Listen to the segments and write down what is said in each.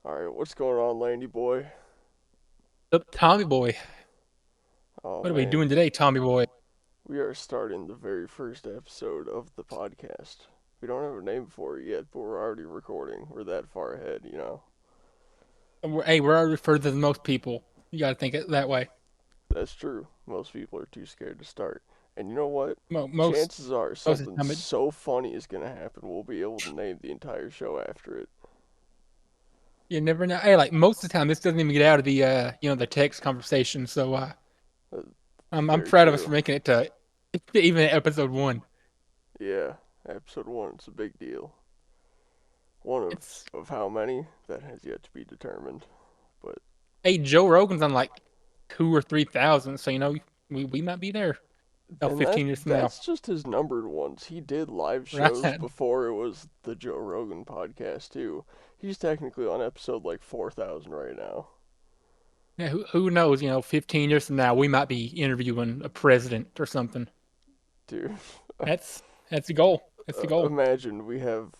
Alright, what's going on, Landy boy? Up, Tommy boy. Oh What are we man, doing today, Tommy boy? we are starting the very first episode of the podcast. We don't have a name for it yet, but we're already recording. We're that far ahead. We're already further than most people. You got to think it that way. That's true. Most people are too scared to start. And you know what? Mo- most Chances are most of the something time, so funny is gonna happen we'll be able to name the entire show after it. you never know. Hey, like most of the time, this doesn't even get out of the the text conversation. So Uh, I'm Very proud of us for true. making it to even episode one. Yeah, episode one, it's a big deal. One It's of how many? That has yet to be determined. But Hey, Joe Rogan's on like 2 or 3 thousand, so we might be there. Oh, And that 15 years from now, that's just his numbered ones. He did live shows right? before it was the Joe Rogan podcast too. He's technically on episode like 4,000 right now. Yeah, who knows? 15 years from now, we might be interviewing a president or something. Dude, That's the goal. That's the goal. imagine we have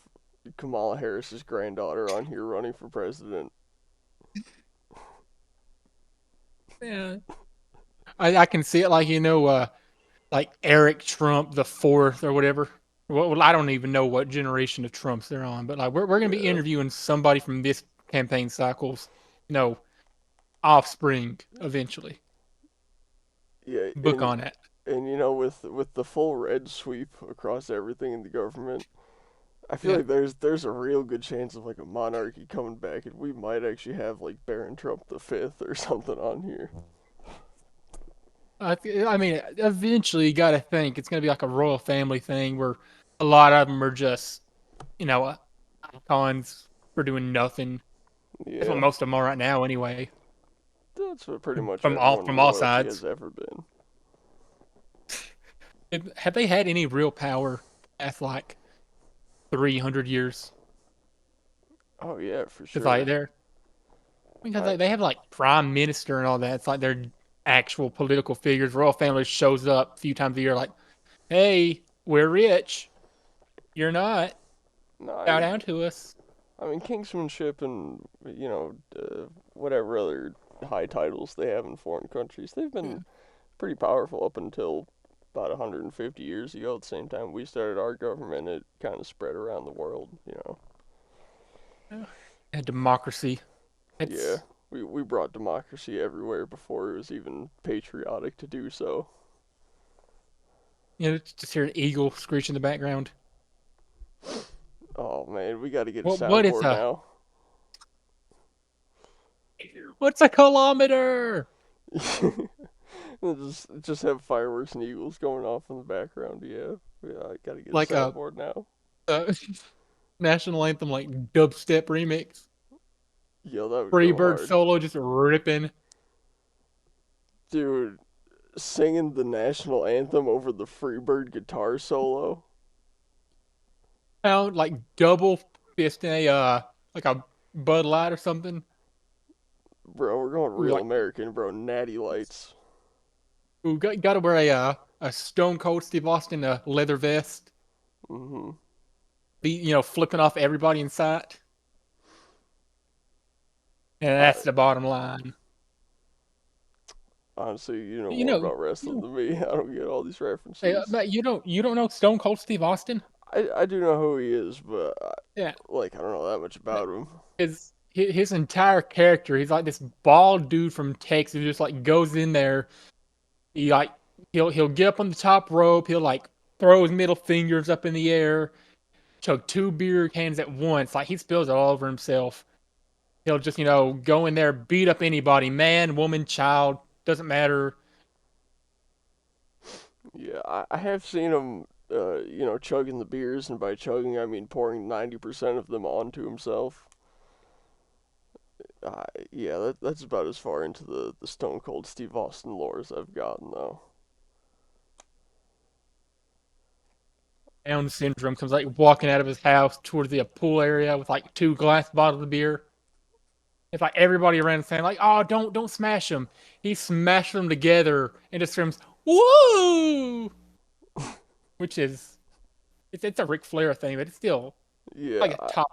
Kamala Harris's granddaughter on here running for president. Yeah. I can see it like like Eric Trump the fourth or whatever. Well, I don't even know what generation of Trumps they're on, but like we're gonna be Yeah. interviewing somebody from this campaign cycle's, you know, offspring eventually. Yeah, Book on it. and with the full red sweep across everything in the government, I feel Yeah. like there's a real good chance of like a monarchy coming back, and we might actually have like Baron Trump the fifth or something on here. I mean, eventually you got to think it's gonna be like a royal family thing where a lot of them are just, you know, icons for doing nothing. That's what Yeah. most of them are right now, anyway. That's what pretty much From all everyone in from all royalty sides. has ever been. Have they had any real power past like 300 years? Oh yeah, for Because like sure. they're because I they have like prime minister and all that. It's like they're actual political figures. Royal family shows up a few times a year, like, "Hey, we're rich. You're not. no, Bow down to us." I mean kingsmanship and whatever other high titles they have in foreign countries, they've Yeah. been pretty powerful up until about 150 years ago. At the same time we started our government, it kind of spread around the world. And democracy. Yeah, It's we brought democracy everywhere before it was even patriotic to do so. just hear an eagle screech in the background. Oh man, we got to get a What is soundboard a now. what's a kilometer? Just have fireworks and eagles going off in the background. Yeah, yeah. I gotta get a Like soundboard now. a national anthem, like dubstep remix. Yo, that would go Freebird hard, solo just ripping. dude. Singing the national anthem over the Freebird guitar solo, Pound like double fisting a like a Bud Light or something. bro. We're going Ooh, real like American, bro. Natty lights. got to wear a Stone Cold Steve Austin leather vest. Mm-hmm. Be flipping off everybody in sight, and I that's the bottom line. honestly, you know You more know, about wrestling than me. I don't get all these hey, references. Matt, you don't know Stone Cold Steve Austin? I do know who he is, but Yeah, I don't know that much about him. his entire character. He's like this bald dude from Texas who just like goes in there. He like he'll get up on the top rope. He'll like throw his middle fingers up in the air, chug two beer cans at once. Like he spills it all over himself. He'll just go in there, beat up anybody, man, woman, child, doesn't matter. Yeah, I have seen him, chugging the beers, and by chugging I mean pouring 90% of them onto himself. Yeah, that's about as far into the Stone Cold Steve Austin lore as I've gotten, though. Down syndrome comes like walking out of his house towards the pool area with like two glass bottles of beer. It's like everybody around saying like, "Oh, don't smash them." He smashed them together and just screams, "Woo!" Which is it's a Ric Flair thing, but it's still Yeah, like a top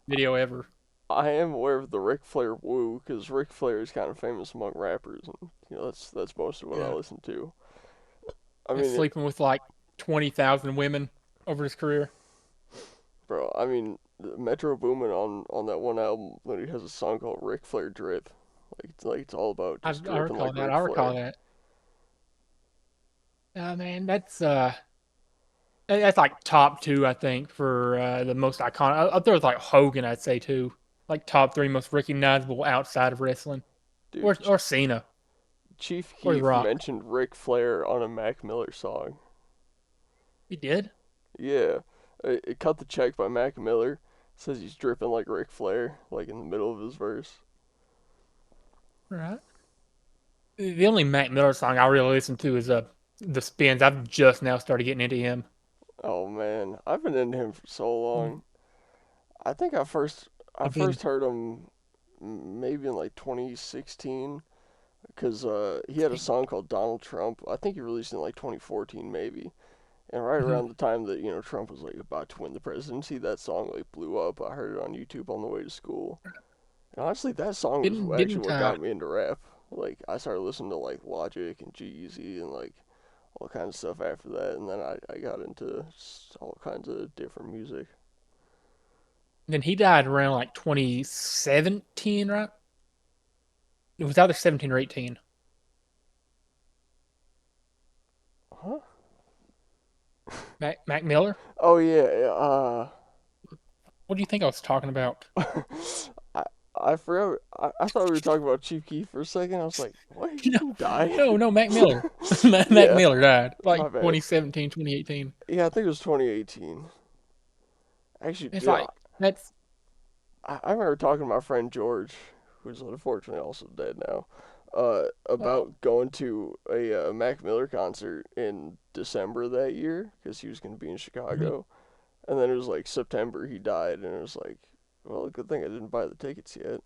video ever. I am aware of the Ric Flair woo because Ric Flair is kind of famous among rappers, and that's most of what I Yeah, listen to. I and mean, sleeping with like 20,000 women over his career. bro, I mean, Metro Boomin on that one album when he has a song called Ric Flair Drip, like it's all about just I dripping recall like that. Ric I recall Flair. that. Man, that's like top two, I think, for the most iconic. Up there with like Hogan, I'd say too. Like top three most recognizable outside of wrestling, Dude, or Cena, Chief or The Keef Rock. mentioned Ric Flair on a Mac Miller song. He did, Yeah, it cut the check by Mac Miller. Says he's dripping like Ric Flair, like in the middle of his verse. right? The only Mac Miller song I really listen to is The Spins. I've just now started getting into him. Oh man, I've been into him for so Mm. long. I think I I've been first heard him maybe in like 2016 because he had a song called Donald Trump. I think he released it in like 2014 maybe. And right mhm. around the time that Trump was like about to win the presidency, that song like blew up. I heard it on YouTube on the way to school. And honestly, that song was didn't actually didn't what got me into rap. Like I started listening to like Logic and G-Eazy and like all kinds of stuff after that, and then I got into all kinds of different music. then he died around like 2017, right? It was either 17 or 18. Huh? Mac Miller. Oh yeah, What do you think I was talking about? I I forgot. I thought we were talking about Chief Keef for a second. I was like, what? He No, didn't die? no, Mac Miller. Mac Yeah, Miller died like my bad. 2017, 2018. Yeah, I think it was 2018. Actually, It's dude, like that's I remember talking to my friend George, who's unfortunately also dead now, oh, about going to a Mac Miller concert in December that year because he was going to be in mhm. Chicago. And then it was like September he died, and it was like, well, good thing I didn't buy the tickets yet.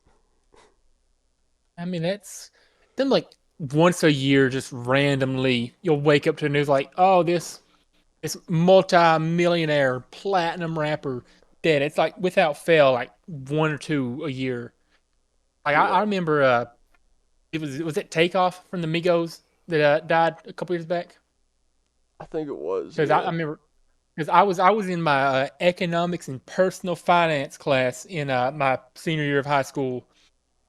I mean that's then like once a year, just randomly you'll wake up to the news like, oh, this multi-millionaire platinum rapper dead. It's like without fail, like one or two a year. Like I Yeah, remember, was it Takeoff from the Migos that died a couple years back? I think it was. Because I Yeah. remember because I was in my economics and personal finance class in my senior year of high school,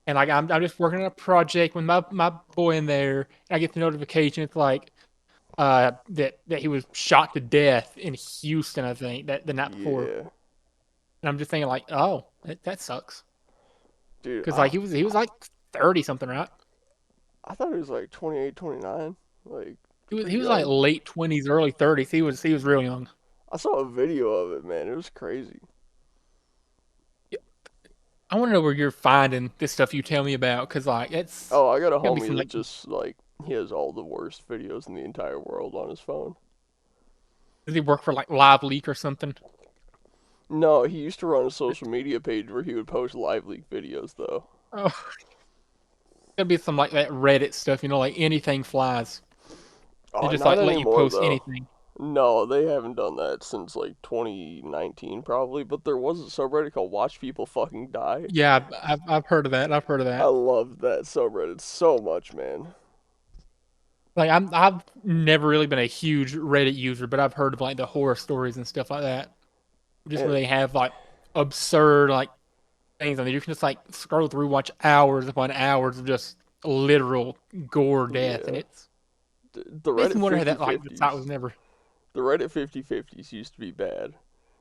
and like I'm just working on a project with my boy in there, and I get the notification. It's like that he was shot to death in Houston, I think, that the night before. Yeah. And I'm just thinking like, oh, that sucks. Dude, Because like he was like 30 something, right? I thought it was like 28, 29. Like, He pretty was like young. late 20s, early 30s. He was real young. I saw a video of it, man. It was crazy. I want to know where you're finding this stuff you tell me about, because like it's Oh, I got a gotta be homie some that like, just, like, he has all the worst videos in the entire world on his phone. does he work for like Live Leak or something? No, he used to run a social media page where he would post live leak videos, though. Oh, gotta be some like that Reddit stuff, like anything flies. They Oh, just not like let you anymore, post though. anything. No, they haven't done that since, like, 2019, probably. But there was a subreddit called Watch People Fucking Die. Yeah, I've heard of that. I've heard of I that. love that subreddit so much, man. Like I've never really been a huge Reddit user, but I've heard of like the horror stories and stuff like that. Just where And they have like absurd like things on there. You can just like scroll through, watch hours upon hours of just literal gore death, and yeah, it's the makes me Reddit wonder how that like the site 50/50s. was never. The Reddit 50/50s used to be bad.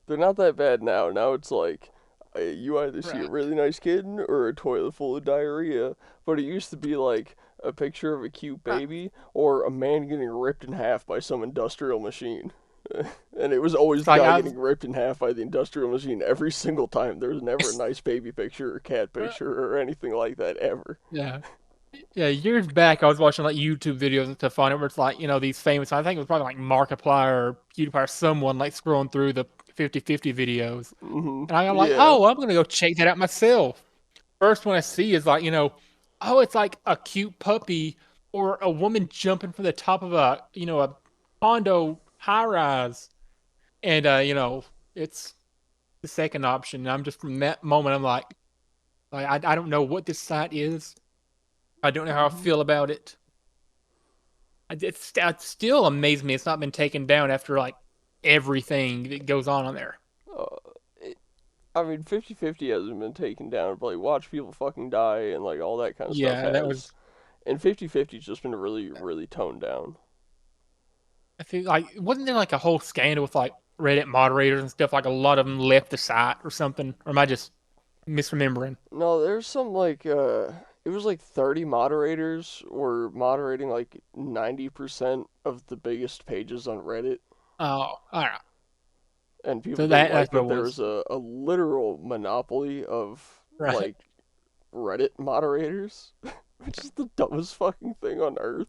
They're not that bad now. Now it's like you either see a Right. really nice kitten or a toilet full of diarrhea. But it used to be like a picture of a cute Right. baby or a man getting ripped in half by some industrial machine. And it was always It's the like guy I've getting ripped in half by the industrial machine every single time. There was never a nice baby picture or cat picture or anything like that ever. yeah. Yeah, years back, I was watching like YouTube videos and stuff on it where it's like, these famous, I think it was probably like Markiplier or PewDiePie or someone like scrolling through the 50/50 videos. And I'm like, Yeah. oh, I'm going to go check that out myself. First one I see is like, oh, it's like a cute puppy or a woman jumping from the top of a condo high rise. And, it's the second option. And I'm just from that moment, I'm like, Like I don't know what this site is. I don't know how I Hmm. feel about it. It still amazes me it's not been taken down after like everything that goes on there. Uh, it, I mean, 50-50 hasn't been taken down, but like, watch people fucking die and like all that kind of stuff Yeah, that has. was. And 50-50's just been really, really toned down. I feel like wasn't there like a whole scandal with like Reddit moderators and stuff? Like a lot of them left the site or something. Or am I just misremembering? No, there's some like it was like 30 moderators were moderating like 90% of the biggest pages on Reddit, Oh, all right. and people So didn't that's like what it that there was. was a literal monopoly of Right. like Reddit moderators, which is the dumbest fucking thing on earth.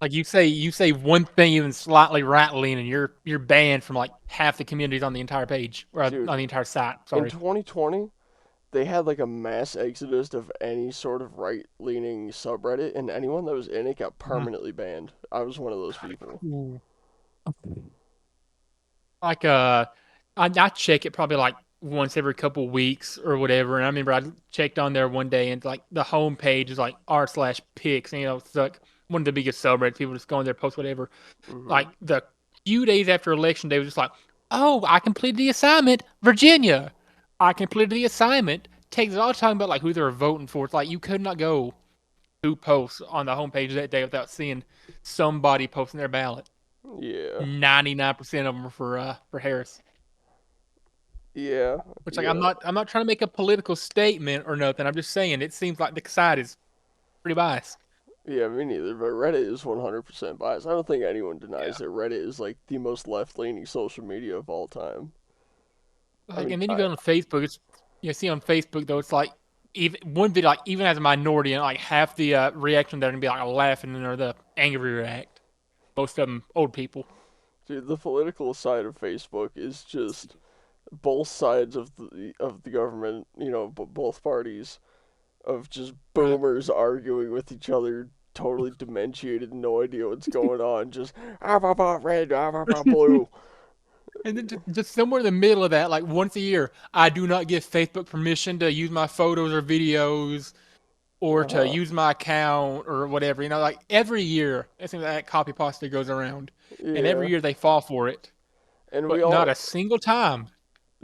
Like you say one thing even slightly right leaning, and you're banned from like half the communities on the entire page or on Dude, the entire site. in Sorry. 2020, they had like a mass exodus of any sort of right-leaning subreddit, and anyone that was in it got Mhm. permanently banned. I was one of those people. Ooh. Like I check it probably like once every couple weeks or whatever. And I remember I checked on there one day and like the home page is like r/pics, and it's like one of the biggest subreddits. People just go in there, post whatever. Hmm. Like the few days after election day was just like, oh, I completed the assignment, Virginia. I completed the assignment. Takes all talking about like who they were voting for. It's like you could not go to posts on the homepage that day without seeing somebody posting their ballot. Yeah. 99% of them are for Harris. Yeah, Which like yeah, I'm not trying to make a political statement or nothing. I'm just saying it seems like the side is pretty biased. yeah, me neither, but Reddit is 100% biased. I don't think anyone denies Yeah. that Reddit is like the most left-leaning social media of all time. I Like mean, and then you go on Facebook, it's you see on Facebook though, it's like even one video like even as a minority and like half the reaction there and be like laughing or the angry react. Most of them old people. dude, the political side of Facebook is just both sides of the government, both parties of just Right. boomers arguing with each other, totally dementiated, no idea what's going on, just red, blue. And then just somewhere in the middle of that, like once a year, I do not give Facebook permission to use my photos or videos or to Uh-huh. use my account or whatever. Like every year, it seems like that copy pasta goes around, and every Yeah. year they fall for it. And we But not all a single time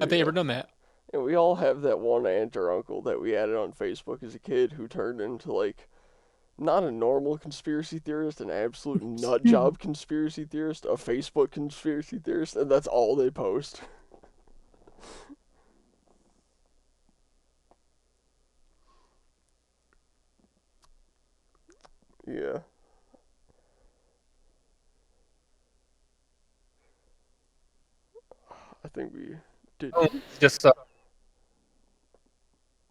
have they yeah. ever done that. And we all have that one aunt or uncle that we added on Facebook as a kid who turned into like not a normal conspiracy theorist, an absolute nut job conspiracy theorist, a Facebook conspiracy theorist, and that's all they post. Yeah, I think we did. Oh,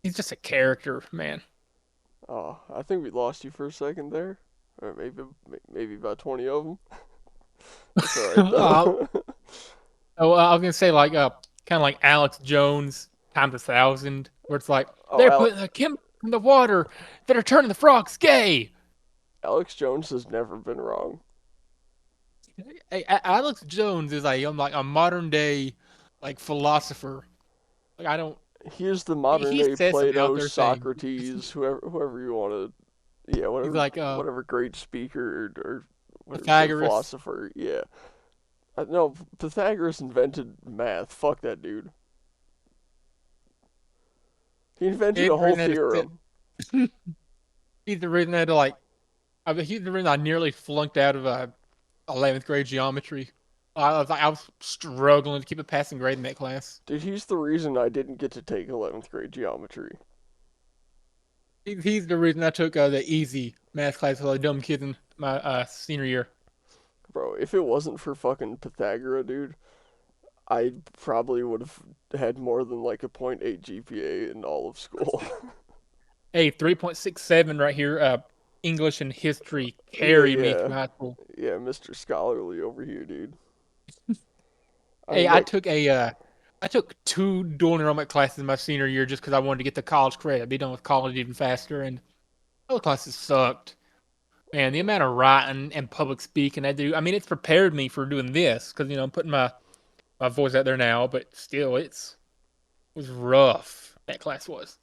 he's just a character, man. Oh, I think we lost you for a second there, or maybe about 20 of them. That's all right uh, though. I was gonna say like kind of like Alex Jones times 1,000, where it's like Oh, they're putting a chemical in the water that are turning the frogs gay. Alex Jones has never been wrong. Hey, Alex Jones is like a modern day like philosopher. Like I don't. He is the modern He day says some out Plato, there things. Socrates, whoever you want to, yeah, He's whatever like whatever great speaker or whatever you say Pythagoras. philosopher. Yeah, no, Pythagoras invented math. Fuck that dude. He invented He's a the whole reason I had to theorem. sit. He's the reason I had to like. He's the reason I nearly flunked out of 11th grade geometry. I was struggling to keep a passing grade in that class. Dude, he's the reason I didn't get to take 11th grade geometry. He's the reason I took the easy math class with all the dumb kids in my senior year. Bro, if it wasn't for fucking Pythagoras, dude, I probably would have had more than like a .8 GPA in all of school. Hey, 3.67 right here. English and history Yeah, carried me yeah. through high school. Yeah, Mr. Scholarly over here, dude. I Hey, mean, that I took two dual enrollment classes in my senior year just because I wanted to get the college credit, be done with college even faster, and those classes sucked. Man, the amount of writing and public speaking I do, I mean, it's prepared me for doing this because I'm putting my voice out there now, but still, it was rough. That class was.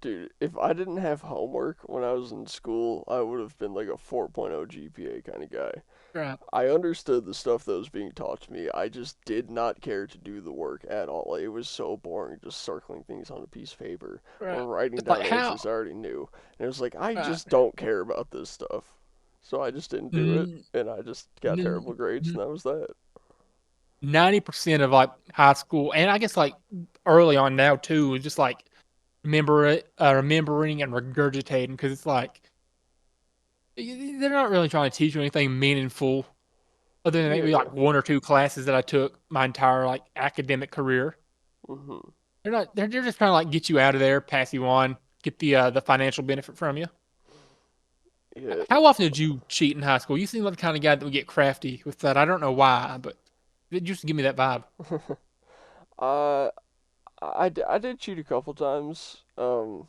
Dude, if I didn't have homework when I was in school, I would have been like a 4.0 GPA kind of guy. Right. I understood the stuff that was being taught to me. I just did not care to do the work at all. Like, it was so boring just circling things on a piece of paper Right. or writing It's like down how. answers I already knew. And it was like, I Right. just don't care about this stuff. So I just didn't do it, Mm, and I just got mm, terrible grades, and mm, that was that. 90% of like high school, and I guess like early on now too, is just like remembering and regurgitating because it's like they're not really trying to teach you anything meaningful other than maybe Yeah. like one or two classes that I took my entire like academic career. Mhm. They're not. They're just trying to like get you out of there, pass you on, get the financial benefit from you. Yeah. How often did you cheat in high school? You seem like the kind of guy that would get crafty with that. I don't know why, but it used to give me that vibe. uh, I did cheat a couple times. Hmm.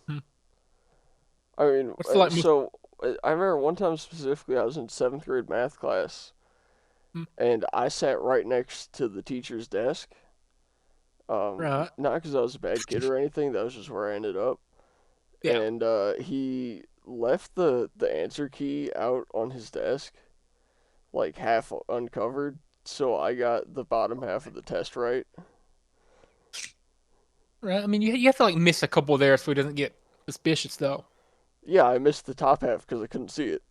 I mean, What's the like most? so I remember one time specifically, I was in seventh grade math class, Hmm, and I sat right next to the teacher's desk. right. Not because I was a bad kid or anything. That was just where I ended up. Yeah. And he left the answer key out on his desk, like half uncovered. So I got the bottom half of the test right. Right. I mean, you have to like miss a couple there so he doesn't get suspicious though. Yeah, I missed the top half because I couldn't see it.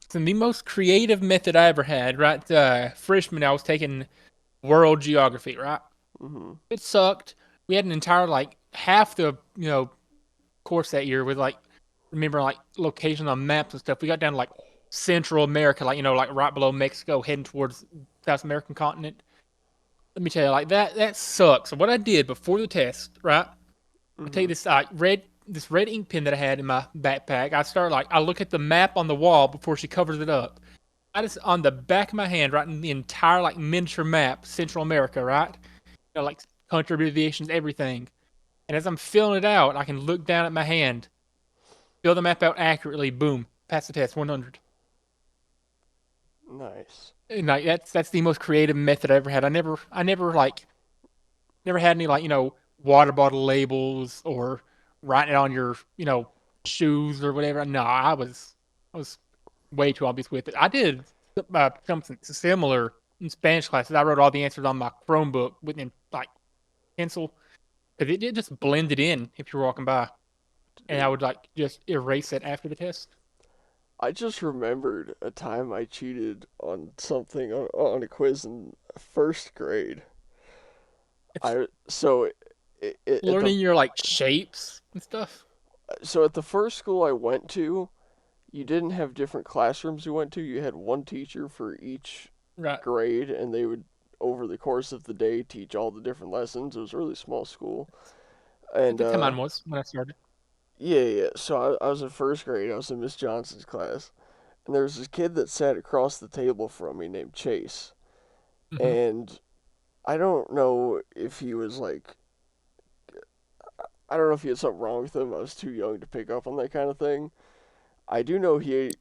It's the most creative method I ever had. Right. Freshman, I was taking world geography. Right. Mhm. It sucked. We had an entire like half the course that year with like remember like locations on maps and stuff. We got down to like Central America, like like right below Mexico, heading towards South American continent. Let me tell you, like that sucks. So what I did before the test, right? I take Mhm. this red ink pen that I had in my backpack. I start like I look at the map on the wall before she covers it up. I just on the back of my hand, writing the entire like miniature map, Central America, right? Like country abbreviations, everything. And as I'm filling it out, I can look down at my hand, fill the map out accurately, boom, pass the test, 100. Nice. And like that's the most creative method I ever had. I never like never had any like water bottle labels or writing it on your shoes or whatever. No, I was way too obvious with it. I did something similar in Spanish classes. I wrote all the answers on my Chromebook with like pencil because it just blended in if you were walking by, and I Dude, would like just erase it after the test. I just remembered a time I cheated on something on a quiz in first grade. It's I so at the learning your like shapes and stuff. at the first school I went to, you didn't have different classrooms you went to. You had one teacher for each Right. grade, and they would over the course of the day teach all the different lessons. It was a really small school, and That's how mine was when I started. yeah, yeah. So I was in first grade. I was in Miss Johnson's class, and there was this kid that sat across the table from me named Chase, Hmm. and I don't know if he was like, I don't know if he had something wrong with him. I was too young to pick up on that kind of thing. I do know he'd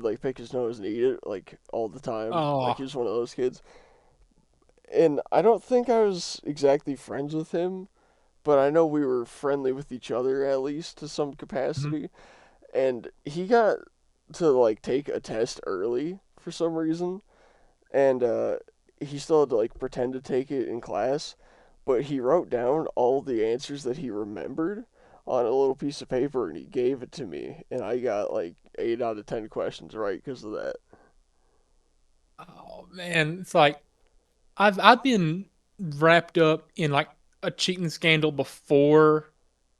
like pick his nose and eat it like all the time. Like he Oh. was one of those kids. And I don't think I was exactly friends with him, but I know we were friendly with each other at least to some Mhm. capacity. And he got to like take a test early for some reason, and he still had to like pretend to take it in class, but he wrote down all the answers that he remembered on a little piece of paper and he gave it to me, and I got like 8 out of 10 questions right because of that. Oh man, it's like I've been wrapped up in like a cheating scandal before.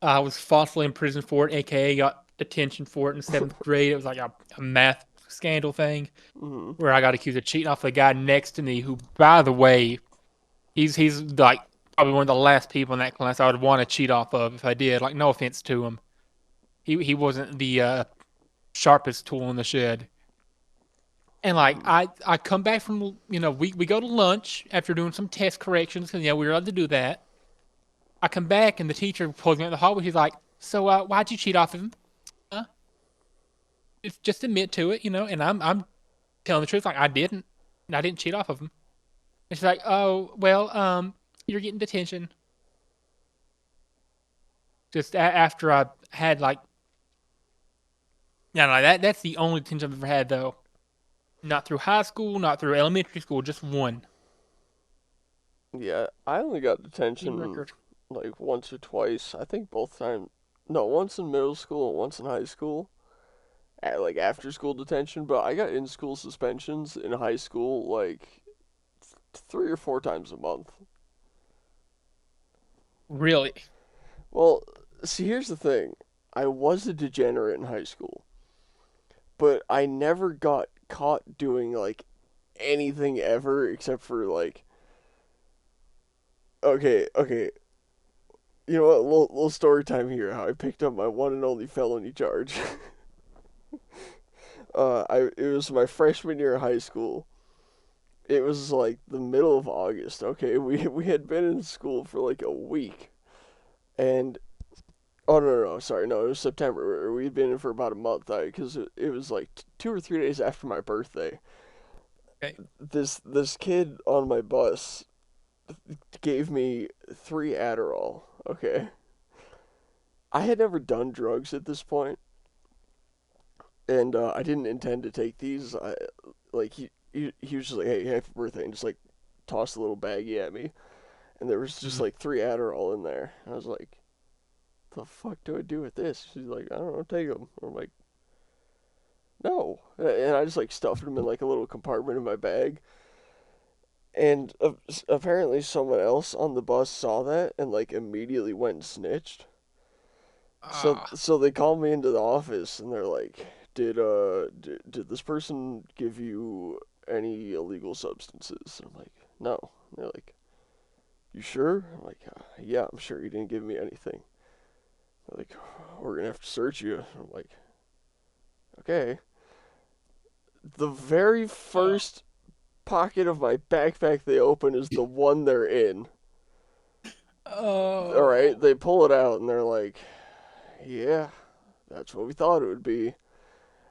I was falsely imprisoned for it, aka got detention for it in seventh grade. It was like a math scandal thing Hmm. where I got accused of cheating off the guy next to me, who, by the way, he's like probably one of the last people in that class I would want to cheat off of if I did. Like, no offense to him, he wasn't the sharpest tool in the shed. And like Hmm. I come back from we go to lunch after doing some test corrections because we were allowed to do that. I come back and the teacher pulls me out the hallway. He's like, "So why'd you cheat off of him? Huh? Just admit to it, And I'm telling the truth, like I didn't. And I didn't cheat off of him. And she's like, "Oh well, you're getting detention." just after I had like, yeah, no, that's the only detention I've ever had though. Not through high school, not through elementary school, just one. Yeah, I only got Clean detention record. like once or twice. I think both time. No, once in middle school and once in high school. At like after school detention, but I got in school suspensions in high school like 3 or 4 times a month. Really? Well, see, here's the thing. I was a degenerate in high school, but I never got caught doing like anything ever except for like okay. You know what? Little story time here. How I picked up my one and only felony charge. It was my freshman year of high school. It was like the middle of August. Okay, we had been in school for like a week, and oh no, sorry, no, it was September. We'd been in for about a month, because it was like 2 or 3 days after my birthday. Okay. This kid on my bus gave me 3 Adderall. Okay, I had never done drugs at this point, and I didn't intend to take these. Like he was just like, "Hey, happy birthday," and just like tossed a little baggie at me, and there was just Mm. like 3 Adderall in there. I was like, "The fuck do I do with this?" She's like, "I don't know, take them." I'm like, "No," and I just like stuffed them in like a little compartment in my bag. And apparently someone else on the bus saw that and like immediately went and snitched. So Ah. so they called me into the office and they're like, did this person give you any illegal substances?" And I'm like, "No." And they're like, "You sure?" I'm like, "Yeah, I'm sure he didn't give me anything." They're like, "We're gonna have to search you." I'm like, "Okay." The very Oh. first pocket of my backpack they open is the one they're in. All right, Oh. they pull it out and they're like, "Yeah, that's what we thought it would be."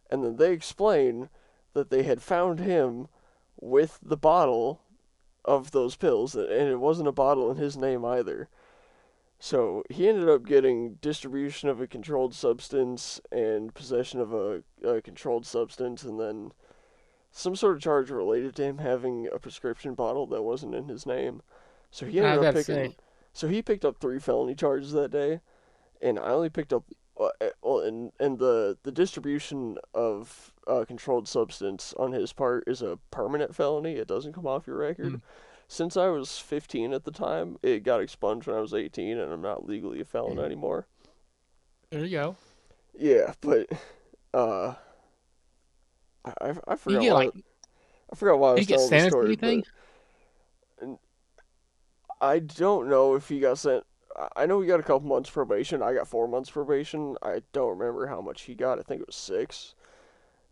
And then they explain that they had found him with the bottle of those pills, and it wasn't a bottle in his name either. So he ended up getting distribution of a controlled substance and possession of a controlled substance, and then some sort of charge related to him having a prescription bottle that wasn't in his name. So he ended I up gotta picking. say, So he picked up 3 felony charges that day, and I only picked up. Well, and the distribution of controlled substance on his part is a permanent felony. It doesn't come off your record. mm, Since I was 15 at the time, it got expunged when I was 18, and I'm not legally a felon anymore. there you go. Yeah, but uh, I You forgot get why like, I forgot why I did was you get telling the sentenced or story, anything? but I don't know if he got sent. I know he got a couple months probation. I got 4 months probation. I don't remember how much he got. I think it was 6.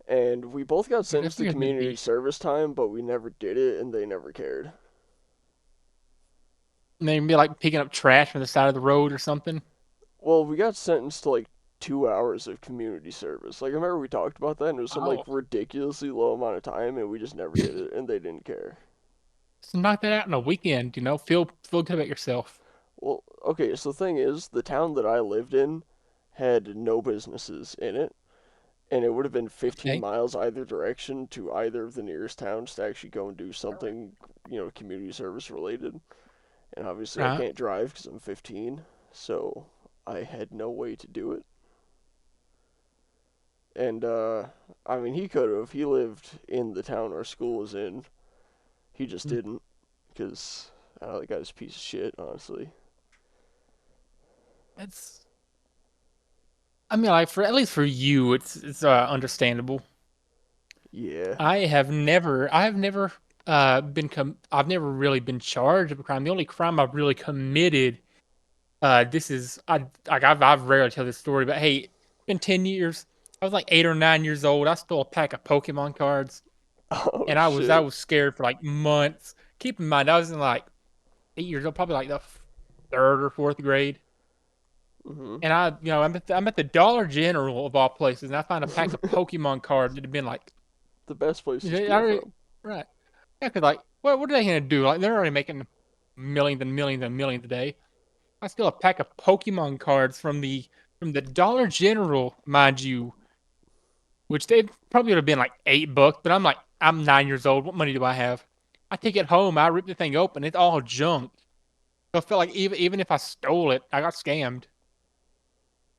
And we both got But I sentenced to figured community maybe service time, but we never did it, and they never cared. maybe like picking up trash from the side of the road or something. Well, we got sentenced to like 2 hours of community service. Like I remember we talked about that, and it was some like Oh, ridiculously low amount of time, and we just never did it, and they didn't care. so knock that out in a weekend. Feel good about yourself. Well, okay, so the thing is, the town that I lived in had no businesses in it, and it would have been 15 Okay. miles either direction to either of the nearest towns to actually go and do something, community service related. And obviously, I Right. can't drive because I'm 15, so I had no way to do it. And I mean, he could have. He lived in the town our school was in. He just Mm. didn't because the guy's a piece of shit, honestly. That's, I mean, like for at least for you, it's understandable. Yeah. I've never really been charged of a crime. The only crime I've really committed, this is I've rarely tell this story, but hey, it's been 10 years. I was like 8 or 9 years old. I stole a pack of Pokemon cards, Oh and I shit. was scared for like months. Keep in mind, I was in like 8 years old, probably like the third or fourth grade. Mhm. And I'm at the Dollar General of all places, and I find a pack of Pokemon cards that have been like, The best place to I steal already, from. right. Yeah, cause like, what are they gonna do? Like, they're already making millions and millions and millions a day. I steal a pack of Pokemon cards from the Dollar General, mind you, which they probably would have been like $8, but I'm 9 years old. What money do I have? I take it home. I rip the thing open. It's all junk. So I felt like even if I stole it, I got scammed,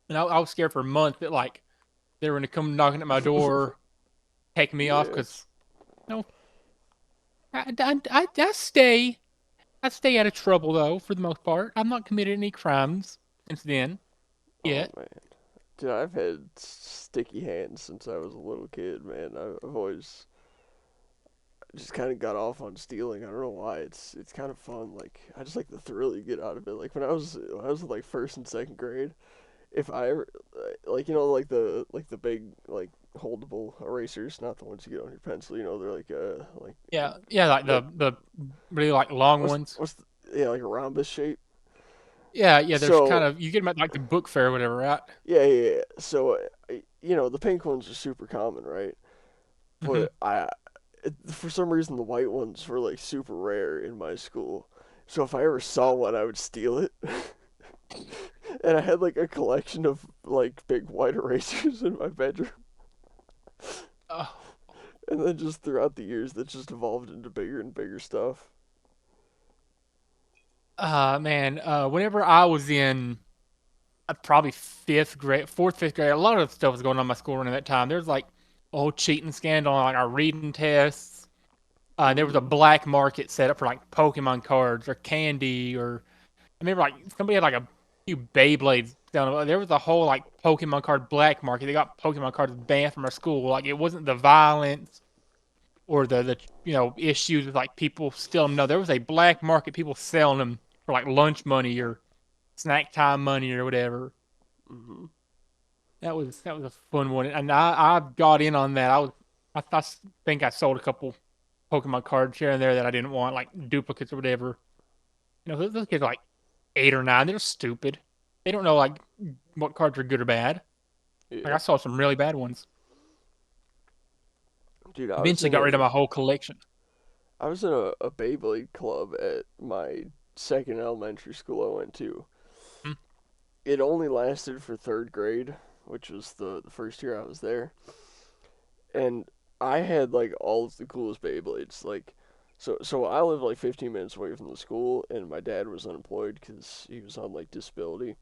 and I was scared for months that like they were gonna come knocking at my door, take me off Yeah. because no, I stay out of trouble though for the most part. I've not committed any crimes since then Oh yet. man, dude, I've had sticky hands since I was a little kid, man. I've always just kind of got off on stealing. I don't know why. It's kind of fun. Like I just like the thrill you get out of it. Like when I was in like first and second grade, if I ever like like the big like holdable erasers, not the ones you get on your pencil. They're like Yeah, yeah, like like the really like long what's ones. what's the, yeah, like a rhombus shape. Yeah, yeah. There's kind So of you get them at like the book fair or whatever, right? yeah. So the pink ones are super common, right? Hmm. But for some reason the white ones were like super rare in my school. So if I ever saw one, I would steal it. And I had like a collection of like big white erasers in my bedroom. Oh, And then just throughout the years, that just evolved into bigger and bigger stuff. man. Whenever I was in probably fifth grade, fourth, fifth grade, a lot of stuff was going on in my school around that time. There's like a whole cheating scandal on like our reading tests. There was a Mm-hmm. black market set up for like Pokemon cards or candy, or I remember like somebody had like a few Beyblades down. There was a whole like Pokemon card black market. They got Pokemon cards banned from our school. Like it wasn't the violence or the issues with like people stealing. No, there was a black market, people selling them for like lunch money or snack time money or whatever. Mm-hmm. That was a fun one, and I got in on that. I think I sold a couple Pokemon cards here and there that I didn't want, like duplicates or whatever. Those kids are like 8 or 9. They're stupid. They don't know like what cards are good or bad. Like Yeah. I saw some really bad ones. Dude, I was Eventually in got rid of a my whole collection. I was in a Beyblade club at my second elementary school I went to. Hmm. It only lasted for third grade, which was the first year I was there. And I had like all of the coolest Beyblades. Like, so I live like 15 minutes away from the school, and my dad was unemployed because he was on like disability,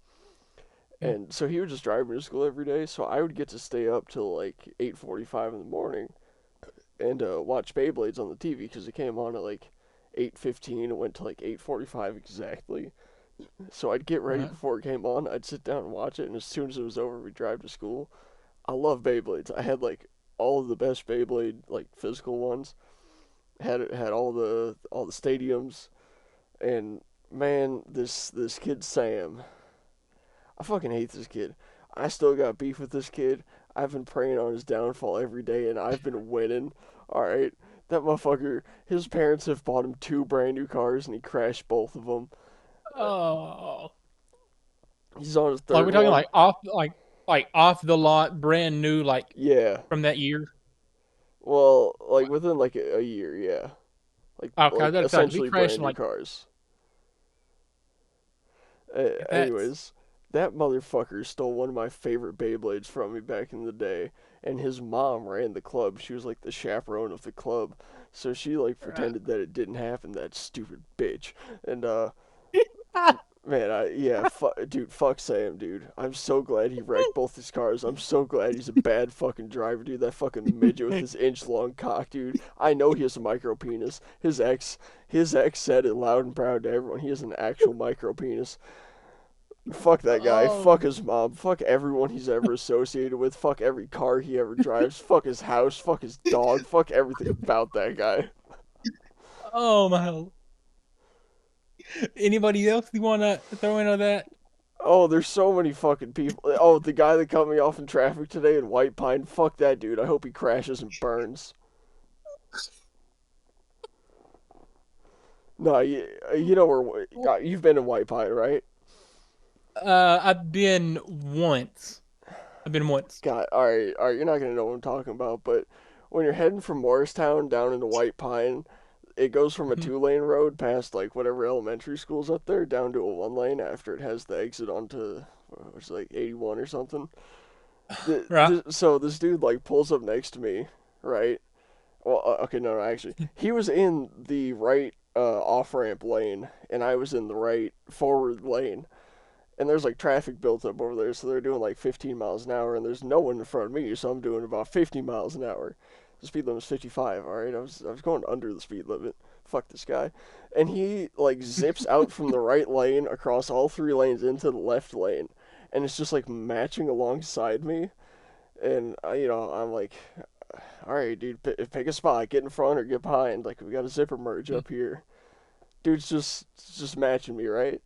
Yeah. and so he would just drive me to school every day. So I would get to stay up till like 8:45 in the morning and watch Beyblades on the TV because it came on at like 8:15. It went to like 8:45 exactly. So I'd get ready Uh, before it came on. I'd sit down and watch it, and as soon as it was over, we'd drive to school. I love Beyblades. I had like all of the best Beyblade like physical ones. Had all the stadiums, and man, this kid Sam, I fucking hate this kid. I still got beef with this kid. I've been praying on his downfall every day, and I've been winning. All right, that motherfucker. His parents have bought him two brand new cars, and he crashed both of them. oh, He's on his like third we're talking one. like off the lot, brand new, like Yeah. from that year. Well, like within like a year, yeah. Like Okay, I like gotta say, 'cause he essentially crashed brand in new like cars. that's Anyways, that motherfucker stole one of my favorite Beyblades from me back in the day, and his mom ran the club. She was like the chaperone of the club, so she like right. pretended that it didn't happen. That stupid bitch. And man, dude, fuck Sam, dude. I'm so glad he wrecked both his cars. I'm so glad he's a bad fucking driver, dude. That fucking midget with his inch-long cock, dude. I know he has a micro penis. His ex said it loud and proud to everyone. He has an actual micro penis. Fuck that guy. Fuck Oh, his mom. Fuck everyone he's ever associated with. Fuck every car he ever drives. Fuck his house. Fuck his dog. Fuck everything about that guy. oh my. Anybody else you wanna throw in on that? Oh, there's so many fucking people. Oh, the guy that cut me off in traffic today in White Pine. Fuck that dude. I hope he crashes and burns. No, you know where you've been in White Pine, right? I've been once. I've been once. God, all right. You're not gonna know what I'm talking about, but when you're heading from Morristown down into White Pine, it goes from a Mhm. 2-lane road past like whatever elementary school's up there down to a 1 lane after it has the exit onto which is like 81 or something. Right. So this dude like pulls up next to me, right? Well, okay, no, actually, he was in the right off ramp lane, and I was in the right forward lane. And there's like traffic built up over there, so they're doing like 15 miles an hour, and there's no one in front of me, so I'm doing about 50 miles an hour. The speed limit is 55. All right, I was going under the speed limit. Fuck this guy, and he like zips out from the right lane across all 3 lanes into the left lane, and it's just like matching alongside me. And I'm like, all right, dude, pick a spot, get in front or get behind. Like we got a zipper merge up here. Dude's just matching me, right?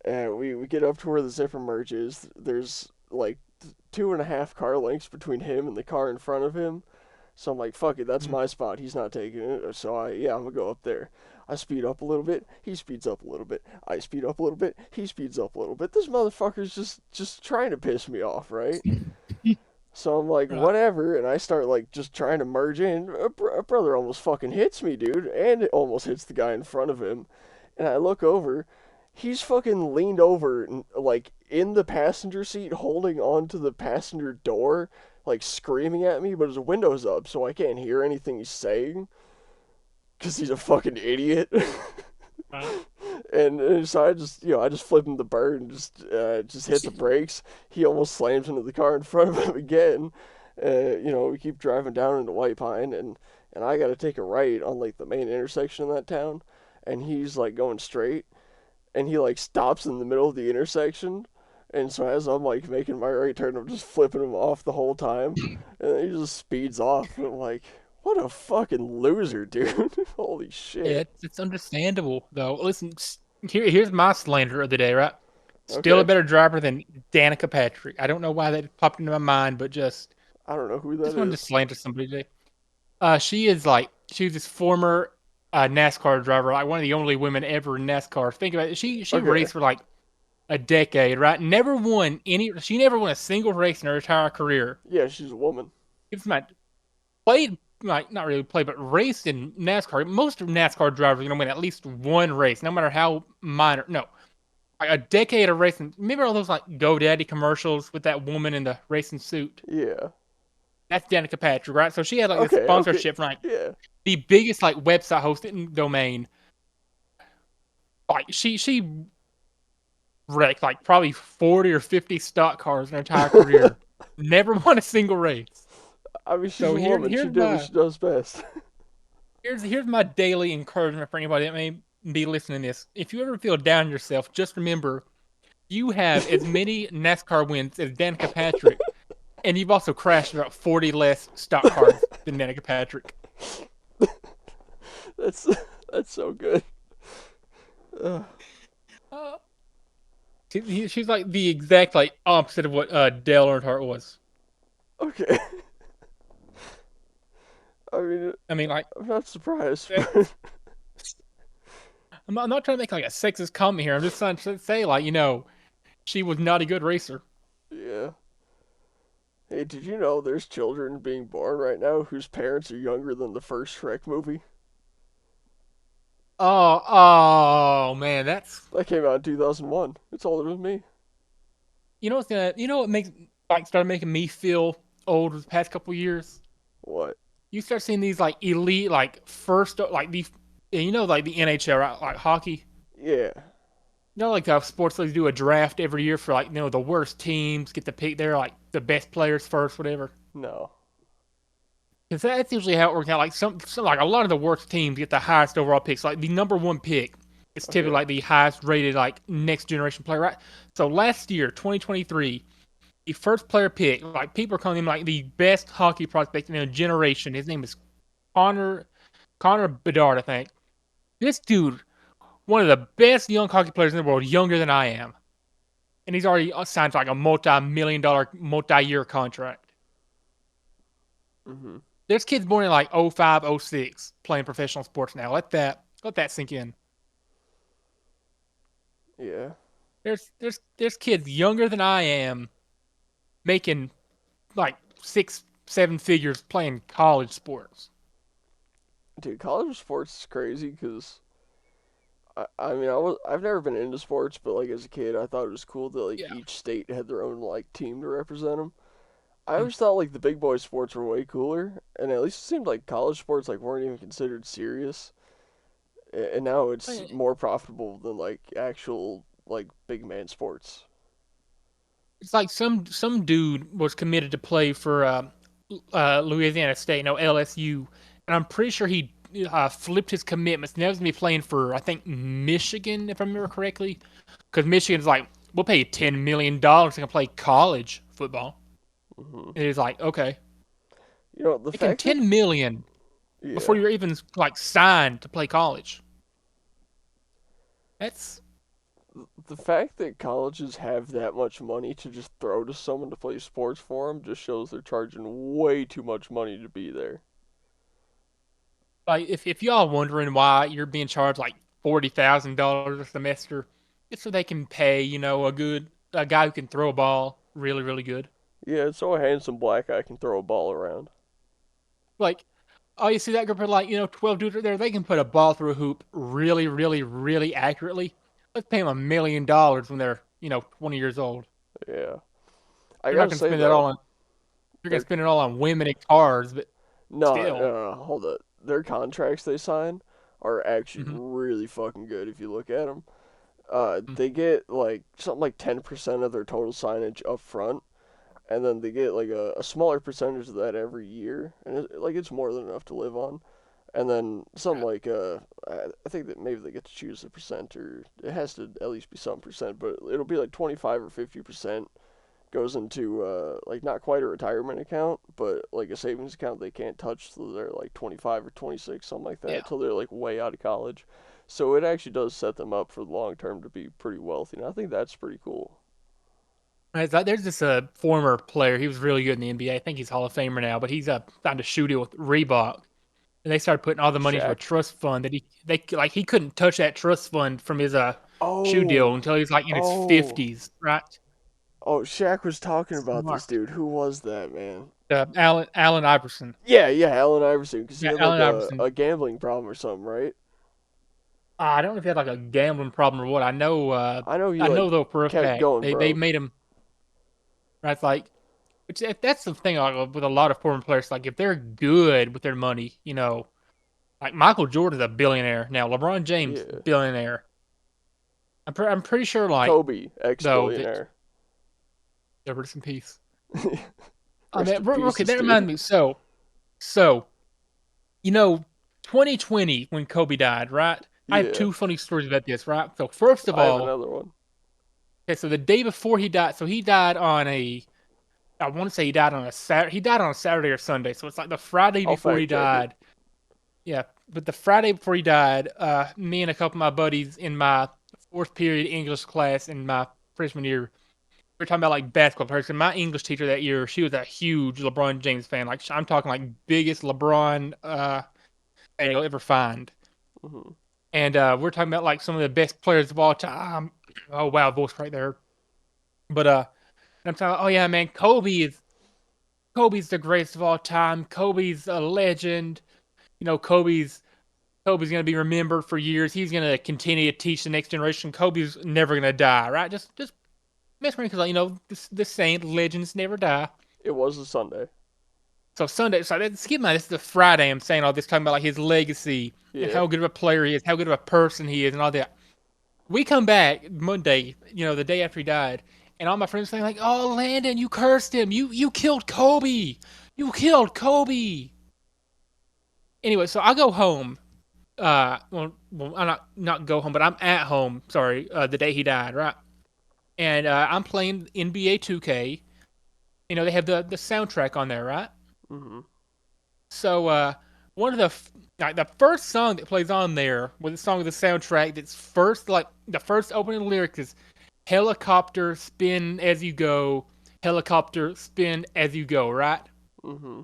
And we get up to where the zipper merges. There's like 2.5 car lengths between him and the car in front of him. So I'm like, fuck it, that's Mhm. my spot. He's not taking it. So I'm gonna go up there. I speed up a little bit. He speeds up a little bit. I speed up a little bit. He speeds up a little bit. This motherfucker's just trying to piss me off, right? So I'm like, Right. whatever, and I start like just trying to merge in. A brother almost fucking hits me, dude, and it almost hits the guy in front of him. And I look over, he's fucking leaned over, like in the passenger seat, holding on to the passenger door, like screaming at me, but his window's up, so I can't hear anything he's saying, cause he's a fucking idiot. Right. And so I just flip him the bird and just hit the brakes. He almost slams into the car in front of him again. We keep driving down into White Pine, and I got to take a right on like the main intersection of that town, and he's like going straight, and he like stops in the middle of the intersection, and so as I'm like making my right turn, I'm just flipping him off the whole time, and then he just speeds off, and I'm like, what a fucking loser, dude! Holy Yeah, shit. it's understandable though. Listen, here's my slander of the day, right? Still a Okay, better driver than Danica Patrick. I don't know why that popped into my mind, but I don't know who that just wanted to is. slander somebody today. She's this former NASCAR driver, like one of the only women ever in NASCAR. Think about it. She Okay, raced for like a decade, right? Never won any. She never won a single race in her entire career. yeah, she's a woman. It's my played like not really played, but raced in NASCAR. Most of NASCAR drivers are gonna win at least one race, no matter how minor. No, like a decade of racing. Remember all those like GoDaddy commercials with that woman in the racing suit? Yeah. That's Danica Patrick, right? So she had like this Okay, okay, sponsorship from like yeah. the biggest like website hosting domain. Like she wrecked like probably 40 or 50 stock cars in her entire career. Never won a single race. I mean, she's So a woman. She here's did what my she does best. here's my daily encouragement for anybody that may be listening to this. If you ever feel down yourself, just remember you have as many NASCAR wins as Danica Patrick, and you've also crashed about 40 less stock cars than Danica Patrick. that's that's so good. Uh, Uh, she's like the exact like opposite of what Dale Earnhardt was. okay. I mean, I mean, like I'm not surprised. eh, I'm not trying to make like a sexist comment here. I'm just trying to say like she was not a good racer. Yeah. Hey, did you know there's children being born right now whose parents are younger than the first Shrek movie? Oh man, that's That came out in 2001. It's older than me. what makes like started making me feel old the past couple years. What? You start seeing these like elite like first like the like the NHL right? Like hockey. Yeah. Like how sports leagues do a draft every year for like the worst teams get to pick their like the best players first, whatever. No. Because that's usually how it works out. Like some like a lot of the worst teams get the highest overall picks. Like the number one pick is typically Okay. like the highest rated like next generation player, right? So last year, 2023, the first player pick, like people are calling him like the best hockey prospect in a generation. His name is Connor Connor Bedard, I think. This dude, one of the best young hockey players in the world, younger than I am, and he's already signed for like a multi-million-dollar, multi-year contract. Mhm. There's kids born in like '05, '06 playing professional sports now. Let that sink in. Yeah. There's kids younger than I am making like 6, 7 figures playing college sports. Dude, college sports is crazy because I mean I've never been into sports, but like as a kid I thought it was cool that like Yeah. each state had their own like team to represent them. I Mm. always thought like the big boy sports were way cooler, and at least it seemed like college sports like weren't even considered serious. And now it's Eh, more profitable than like actual like big man sports. it's like some dude was committed to play for Louisiana State, no LSU, and I'm pretty sure he flipped his commitments. Now he's gonna be playing for I think Michigan, if I remember correctly, because Michigan's like, we'll pay you $10 million to play college football. Hmm. And he's like, okay, You know the making fact that 10 million before yeah, you're even like signed to play college. That's the fact that colleges have that much money to just throw to someone to play sports for them just shows they're charging way too much money to be there. like if y'all wondering why you're being charged like $40,000 a semester, it's so they can pay a guy who can throw a ball really really good. Yeah, so a handsome black guy can throw a ball around. Like, oh, you see that group of 12 dudes right there? They can put a ball through a hoop really really really accurately. Let's pay them $1 million when they're 20 years old. Yeah, I They're not gotta gonna say spend that all though, on they're gonna they're spend it all on women and cars, but no, no, still. no, no, hold up. Their contracts they sign are actually Hmm. really fucking good if you look at them. Hmm. They get like something like 10% of their total signage up front, and then they get like a smaller percentage of that every year, and it's more than enough to live on. And then some like I think that maybe they get to choose the percent, or it has to at least be some percent, but it'll be like 25 or 50% goes into like not quite a retirement account, but like a savings account they can't touch till they're like 25 or 26, something like Yeah. that, till they're like way out of college. So it actually does set them up for the long term to be pretty wealthy, and I think that's pretty cool. Right, so there's this former player. He was really good in the NBA. I think he's Hall of Famer now, but he's signed a shoe deal with Reebok, and they started putting all the money to a Shaq. trust fund that he couldn't touch that trust fund from his shoe deal Oh, until he was like in his oh, 50s, right? oh! Shaq was talking about this Smart. dude. Who was that man? Allen Iverson. Yeah, yeah, Allen Iverson, because he Yeah, had like Allen a, Iverson. a gambling problem or something, right? I don't know if he had like a gambling problem or what. I know he I like know though for a kept fact going they broke. made him right. It's like, which that's the thing like, with a lot of former players. Like if they're good with their money, like Michael Jordan's a billionaire now. LeBron James Yeah, billionaire. I'm pretty sure like Kobe, though that ex-billionaire. yeah, rest in peace. I Rest mean, in okay, pieces, that dude. reminds me. So you know, 2020 when Kobe died, right? I have Yeah, two funny stories about this, right? So first of I have all, another one. okay, so the day before he died, so he died on I want to say he died on a Saturday. He died on a Saturday or Sunday, so it's like the Friday I'll before he fact check it. died. Yeah, but the Friday before he died, me and a couple of my buddies in my fourth period English class in my freshman year, we were talking about like basketball players. And my English teacher that year, she was a huge LeBron James fan. Like I'm talking like biggest LeBron fan you'll ever find. Hmm. And we're talking about like some of the best players of all time. Oh wow, voice right there. But I'm talking. Oh yeah, man, Kobe's the greatest of all time. Kobe's a legend. Kobe's gonna be remembered for years. He's gonna continue to teach the next generation. Kobe's never gonna die, right? Just mess around because this saying legends never die. It was a Sunday. So Sunday, so keep in mind this is the Friday. I'm saying all this talking about like his legacy and Yeah. how good of a player he is, how good of a person he is, and all that. We come back Monday, the day after he died, and all my friends saying like, "Oh, Landon, you cursed him. You killed Kobe. You killed Kobe." Anyway, so I go home. Well, I'm not go home, but I'm at home. Sorry, the day he died, right? And I'm playing NBA 2K. They have the soundtrack on there, right? Hmm. So one of like the first song that plays on there was the song of the soundtrack that's first like the first opening lyric is helicopter spin as you go, helicopter spin as you go, right? Hmm.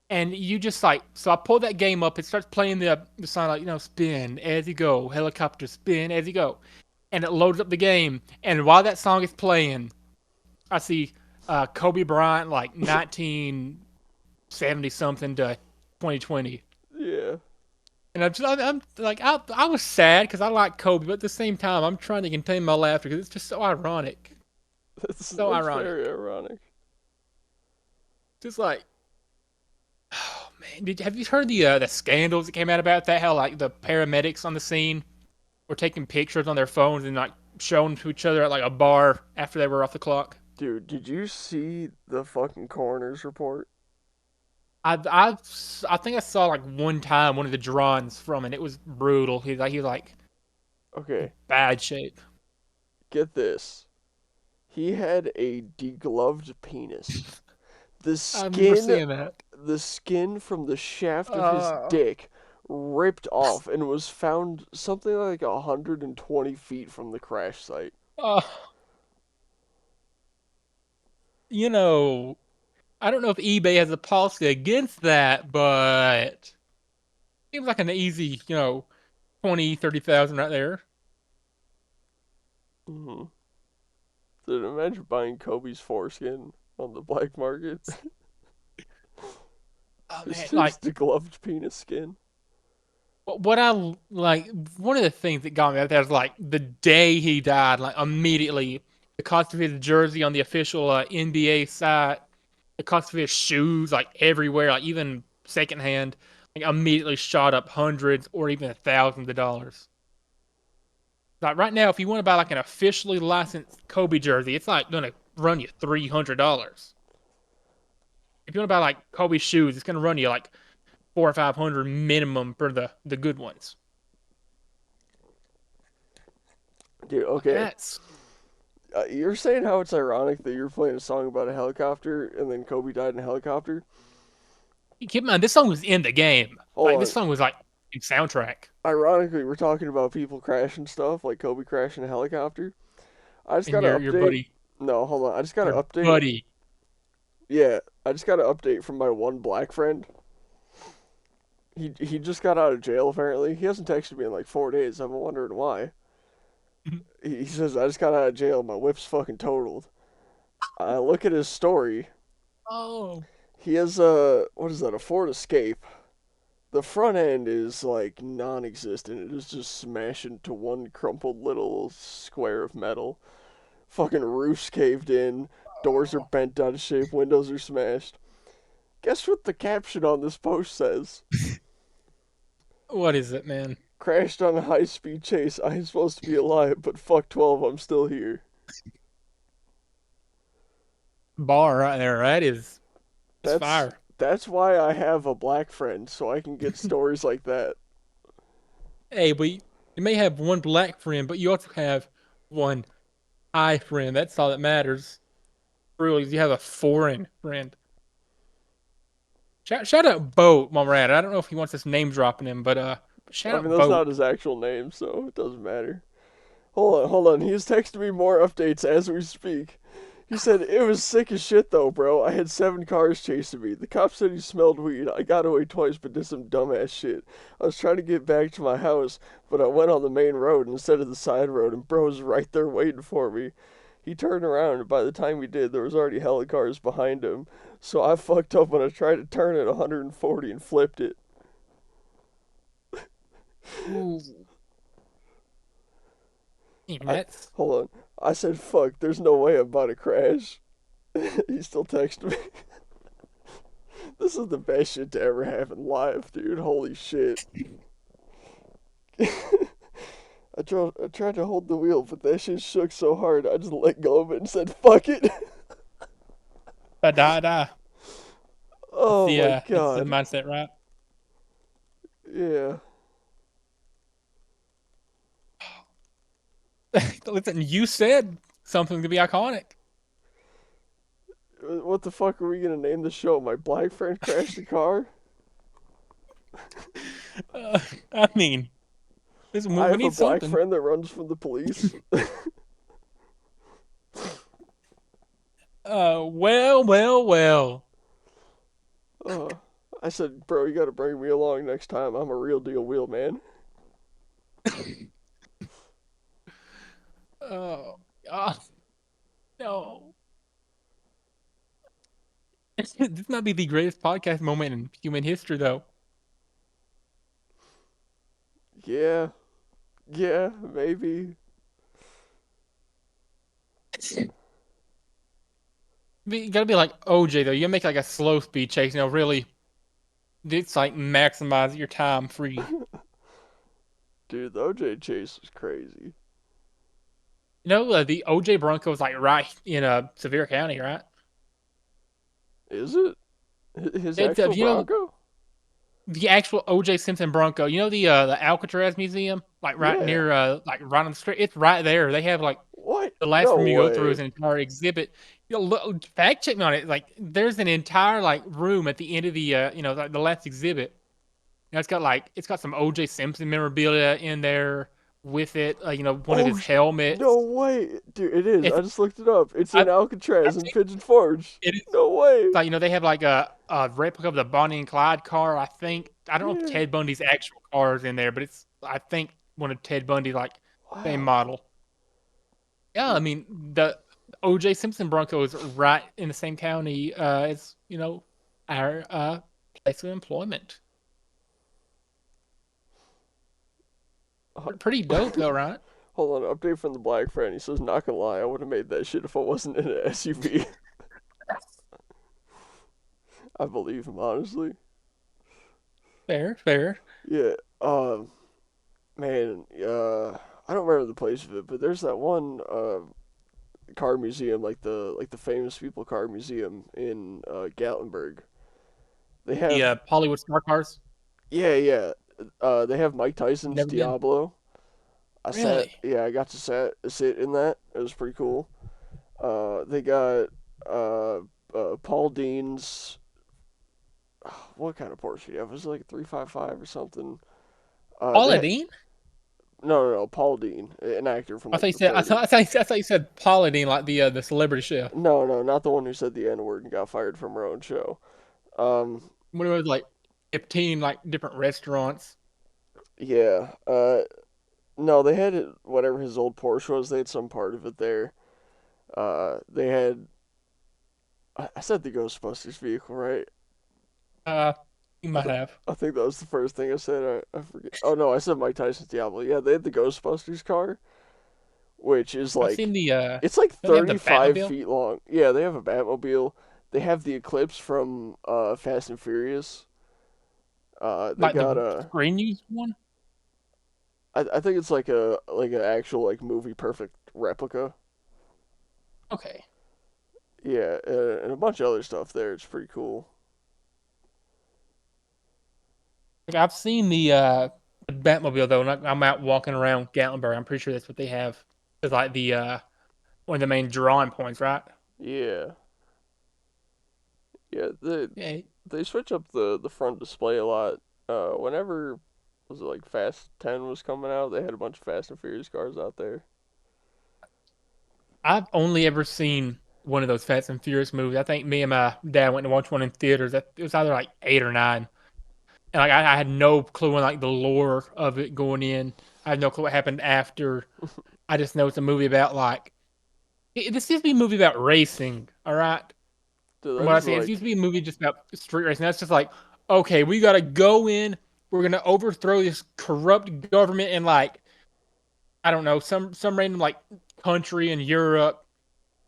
And you just like so I pull that game up, it starts playing the song like spin as you go, helicopter spin as you go. And it loads up the game. And while that song is playing, I see Kobe Bryant like 1970 something to 2020. Yeah. And I'm like, I was sad because I like Kobe, but at the same time, I'm trying to contain my laughter because it's just so ironic. So That's very ironic. ironic. Just like, oh man, have you heard the scandals that came out about that? How like the paramedics on the scene were taking pictures on their phones and like showing them to each other at like a bar after they were off the clock. Dude, did you see the fucking coroner's report? I I think I saw like one time one of the drawings from it. It was brutal. He was like Okay, bad shape. get this. He had a degloved penis. The I remember skin seeing that. the skin from the shaft of his Uh, dick ripped off and was found something like 120 feet from the crash site. uh, you know, I don't know if eBay has a policy against that, but seems like an easy, 20, 30,000 right there. Mm-hmm. Dude, imagine buying Kobe's foreskin on the black market. Oh man, His degloved penis skin. what I like, one of the things that got me out there is like the day he died, like immediately, the cost of his jersey on the official NBA site, the cost of his shoes, like everywhere, like even secondhand, like immediately shot up hundreds or even thousands of dollars. Like right now, if you want to buy like an officially licensed Kobe jersey, it's like gonna run you $300. If you want to buy like Kobe shoes, it's gonna run you like 400 or 500 minimum for the good ones. Dude, Like okay. that's You're saying how it's ironic that you're playing a song about a helicopter and then Kobe died in a helicopter? keep in mind this song was in the game. Hold Like this on. song was like in soundtrack Ironically, we're talking about people crashing stuff, like Kobe crashing a helicopter. I just and got to your update. buddy No, hold on. I just got to your update. buddy. Yeah, I just got an update from my one black friend. He just got out of jail apparently. He hasn't texted me in like 4 days. I'm wondering why. He says I just got out of jail. My whip's fucking totaled. I look at his story. Oh, He has a what is that? A Ford Escape. The front end is like non-existent. It is just smashed into one crumpled little square of metal. Fucking roof's caved in. Doors are bent out of shape. Windows are smashed. Guess what the caption on this post says? what is it, man? Crashed on a high-speed chase. I ain't supposed to be alive, but fuck 12, I'm still here. Bar right there. That's That's fire. that's why I have a black friend, so I can get stories like that. Hey, you may have one black friend, but you also have one I friend. That's all that matters. Really, you have a foreign friend. Shout out Bo while we're at it. I don't know if he wants us name dropping him, but shout I mean, out that's Bo. not his actual name, so it doesn't matter. Hold on. He's texting me more updates as we speak. He said, it was sick as shit though, bro. I had 7 cars chasing me. The cop said he smelled weed. I got away twice, but did some dumbass shit. I was trying to get back to my house, but I went on the main road instead of the side road, and bro was right there waiting for me. He turned around, and by the time we did, there was already hella cars behind him. So I fucked up when I tried to turn at 140 and flipped it. Ooh, I that's hold on. I said, "Fuck, there's no way I'm about to crash." He still texted me. This is the best shit to ever happen live, dude. Holy shit. I tried to hold the wheel, but that shit shook so hard I just let go of it and said, "Fuck it." a da da. Oh my That's the god. mindset, right? Yeah. Listen, you said something to be iconic. What the fuck are we gonna name the show? My black friend crashed a car? I mean, listen, I we have a need black something. friend that runs from the police? Well. uh, I said, bro, you gotta bring me along next time. I'm a real deal wheelman. Oh, God, no. This might be the greatest podcast moment in human history, though. Yeah, yeah, maybe. You gotta be like OJ though. You gotta make like a slow speed chase. Really, it's like maximize your time free. Dude, the OJ chase was crazy. The OJ Bronco is like right in Sevier County, right? Is it his It's actual you know Bronco? the actual OJ Simpson Bronco. The Alcatraz Museum, like right Yeah. near like right on the street. It's right there. They have like What? the last No room you go through is way. an entire exhibit. Fact check me on it. Like there's an entire like room at the end of the like the last exhibit. It's got some OJ Simpson memorabilia in there with it. One of Oh, his helmets. no way. Dude, it is. It's I just looked it up. It's in I've, Alcatraz I've and seen Pigeon Forge. it. No way. Like they have like a replica of the Bonnie and Clyde car. I think I don't know if Yeah. Ted Bundy's actual car is in there, but it's I think one of Ted Bundy's like same Wow. model. Yeah, I mean the O.J. Simpson Bronco is right in the same county as our place of employment. Pretty dope though, right? Hold on. Update from the Black Friend. He says, not gonna lie, I would have made that shit if I wasn't in an SUV. I believe him, honestly. Fair, fair. Yeah. Man. I don't remember the place of it, but there's that one car museum, like the famous people car museum in Gatlinburg. They The have Hollywood Star Cars. yeah, yeah. They have Mike Tyson's Never been. Diablo. Really? I got to sit in that. It was pretty cool. They got uh, Paul Dean's. What kind of Porsche do you have? Was it like a 355 or something? Paula They Dean? no, Paul Dean, an actor from I like thought you the said 30s. I thought you said Paula Dean, like the celebrity chef. No, not the one who said the N word and got fired from her own show. Um, When it was like 15 like different restaurants. yeah. No, they had it, whatever his old Porsche was. They had some part of it there. They had. I said the Ghostbusters vehicle, right? Uh, you I, might th- have. I think that was the first thing I said. I forget. Oh no, I said Mike Tyson's Diablo. Yeah, they had the Ghostbusters car, which is I've seen like, the it's like don't they have the 35 Batmobile? feet long. Yeah, they have a Batmobile. They have the Eclipse from Fast and Furious. They Like got the a. screen used one? I think it's like an actual like movie perfect replica. Okay. Yeah, and a bunch of other stuff there. It's pretty cool. Like I've seen the Batmobile though, and I'm out walking around Gatlinburg. I'm pretty sure that's what they have. It's like the one of the main drawing points, right? Yeah, yeah. Yeah. They switch up the front display a lot. Whenever was it like Fast 10 was coming out, they had a bunch of Fast and Furious cars out there. I've only ever seen one of those Fast and Furious movies. I think me and my dad went to watch one in theaters. It was either like 8 or 9. And like I had no clue on like the lore of it going in. I had no clue what happened after. I just know it's a movie about like this used to be a movie about racing, all right? Dude, From that what I is see, it used like, to be a movie just about street racing. That's just like, okay, we gotta go in, we're gonna overthrow this corrupt government in like, I don't know, some random like country in Europe.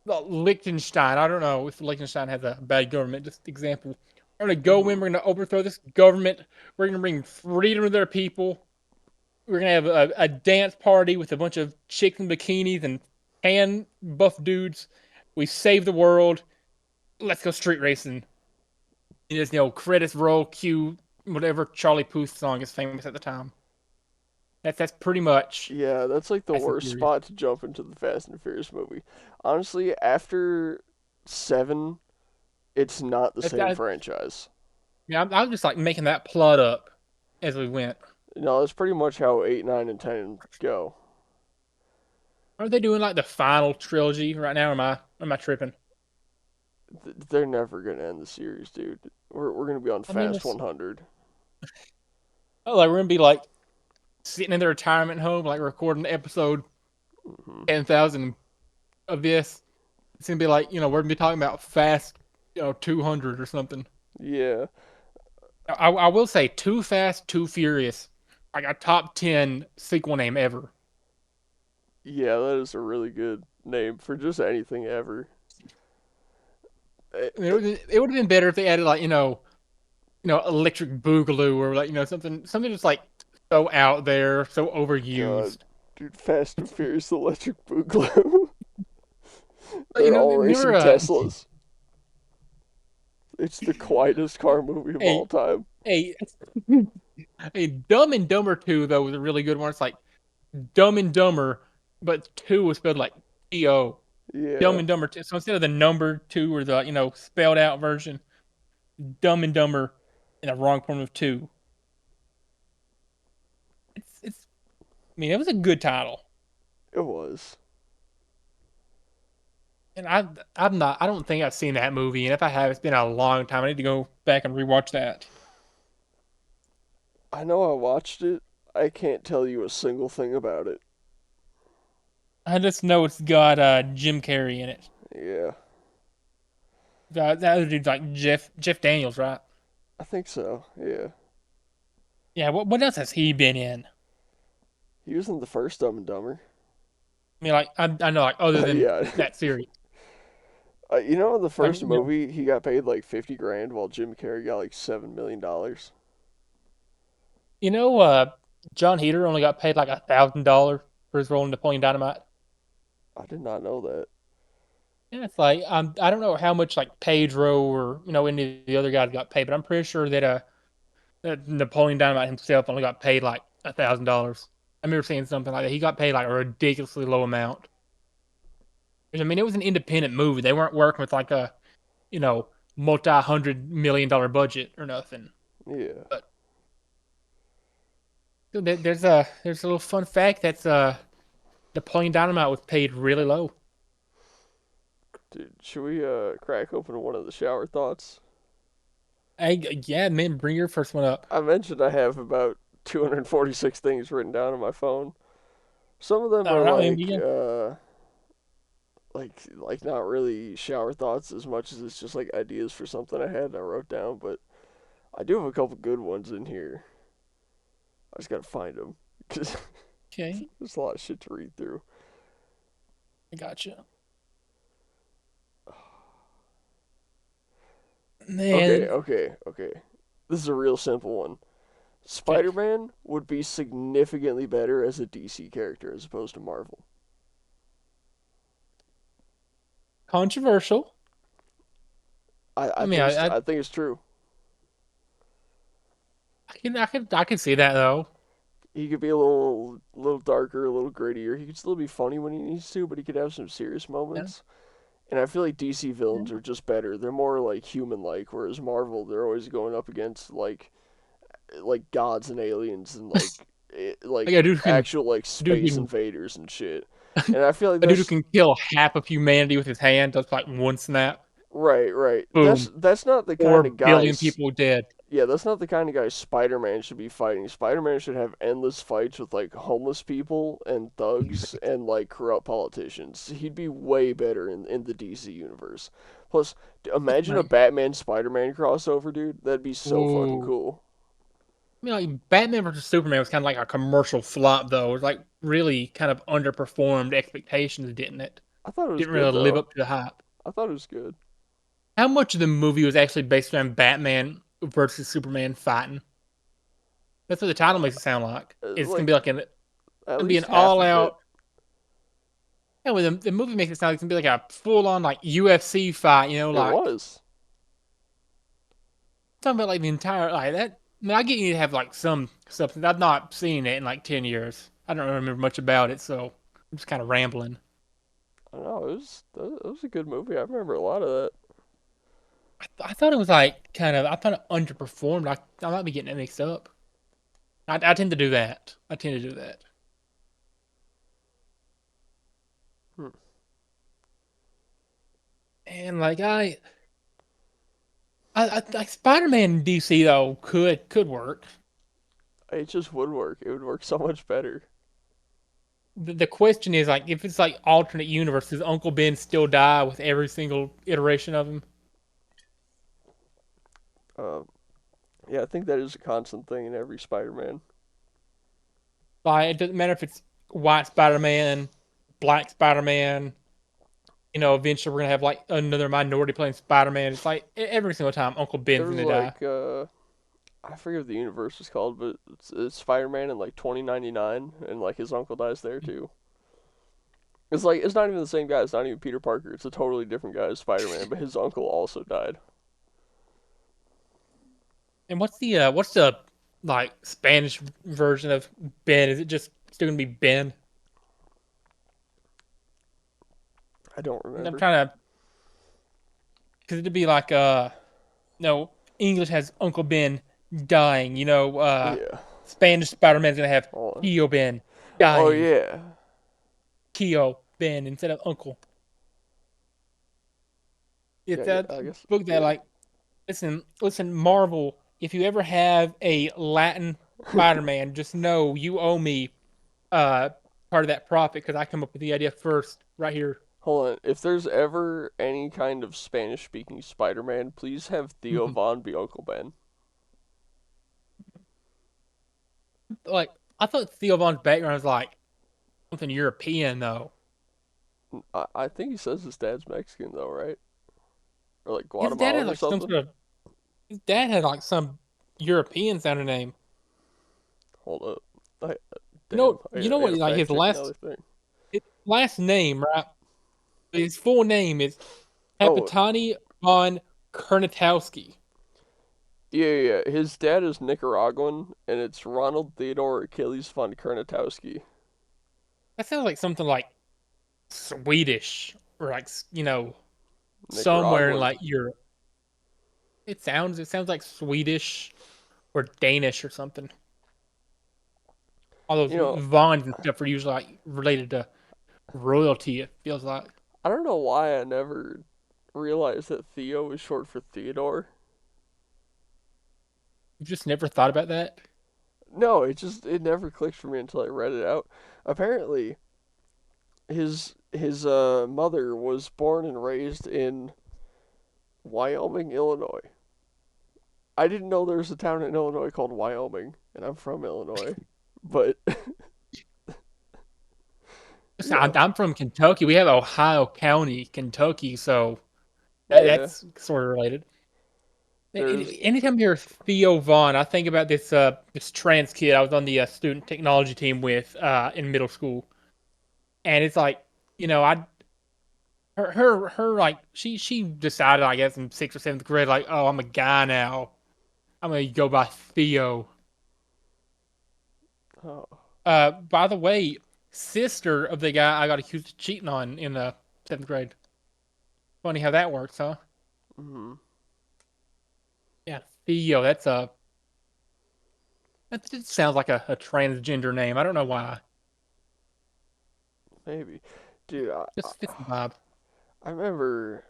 Liechtenstein. I don't know if Liechtenstein has a bad government, just example. We're gonna go in, mhm. we're gonna overthrow this government, we're gonna bring freedom to their people. We're gonna have a dance party with a bunch of chicks in bikinis and tan buff dudes. We save the world. Let's go street racing. And there's credits roll, cue whatever Charlie Puth song is famous at the time. That's pretty much Yeah, that's like the Fast and worst Furious. spot to jump into the Fast and Furious movie. Honestly, after 7, it's not the That, same that, franchise. yeah, I'm just like making that plot up as we went. No, that's pretty much how 8, 9, and 10 go. Are they doing like the final trilogy right now? Or am I tripping? They're never gonna end the series, dude. We're gonna be on I mean, Fast 100. like we're gonna be like sitting in the retirement home, like recording episode Hmm. 10,000 of this. It's gonna be like we're gonna be talking about Fast, 200 or something. Yeah. I will say, Too Fast, Too Furious. like a top 10 sequel name ever. Yeah, that is a really good name for just anything ever. Eh, It would have been better if they added like Electric Boogaloo or like something just like so out there, so God, overused. dude, Fast and Furious Electric Boogaloo. But, They're all remember racing Teslas. It's the quietest car movie of all a time. a a Dumb and Dumber 2 though was a really good one. It's like Dumb and Dumber, but 2 was spelled like T-O. Dumb Yeah. and Dumber 2. So instead of the number 2 or the spelled out version, Dumb and Dumber in the wrong form of 2. It's I mean, it was a good title. It was. And I don't think I've seen that movie, and if I have, it's been a long time. I need to go back and rewatch that. I know I watched it. I can't tell you a single thing about it. I just know it's got Jim Carrey in it. Yeah, That other dude's like Jeff Daniels, right? I think so. Yeah. Yeah. What else has he been in? He was in the first Dumb and Dumber. I mean, like I know like other than Yeah. that series, You know, in the like first movie, he got paid like 50 grand while Jim Carrey got like $7 million. you know John Heater only got paid like $1,000 for his role in Napoleon Dynamite. I did not know that. Yeah, it's like I don't know how much like Pedro or any of the other guys got paid, but I'm pretty sure that Napoleon Dynamite himself only got paid like $1,000. I remember seeing something like that. He got paid like a ridiculously low amount. I mean, it was an independent movie. They weren't working with like a you know multi-$100 million budget or nothing. Yeah. But there's a little fun fact that's Napoleon Dynamite was paid really low. Dude, should we crack open one of the shower thoughts? Hey, yeah, man, bring your first one up. I mentioned I have about 246 things written down on my phone. Some of them All are right, man, begin. like not really shower thoughts as much as it's just like ideas for something I had and I wrote down, but I do have a couple good ones in here. I just gotta find them because Okay, there's a lot of shit to read through. I gotcha. Man, Okay. This is a real simple one. okay, Spider-Man would be significantly better as a DC character as opposed to Marvel. controversial. I mean, I think it's true. I can see that though. He could be a little darker, a little grittier. He could still be funny when he needs to, but he could have some serious Yeah. moments. And I feel like DC villains are just better. They're more like human-like, whereas Marvel, they're always going up against like gods and aliens and like Like actual like a dude space can invaders and shit. And I feel like a dude who that's can kill half of humanity with his hand does like one snap. right. Boom. That's not the kind of 4 billion guys. people dead. Yeah, that's not the kind of guy Spider-Man should be fighting. Spider-Man should have endless fights with like homeless people and thugs and like corrupt politicians. He'd be way better in the DC universe. Plus, imagine a Right. Batman Spider-Man crossover, dude. That'd be so fucking Ooh. cool. I mean, like Batman versus Superman was kind of like a commercial flop, though. It was like really kind of underperformed expectations, didn't it? I thought it was Didn't good really live though. up to the hype. I thought it was good. How much of the movie was actually based around Batman versus Superman fighting? That's what the title makes it sound like. It's gonna Like be like at gonna be least an half all of it. out. Yeah, well, the movie makes it sound like it's gonna be like a full on like UFC fight. It Like was. talking about like the entire like that. I mean, I get you need to have like some substance. I've not seen it in like 10 years. I don't remember much about it, so I'm just kind of rambling. I don't know. It was a good movie. I remember a lot of that. I thought it was like I thought it underperformed. I might be getting it mixed up. I tend to do that. I tend to do that. Hmm. And like I like Spider-Man in DC though could work. It just would work. It would work so much better. The question is like if it's like alternate universe, does Uncle Ben still die with every single iteration of him? Uh, yeah, I think that is a constant thing in every Spider-Man. Like it doesn't matter if it's white Spider-Man, black Spider-Man. Eventually we're gonna have like another minority playing Spider-Man. It's like every single time Uncle Ben's There's gonna die. like I forget what the universe is called, but it's Spider-Man in like 2099, and like his uncle dies there too. It's like it's not even the same guy. It's not even Peter Parker. It's a totally different guy as Spider-Man, but his uncle also died. And what's the like Spanish version of Ben? Is it just still gonna be Ben? I don't And I'm remember. trying to, because it'd be like no, English has Uncle Ben dying. Yeah. Spanish Spider-Man's gonna have Hold on. Tio Ben Oh dying. yeah. Tio Ben instead of Uncle. Yeah. It's Yeah. a I guess. book that Yeah. like listen, Marvel. If you ever have a Latin Spider-Man, just know you owe me uh part of that profit because I come up with the idea first right here. Hold on. If there's ever any kind of Spanish-speaking Spider-Man, please have Theo Von be Uncle Ben. Like I thought Theo Von's background was like something European though. I think he says his dad's Mexican though, right? Or like His dad had Guatemalan or like some something. sort of his dad had like some European sounding name. Hold up. I, You damn. know, you know I what? gotta Like fact check another thing. his last name, right? His full name is Oh, Capitani von Kernatowski. yeah. His dad is Nicaraguan, and it's Ronald Theodore Achilles von Kernatowski. That sounds like something like Swedish or like somewhere in Nicaraguan. like Europe. It sounds like Swedish or Danish or something. All those You know, Vons and stuff are usually like related to royalty. It feels like I don't know why I never realized that Theo is short for Theodore. you've just never thought about that. No, it never clicked for me until I read it out. Apparently, his mother was born and raised in Wyoming, Illinois. I didn't know there was a town in Illinois called Wyoming, and I'm from Illinois. But Listen, yeah, I'm from Kentucky. We have Ohio County, Kentucky, so yeah. that's sort of related. There's Anytime you hear Theo Vaughn, I think about this trans kid I was on the student technology team with in middle school, and it's like I her like she decided I guess in sixth or seventh grade like oh I'm a guy now I'm gonna go by Theo. oh, By the way, sister of the guy I got accused of cheating on in the seventh grade. Funny how that works, huh? mm-hmm, Yeah, Theo. That just sounds like a transgender name. I don't know why. maybe, dude. Just fits the vibe. I remember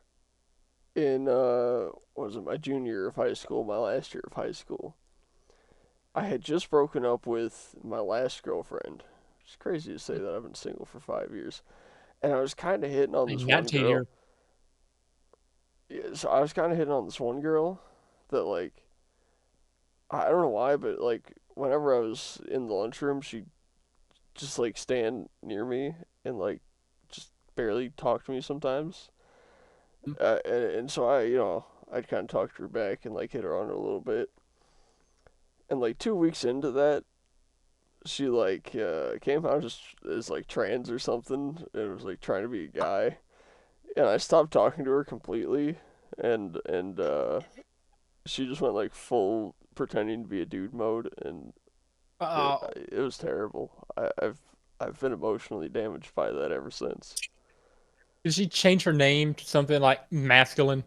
in what was it, my junior year of high school, my last year of high school. I had just broken up with my last girlfriend. It's crazy to say that I've been single for 5 years, and I was kind of hitting on Like this one 19 girl. years. Yeah, so I was kind of hitting on this one girl that like I don't know why, but like whenever I was in the lunchroom, she just like stand near me and like just barely talk to me sometimes. And so I'd kind of talk to her back and like hit her on her a little bit. And like 2 weeks into that, she like came out as like trans or something and was like trying to be a guy. And I stopped talking to her completely, and she just went like full pretending to be a dude mode, and it Uh, it was terrible. I've been emotionally damaged by that ever since. did she change her name to something like masculine?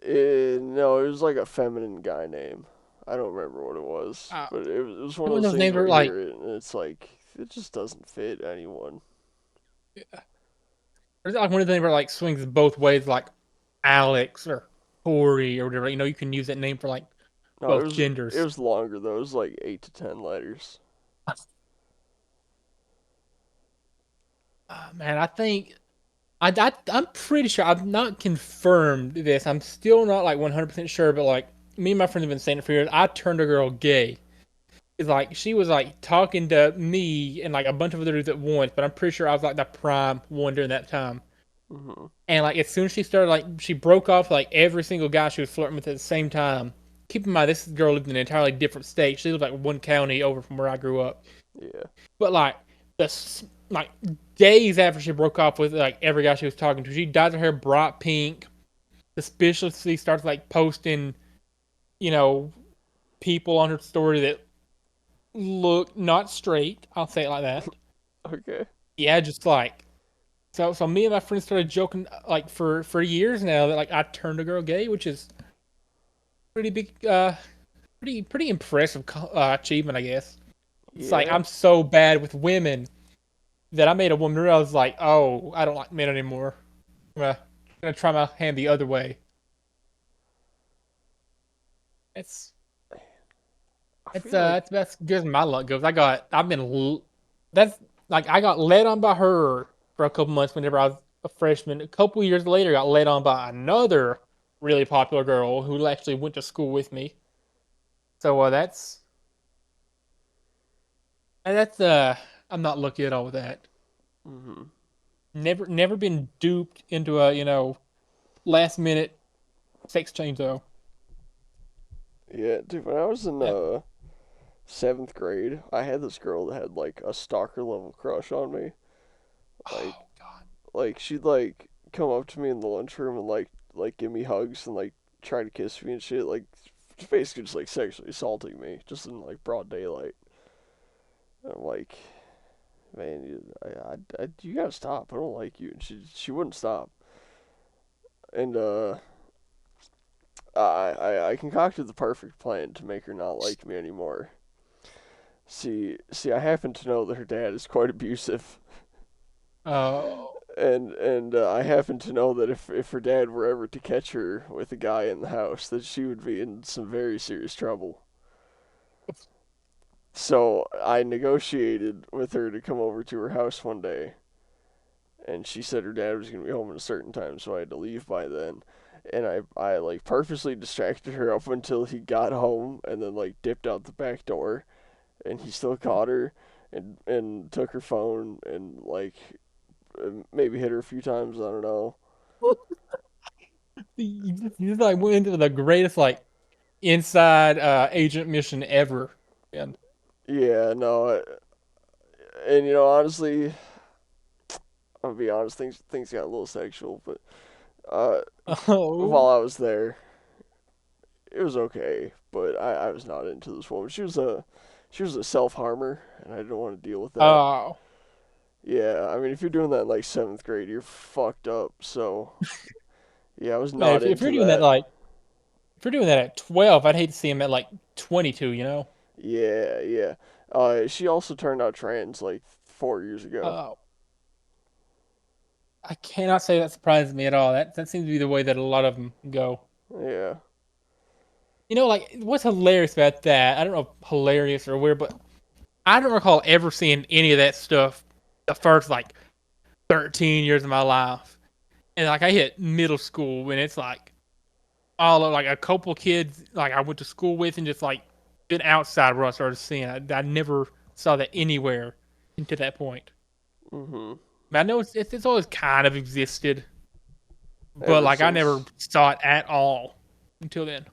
No, it was like a feminine guy name. I don't remember what it was, Uh, but it was one of When those those things names where are you like, hear it and it's like it just doesn't fit anyone. or is it like one of the names where like swings both ways, like Alex or Corey or whatever. You can use that name for like No, both it genders. was longer though. It was like 8 to 10 letters. Man, I think I'm pretty sure I've not confirmed this. I'm still not like 100% sure, but like me and my friends have been saying it for years. I turned a girl gay. is like she was like talking to me and like a bunch of other dudes at once, but I'm pretty sure I was like the prime one during that time. Mm-hmm. And like as soon as she started, like she broke off like every single guy she was flirting with at the same time. Keep in mind, this girl lived in an entirely different state. She lived like one county over from where I grew up. Yeah. But like like days after she broke off with like every guy she was talking to, she dyed her hair bright pink. Suspiciously starts like posting, you know, people on her story that look not straight. I'll say it like that. Okay. Yeah, just like so me and my friends started joking like for years now that like I turned a girl gay, which is pretty big pretty impressive achievement, I guess. It's like Yeah. I'm so bad with women that I made a woman realize like, oh, I don't like men anymore. I'm gonna try my hand the other way. It's I feel like that's good as my luck goes. That's like I got led on by her for a couple months whenever I was a freshman. A couple years later, got led on by another really popular girl who actually went to school with me. So that's I'm not lucky at all with that. mm-hmm. Never been duped into a last minute sex change though. Yeah, dude, when I was in That, seventh grade, I had this girl that had like a stalker level crush on me. Like oh god. she'd like come up to me in the lunchroom and like give me hugs and like try to kiss me and shit, like basically just like sexually assaulting me just in like broad daylight. And I'm like, man, you gotta stop. I don't like you. And she wouldn't stop. And I concocted the perfect plan to make her not like me anymore. See, I happen to know that her dad is quite abusive, Oh. and I happen to know that if her dad were ever to catch her with a guy in the house, that she would be in some very serious trouble. So I negotiated with her to come over to her house one day, and she said her dad was gonna be home at a certain time, so I had to leave by then. And I like purposely distracted her up until he got home, and then like dipped out the back door, and he still caught her, and took her phone and like maybe hit her a few times. I don't know. You just like went into the greatest like inside agent mission ever. And Yeah, no, and honestly, I'll be honest, things got a little sexual, but uh, while oh, I was there, it was okay. But I was not into this woman. She was a self harmer, and I didn't want to deal with that. oh, Yeah, I mean, if you're doing that in like seventh grade, you're fucked up. So yeah, I was man, not if into you're doing that that. like if you're doing that at 12, I'd hate to see him at like 22. You know. Yeah, yeah. She also turned out trans like 4 years ago. Oh, I cannot say that surprises me at all. That seems to be the way that a lot of them go. Yeah. Like what's hilarious about that? I don't know if hilarious or weird, but I don't recall ever seeing any of that stuff the first like 13 years of my life. And like I hit middle school when it's like all of like a couple kids like I went to school with and just like been outside where I started seeing it. I never saw that anywhere until that point. Mhm. I know it's always kind of existed, but Ever like I never since. saw it at all until then.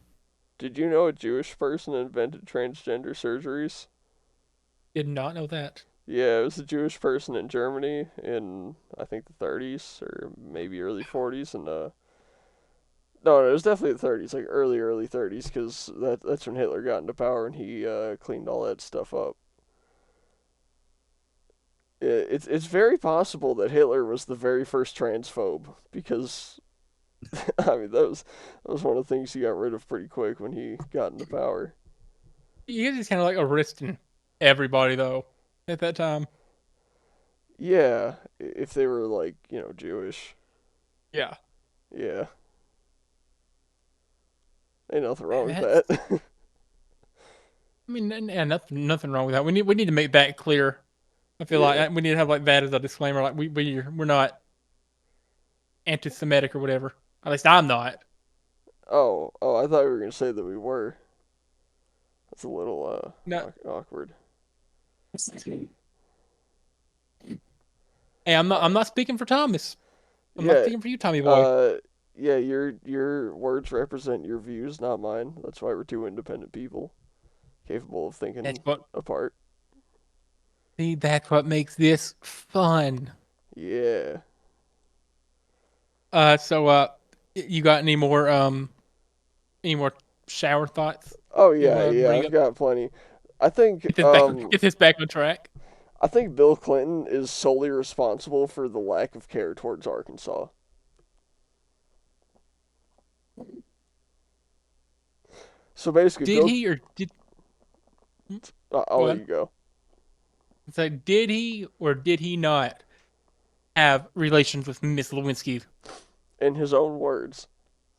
Did you know a Jewish person invented transgender surgeries? Did not know that. Yeah, it was a Jewish person in Germany in I think the 30s or maybe early 40s, and no, it was definitely the 30s, like early 30s, because that's when Hitler got into power and he cleaned all that stuff up. It's very possible that Hitler was the very first transphobe because I mean that was one of the things he got rid of pretty quick when he got into power. You guys just kind of like arresting everybody though at that time. Yeah, if they were like Jewish. Yeah, Yeah, ain't nothing wrong with that's. that. I mean, and nothing wrong with that. We need to make that clear. I feel like Yeah. we need to have like that as a disclaimer. Like we're not anti-Semitic or whatever. At least I'm not. Oh, I thought we were gonna say that we were. It's a little No, awkward. hey, Uh, I'm not speaking for Thomas. I'm not yeah, speaking for you, Tommy boy. uh, yeah. Your words represent your views, not mine. That's why we're two independent people capable of That's thinking what apart. see. That's what makes this fun. Yeah. So you got any more shower thoughts Oh you yeah, want to yeah. bring I've up? got plenty. I think Get this back on track. I think Bill Clinton is solely responsible for the lack of care towards Arkansas. So basically, Did Bill. he or did I'll go let on? you go. So did he or did he not have relations with Miss Lewinsky? In his own words,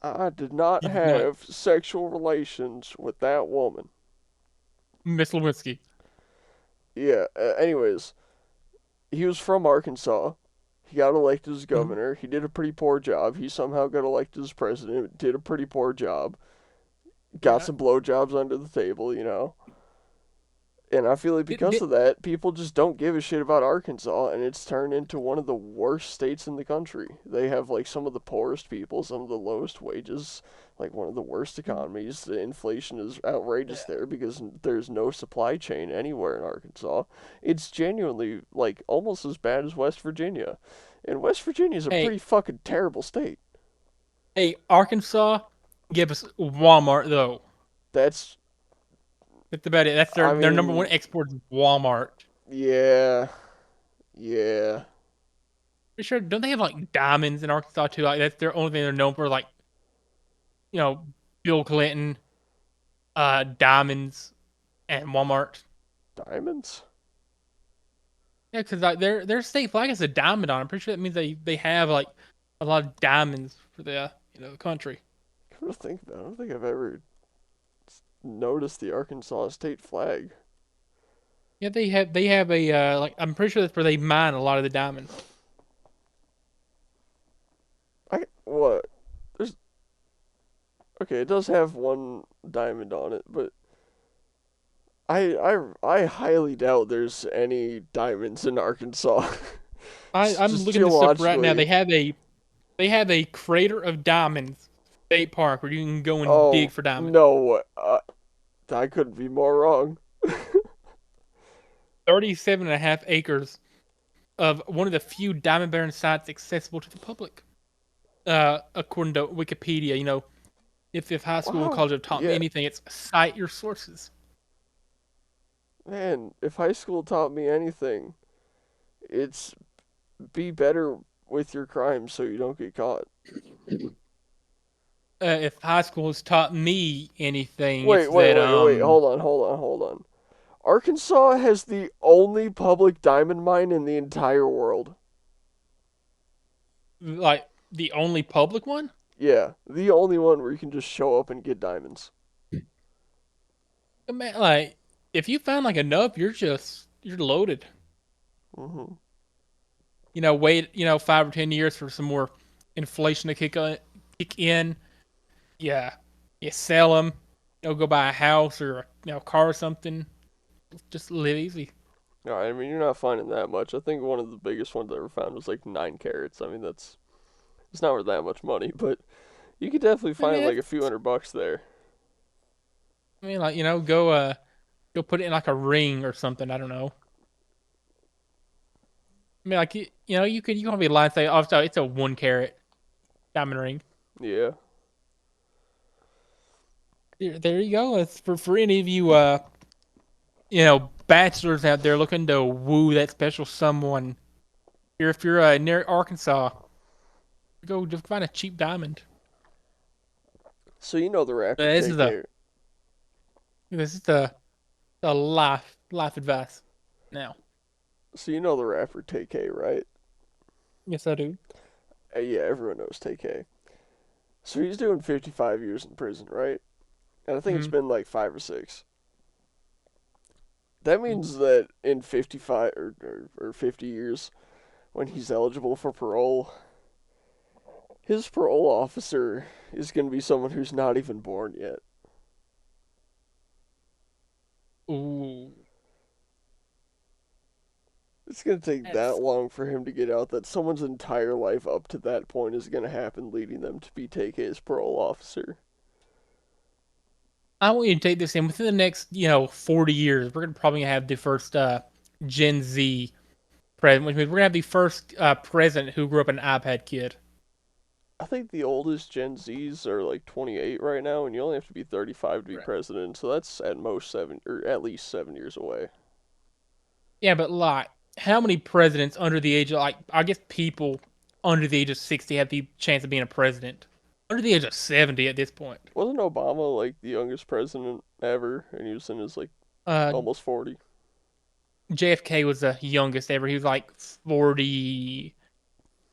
I did not He did not. have sexual relations with that woman. Miss Lewinsky. Yeah. Anyways, he was from Arkansas. He got elected as Mhm. governor. He did a pretty poor job. He somehow got elected as president. Did a pretty poor job. Got Yeah. some blowjobs under the table, you know. And I feel like because Did, of that, people just don't give a shit about Arkansas, and it's turned into one of the worst states in the country. They have like some of the poorest people, some of the lowest wages, like one of the worst economies. The inflation is outrageous there because there's no supply chain anywhere in Arkansas. It's genuinely like almost as bad as West Virginia. And West Virginia is a hey, pretty fucking terrible state. hey, Arkansas, give us Walmart though. That's, That's about it. That's I their number one mean, export is Walmart. yeah, yeah. Pretty sure don't they have like diamonds in Arkansas too? Like that's their only thing they're known for. Like you know, Bill Clinton, diamonds, and Walmart. Diamonds? Yeah, because like their state flag has a diamond on it. I'm pretty sure that means they have like a lot of diamonds for the the country. Come to think of it, I don't think I've ever noticed the Arkansas state flag. Yeah, they have a like I'm pretty sure that's where they mine a lot of the diamonds. I what? There's okay. It does have one diamond on it, but I highly doubt there's any diamonds in Arkansas. I'm Just looking this up right now. geologically. They have a crater of diamonds state park where you can go and dig Oh for diamonds. no, I couldn't be more wrong. 37 and a half acres of one of the few diamond bearing sites accessible to the public. According to Wikipedia, if high school and Wow, college have taught me yeah, anything, it's cite your sources. man. If high school taught me anything, it's be better with your crimes so you don't get caught. If high school has taught me anything, it's Wait. Hold on. Arkansas has the only public diamond mine in the entire world. like the only public one. Yeah, the only one where you can just show up and get diamonds. Man, like if you found like enough, you're loaded. Hmm. Wait 5 or 10 years for some more inflation to kick in. Yeah, you sell them. Go buy a house or a car or something. Just live easy. Yeah, I mean, you're not finding that much. I think one of the biggest ones I ever found was like 9 carats. I mean, that's it's not worth that much money, but you could definitely I find mean, like a few $100 there. like go put it in like a ring or something. I don't know. I mean, like you can be lying and say, oh, so it's a 1 carat diamond ring. Yeah. There you go. It's for any of you bachelors out there looking to woo that special someone. If you're near Arkansas, go just find a cheap diamond. So you know the rapper This is TK. the life advice. Now, So you know the rapper TK, right? yes, I do. Yeah, everyone knows TK. So he's doing 55 years in prison, right? And I think it's Hmm. been like 5 or 6. That means that in 55 or 50 years, when he's eligible for parole, his parole officer is going to be someone who's not even born yet. Ooh, It's gonna take that that's. long for him to get out that someone's entire life up to that point is gonna happen, leading them to be take his parole officer. I want you to take this in within the next, 40 years. We're gonna probably have the first Gen Z president, which means we're gonna have the first president who grew up an iPad kid. I think the oldest Gen Zs are like 28 right now, and you only have to be 35 to be Right. president, so that's at most 7, or at least 7 years away. Yeah, but like, how many presidents under the age of like, I guess people under the age of 60 have the chance of being a president. Under the age of 70 at this point. Wasn't Obama like the youngest president ever, and he was in his like Uh, almost 40? JFK was the youngest ever. He was like 40,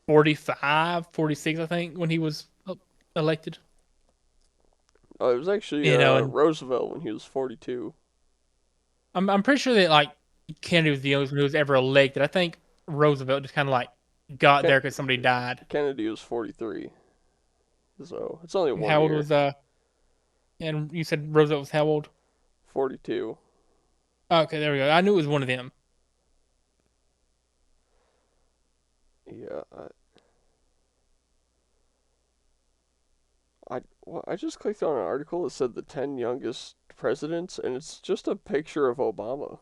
45, 46, I think, when he was elected. Oh, it was actually And Roosevelt when he was 42. I'm pretty sure that like Kennedy was the youngest one who was ever elected. I think Roosevelt just kind of like got Ken- there because somebody died. Kennedy was 43, so it's only one How old year. was And you said Roosevelt was how old? 42. Okay, there we go. I knew it was one of them. Yeah, well, I just clicked on an article that said the 10 youngest presidents, and it's just a picture of Obama.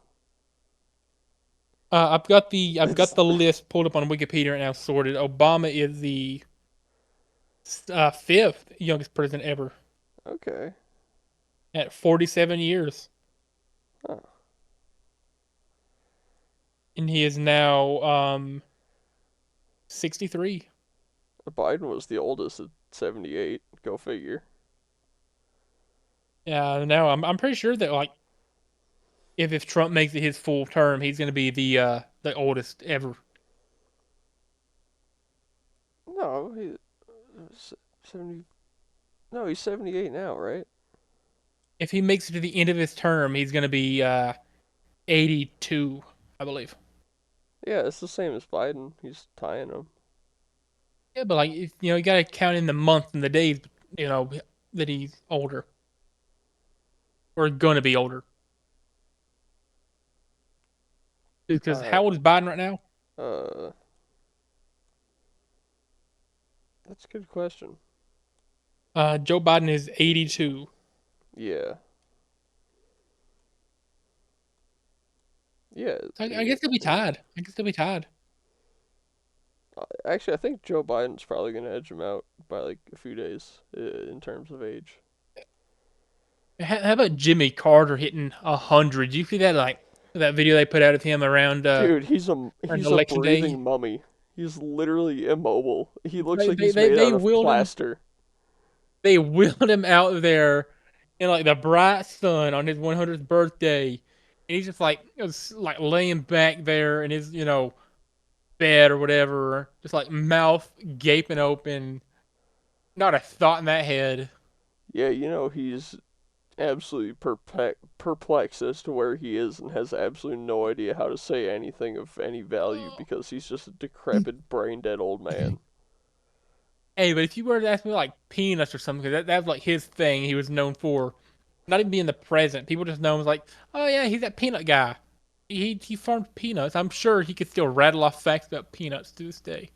I've got It's the list pulled up on Wikipedia right now, sorted. Obama is the fifth youngest president ever okay. at 47 years, Huh. and he is now 63. Biden was the oldest at 78. Go figure. Yeah, now I'm pretty sure that like if Trump makes it his full term, he's going to be the oldest ever. No, 70. No, he's 78 now, right? If he makes it to the end of his term, he's going to be 82, I believe. Yeah, it's the same as Biden. He's tying him. Yeah, but like you got to count in the months and the days, you know, that he's older or going to be older. Because Alright. how old is Biden right now? Uh, that's a good question. Joe Biden is 82. Yeah. Yeah. I guess they'll be tied. I guess they'll be tied. Actually, I think Joe Biden's probably going to edge him out by like a few days in terms of age. How about Jimmy Carter hitting 100? You see that like that video they put out of him Dude, around he's a election day? breathing mummy. He's literally immobile. He looks They like they he's they, made they out of wheeled him. plaster. They wheeled him out there in like the bright sun on his 100th birthday, and he's just like like laying back there in his bed or whatever, just like mouth gaping open, not a thought in that head. Yeah, he's absolutely perplexed as to where he is and has absolutely no idea how to say anything of any value because he's just a decrepit, brain dead old man. Hey, but if you were to ask me like peanuts or something, 'cause that was like his thing. He was known for not even being the president. People just know him as like, oh yeah, he's that peanut guy. He farmed peanuts. I'm sure he could still rattle off facts about peanuts to this day.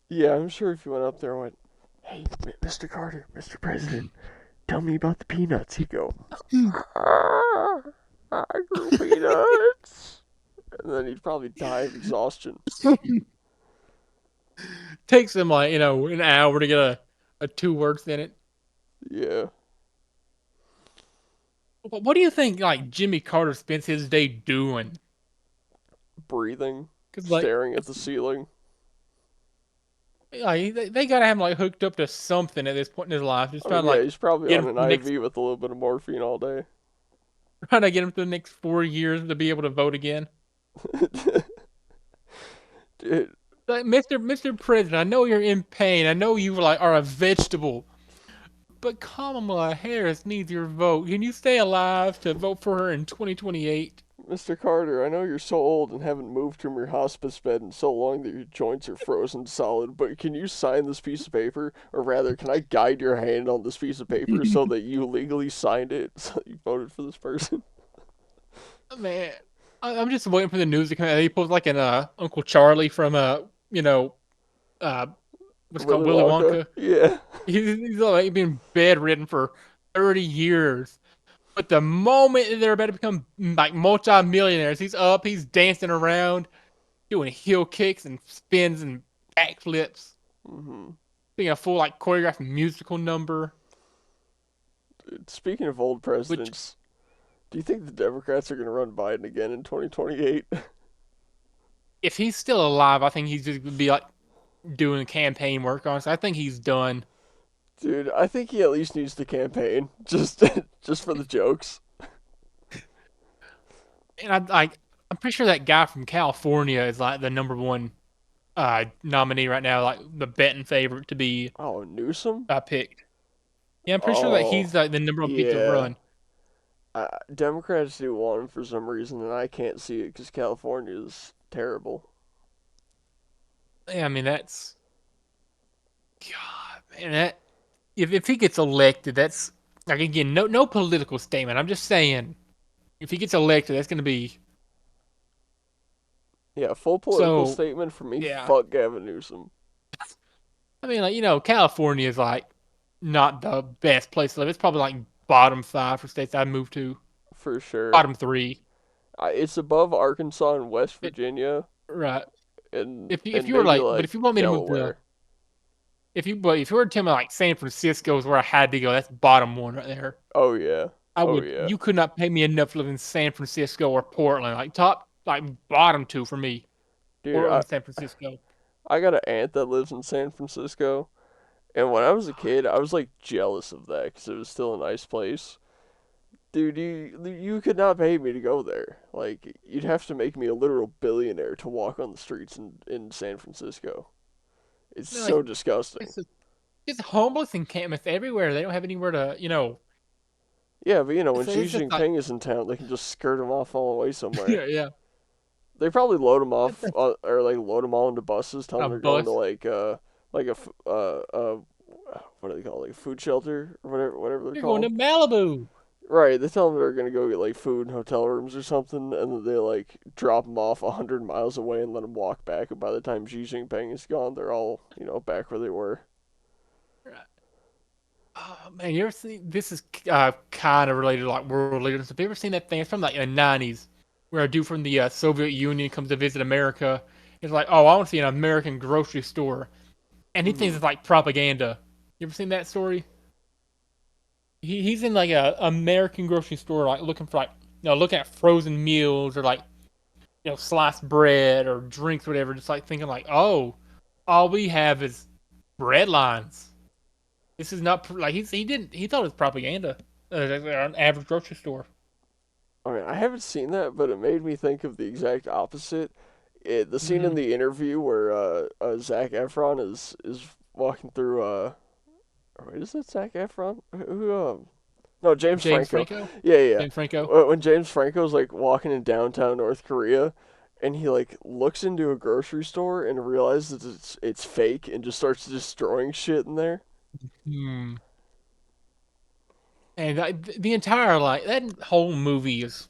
Yeah, I'm sure if you went up there and went, "Hey, Mr. Carter, Mr. President, tell me about the peanuts," he'd go, "Ah, I grew peanuts." And then he'd probably die of exhaustion. Takes him like an hour to get a 2 word sentence. Yeah, What do you think like Jimmy Carter spends his day doing? breathing, Because staring at the ceiling. they gotta have him like hooked up to something at this point in his life. Just I trying mean, to yeah, like he's probably get on him an to the next IV with a little bit of morphine all day. trying to get him to the next 4 years to be able to vote again. Dude, Like Mr. President, I know you're in pain. I know you like are a vegetable, but Kamala Harris needs your vote. Can you stay alive to vote for her in 2028? Mr. Carter, I know you're so old and haven't moved from your hospice bed in so long that your joints are frozen solid, but can you sign this piece of paper? Or rather, can I guide your hand on this piece of paper so that you legally signed it, so you voted for this person? Man, I'm just waiting for the news to come out. He pulls like an Uncle Charlie from uh what's it called Willy Willy Wonka. Wonka. Yeah. He's like been bedridden for 30 years. But the moment that they're about to become like multi-millionaires, he's up, he's dancing around, doing heel kicks and spins and backflips, hmm being a full like choreographed musical number. Speaking of old Which, presidents, do you think the Democrats are going to run Biden again in 2028? if he's still alive, I think he's just gonna be like doing campaign work on us. I think he's done. Dude, I think he at least needs to campaign just just for the jokes. And I'm pretty sure that guy from California is like the number one nominee right now, like the betting favorite to be Oh, Newsom? picked. Yeah, I'm pretty sure that Oh, he's like the number one pick to yeah. run. Democrats do want him for some reason, and I can't see it because California is terrible. Yeah, I mean that's God, man. That if he gets elected, that's like again, no political statement. I'm just saying, if he gets elected, that's going to be Yeah, full political so. statement from me. Yeah, Fuck Gavin Newsom. I mean, like California is like not the best place to live. It's probably like bottom five for states I'd move to. For sure. Bottom three. It's above Arkansas and West It, Virginia right. and If and you were maybe like, but like if you want me to move to, Delaware. if you were to tell me like San Francisco is where I had to go, that's bottom one right there. Oh yeah. I Oh would. yeah. You could not pay me enough to live in San Francisco or Portland. Like top, like bottom two for me. Dude, Portland, San Francisco. I got an aunt that lives in San Francisco, and when I was a kid, I was like jealous of that because it was still a nice place. Dude, you could not pay me to go there. Like you'd have to make me a literal billionaire to walk on the streets in San Francisco. It's Like so disgusting. it's it's homeless encampments everywhere. They don't have anywhere to, Yeah, but when Xi it's just like Jinping is in town, they can just skirt him off all the way somewhere. yeah, yeah. They probably load them It's off, a, or like load them all into buses, tell them a they're going to bus. like what do they call it, like a food shelter or whatever they're You're going to called. Malibu. Right, they tell them they're gonna go get like food and hotel rooms or something, and then they like drop them off 100 miles away and let them walk back. And by the time Xi Jinping is gone, they're all back where they were. Oh man, you ever seen this is kind of related to like world leaders. Have you ever seen that thing? It's from like the '90s, where a dude from the Soviet Union comes to visit America. It's like, oh, I want to see an American grocery store, and he thinks hmm it's like propaganda. You ever seen that story? He's in like a American grocery store, like looking for like looking at frozen meals or like sliced bread or drinks, whatever. Just like thinking like, oh, all we have is bread lines. This is not like he didn't he thought it was propaganda. An average grocery store. I mean, I haven't seen that, but it made me think of the exact opposite. The scene in Mm-hmm. the interview where Zac Efron is walking through. Wait, is that Zac Efron? No, James James Franco. Franco. Yeah, yeah, James Franco. yeah. When James Franco's like walking in downtown North Korea, and he like looks into a grocery store and realizes it's fake and just starts destroying shit in there. Hmm. And the entire like that whole movie is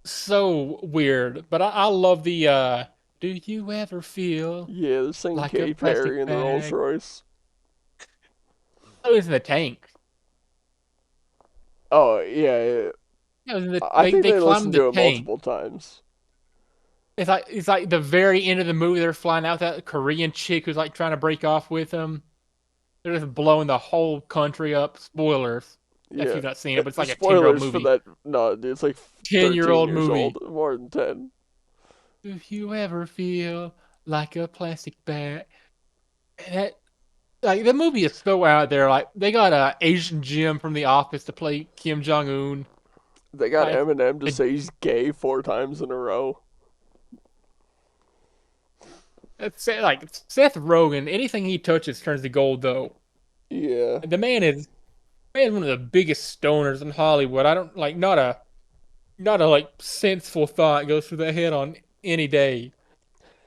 so weird. But I love the do you ever feel Yeah, they're singing like a Katy Perry plastic in the Rolls bag? Royce. Oh, it's in the tank. Oh yeah, yeah. It was in the I think they they climbed listened the to it tank. multiple times. It's like the very end of the movie. They're flying out that Korean chick who's like trying to break off with him. They're just blowing the whole country up. Spoilers if Yeah. you've not seen it, but it's like a 10-year-old Spoilers for movie. that. No, dude, it's like 10 year 13 old years movie. old, more than 10. If you ever feel like a plastic bag, that like the movie is so out there. Like they got Asian Jim from The Office to play Kim Jong Un. They got Like Eminem to the, say he's gay 4 times in a row. it's like Seth Rogen. Anything he touches turns to gold. Though Yeah. the man is one of the biggest stoners in Hollywood. I don't like not a like sensible thought goes through their head on any day.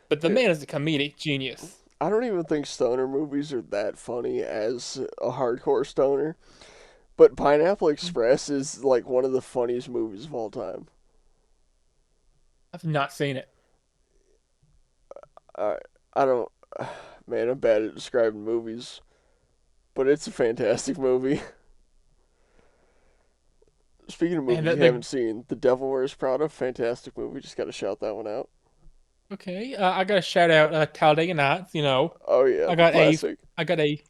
But the Dude, man is a comedic genius. I don't even think stoner movies are that funny as a hardcore stoner. But Pineapple Express is like one of the funniest movies of all time. I've not seen it. I I don't. Man, I'm bad at describing movies, but it's a fantastic movie. Speaking of And movies you the haven't seen, The Devil Wears Prada, fantastic movie. Just gotta shout that one out. okay, I got to shout out Talladega Nights. Oh yeah, I the got a classic. I got a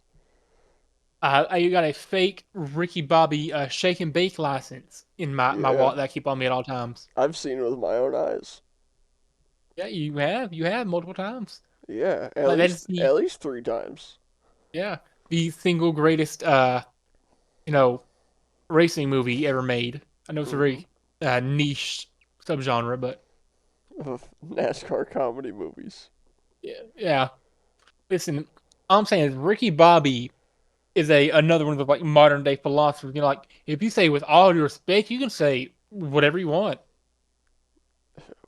I got a fake Ricky Bobby shake and bake license in my Yeah, wallet that I keep on me at all times. I've seen it with my own eyes. Yeah, you have multiple times. Yeah, at Like that is least the at least 3 times. yeah the single greatest you know racing movie ever made. I know it's a Mm-hmm. very niche subgenre, but Of NASCAR comedy movies. yeah, yeah. Listen, all I'm saying is Ricky Bobby is a another one of the like modern day philosophers. Like if you say with all due respect, you can say whatever you want.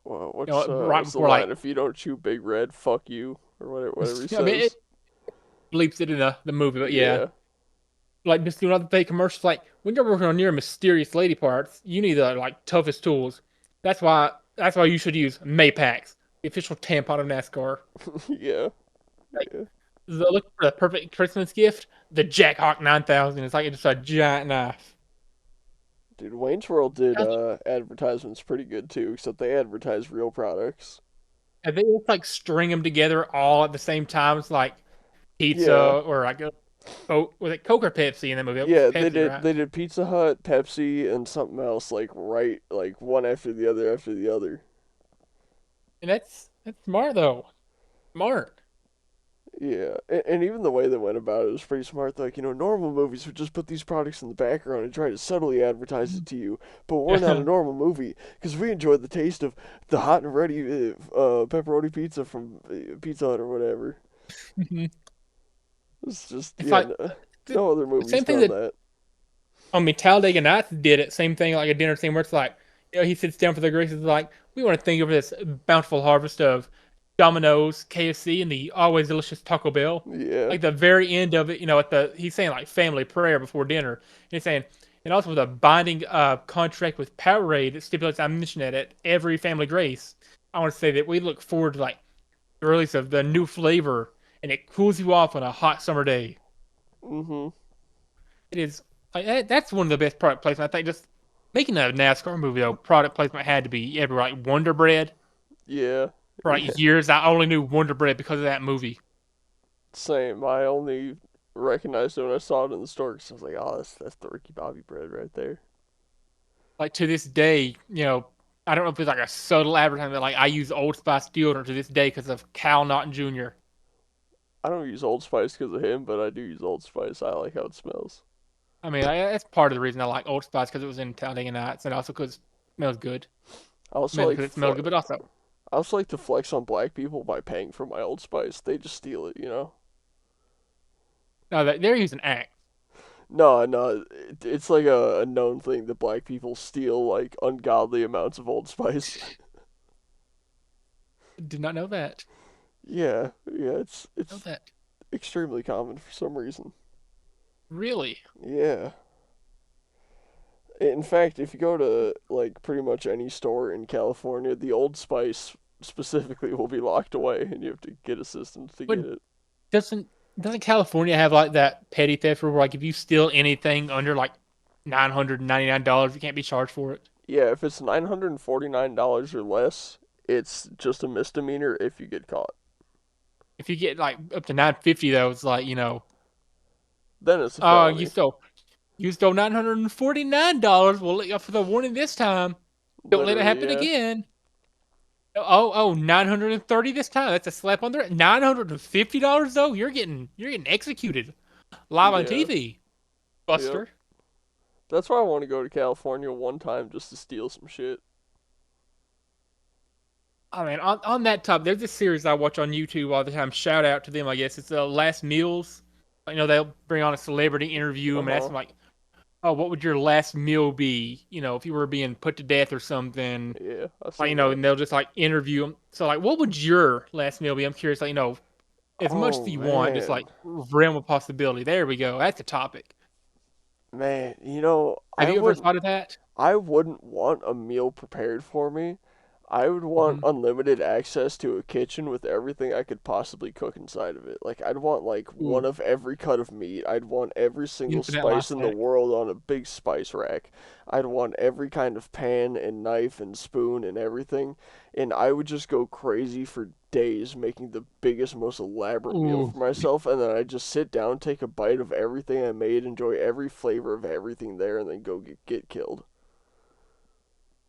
Well, Right what's the before line? like If you don't chew Big Red, fuck you, or whatever he I mean it says. bleeps it in the movie, but yeah. Yeah, Like just doing other fake commercials. Like when you're working on your mysterious lady parts, you need the like toughest tools. That's why you should use Maypax, the official tampon of NASCAR. yeah, Like yeah. look for the perfect Christmas gift, the Jackhawk 9000. It's like just a giant knife. Dude, Wayne's World did Have advertisements pretty good too, except they advertise real products. they just like string them together all at the same time? It's like pizza Yeah, or like a oh, was it Coke or Pepsi in that movie? It was yeah. They Pepsi, did right? they did Pizza Hut, Pepsi, and something else like right like one after the other after the other. And that's smart though. Smart. Yeah, and even the way they went about it was pretty smart. Like, normal movies would just put these products in the background and try to subtly advertise it to you. But we're not a Yeah. normal movie because we enjoy the taste of the hot and ready pepperoni pizza from Pizza Hut or whatever. It's just, It's yeah, like no, the no other movie's same thing done that that. I mean, Talladega Nights did it. Same thing, like a dinner scene where it's like, he sits down for the graces, like, we want to thank you for this bountiful harvest of Domino's, KFC, and the always delicious Taco Bell. Yeah. Like the very end of it, he's saying like family prayer before dinner. And he's saying, and also with a binding contract with Powerade that stipulates I mention it at every family grace. I want to say that we look forward to like the release of the new flavor, and it cools you off on a hot summer day. Mhm. It is like that's one of the best product placement. I think just making a NASCAR movie though, product placement had to be every like Wonder Bread. Yeah. For Yeah. like years, I only knew Wonder Bread because of that movie. Same. I only recognized it when I saw it in the store because I was like, oh, that's the Ricky Bobby bread right there. Like to this day, I don't know if it's like a subtle advertisement. Like I use Old Spice deodorant to this day because of Cal Naughton Jr. I don't use Old Spice because of him, but I do use Old Spice. I like how it smells. I mean, that's part of the reason I like Old Spice because it was in Talladega Nights, and also because it smells good. I also Mainly like because it smells good, but also I also like to flex on black people by paying for my Old Spice. They just steal it. no, they're using Axe. No, no, it's like a known thing that black people steal like ungodly amounts of Old Spice. Did not know that. Yeah, yeah, it's Know it's that. extremely common for some reason. Really? Yeah. In fact, if you go to like pretty much any store in California, the Old Spice specifically will be locked away, and you have to get assistance to But get it. doesn't doesn't California have like that petty theft where like if you steal anything under like $999, you can't be charged for it? Yeah, if it's $949 or less, it's just a misdemeanor if you get caught. If you get like up to 950 though, it's like, Then it's a oh, you felony. stole you stole $949. We'll let you off for the warning this time. Don't let it Literally, happen yeah. again. Oh, 930 this time. That's a slap on the wrist. $950 though. You're getting executed live on Yeah. TV, Yep. Buster. That's why I want to go to California one time just to steal some shit. I mean, on that topic, there's this series I watch on YouTube all the time. Shout out to them, I guess. It's Last Meals. They'll bring on a celebrity, interview Uh them, and ask huh. them like, "Oh, what would your last meal be? If you were being put to death or something." Yeah, I Like, seen that. and they'll just like interview them. So, like, what would your last meal be? I'm curious. Like, as much as Oh you want, just man, like realm of possibility. There we go. That's the topic. man. Have you ever thought of that? I wouldn't want a meal prepared for me. I would want Hmm. unlimited access to a kitchen with everything I could possibly cook inside of it. Like I'd want like one Ooh, of every cut of meat. I'd want every single infinite spice life in the stack. world on a big spice rack. I'd want every kind of pan and knife and spoon and everything. And I would just go crazy for days making the biggest, most elaborate meal Ooh, for myself, and then I'd just sit down, take a bite of everything I made, enjoy every flavor of everything there, and then go get killed.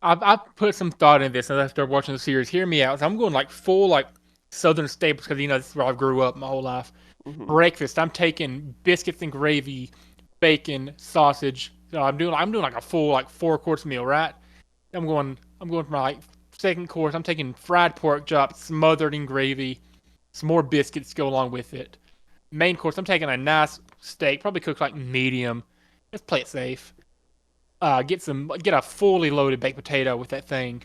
I've put some thought in this, and after watching the series, hear me out. So I'm going like full like Southern staples because this is where I grew up my whole life. Mhm. Breakfast, I'm taking biscuits and gravy, bacon, sausage. So I'm doing like a full like 4 course meal, right? I'm going for my like second course. I'm taking fried pork chops smothered in gravy, some more biscuits to go along with it. Main course, I'm taking a nice steak, probably cooked like medium. Just play it safe. Get a fully loaded baked potato with that thing.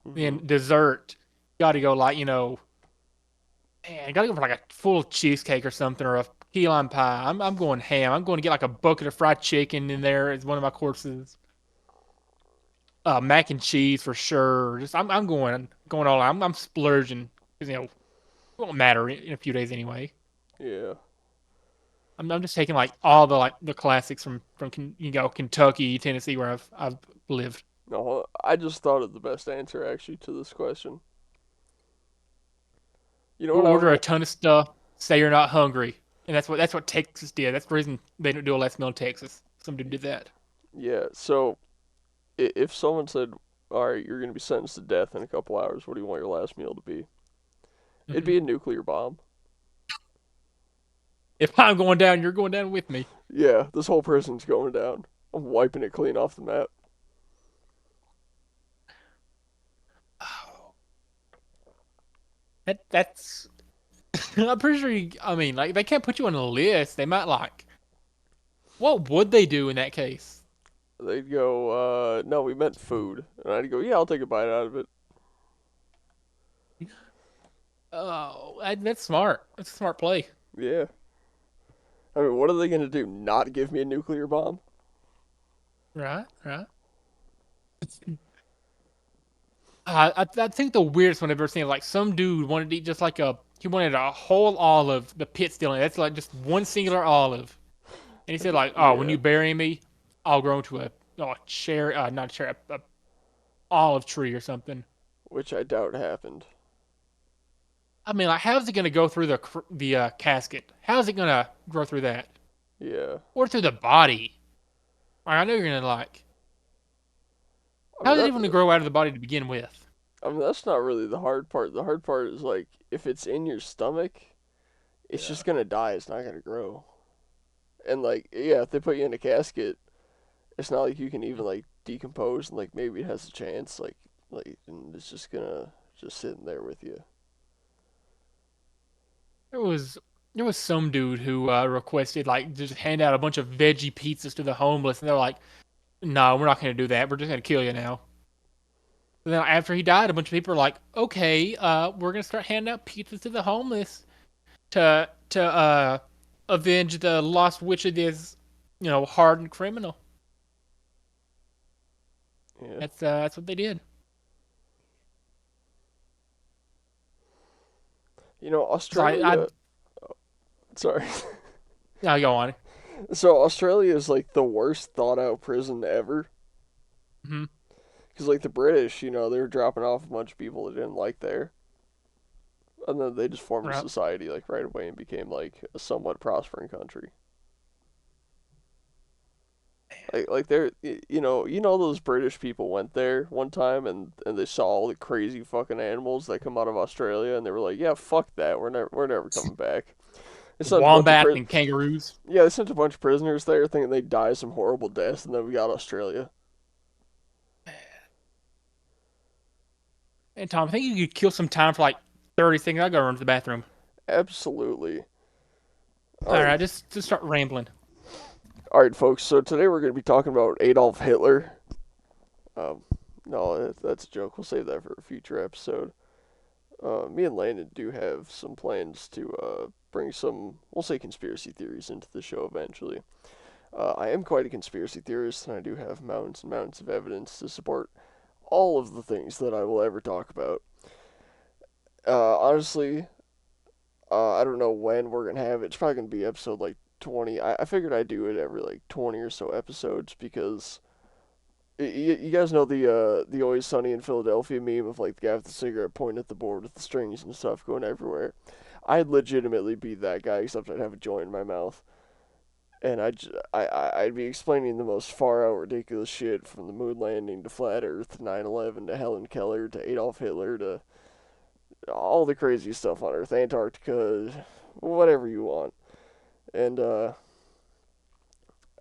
Then Mhm. dessert, got to go like man, gotta go for like a full cheesecake or something or a key lime pie. I'm going ham. I'm going to get like a bucket of fried chicken in there as one of my courses. Mac and cheese for sure. Just I'm going all out. I'm splurging because it won't matter in a few days anyway. Yeah. I'm just taking like all the classics from Kentucky, Tennessee, where I've lived. No, I just thought of the best answer actually to this question. You know what I Order a would? ton of stuff. Say you're not hungry, and that's what Texas did. That's the reason they don't do a last meal in Texas. Some dude did that. Yeah. So if someone said, "All right, you're gonna be sentenced to death in a couple hours. What do you want your last meal to be?" It'd Hmm. be a nuclear bomb. If I'm going down, you're going down with me. Yeah, this whole prison's going down. I'm wiping it clean off the map. That's. I'm pretty sure. I mean, like they can't put you on a list. They might like. What would they do in that case? They'd go, "No, we meant food," and I'd go, "Yeah, I'll take a bite out of it." Oh, that's smart. That's a smart play. Yeah. I mean, what are they gonna do? Not give me a nuclear bomb? Right, right. I think the weirdest one I've ever seen, like some dude wanted to eat just like he wanted a whole olive, the pit still in it. That's like just one singular olive. And he said like, oh, when Yeah. you bury me, I'll grow into a cherry, not a cherry, a olive tree or something. Which I doubt happened. I mean, like, how's it gonna go through the casket? How's it gonna grow through that, Yeah. or through the body? Like, I know you're gonna like, I mean how's it that. even gonna grow out of the body to begin with? I mean that's not really the hard part. The hard part is like if it's in your stomach, it's Yeah. just gonna die. It's not gonna grow. And like, yeah, if they put you in a casket, it's not like you can even like decompose and like maybe it has a chance. And it's just gonna just sitting there with you. There was there was some dude who requested like just hand out a bunch of veggie pizzas to the homeless, and they're like, "No, we're not gonna do that. We're just gonna kill you now." And then after he died, a bunch of people are like, "Okay, we're gonna start handing out pizzas to the homeless to avenge the lost witch of this, hardened criminal." Yeah. That's what they did. You know, So I Australia. Sorry. I'll go on. So Australia is like the worst thought out prison ever. Hmm. Because like the British, they were dropping off a bunch of people they didn't like there, and then they just formed a Right. society like right away and became like a somewhat prospering country. Like they're those British people went there one time and they saw all the crazy fucking animals that come out of Australia and they were like, yeah, fuck that, we're never coming back. They sent a bunch of Wombats and kangaroos. yeah, they sent a bunch of prisoners there thinking they'd die some horrible deaths, and then we got Australia. And Tom, I think you could kill some time for like 30 seconds. I'll go run to the bathroom. Absolutely. All All right, right, just start rambling. all right, folks. So today we're going to be talking about Adolf Hitler. Um, no, that's a joke. We'll save that for a future episode. Me and Landon do have some plans to bring some, we'll say, conspiracy theories into the show eventually. I am quite a conspiracy theorist, and I do have mountains and mountains of evidence to support all of the things that I will ever talk about. Honestly, I don't know when we're gonna have it. It's probably gonna be episode like 20. I figured I'd do it every like 20 or so episodes because you guys know the Always Sunny in Philadelphia meme of like the guy with the cigarette pointing at the board with the strings and stuff going everywhere. I'd legitimately be that guy, except I'd have a joint in my mouth, and I'd be explaining the most far out ridiculous shit from the moon landing to flat Earth to 9/11 to Helen Keller to Adolf Hitler to all the crazy stuff on Earth, Antarctica, whatever you want. And I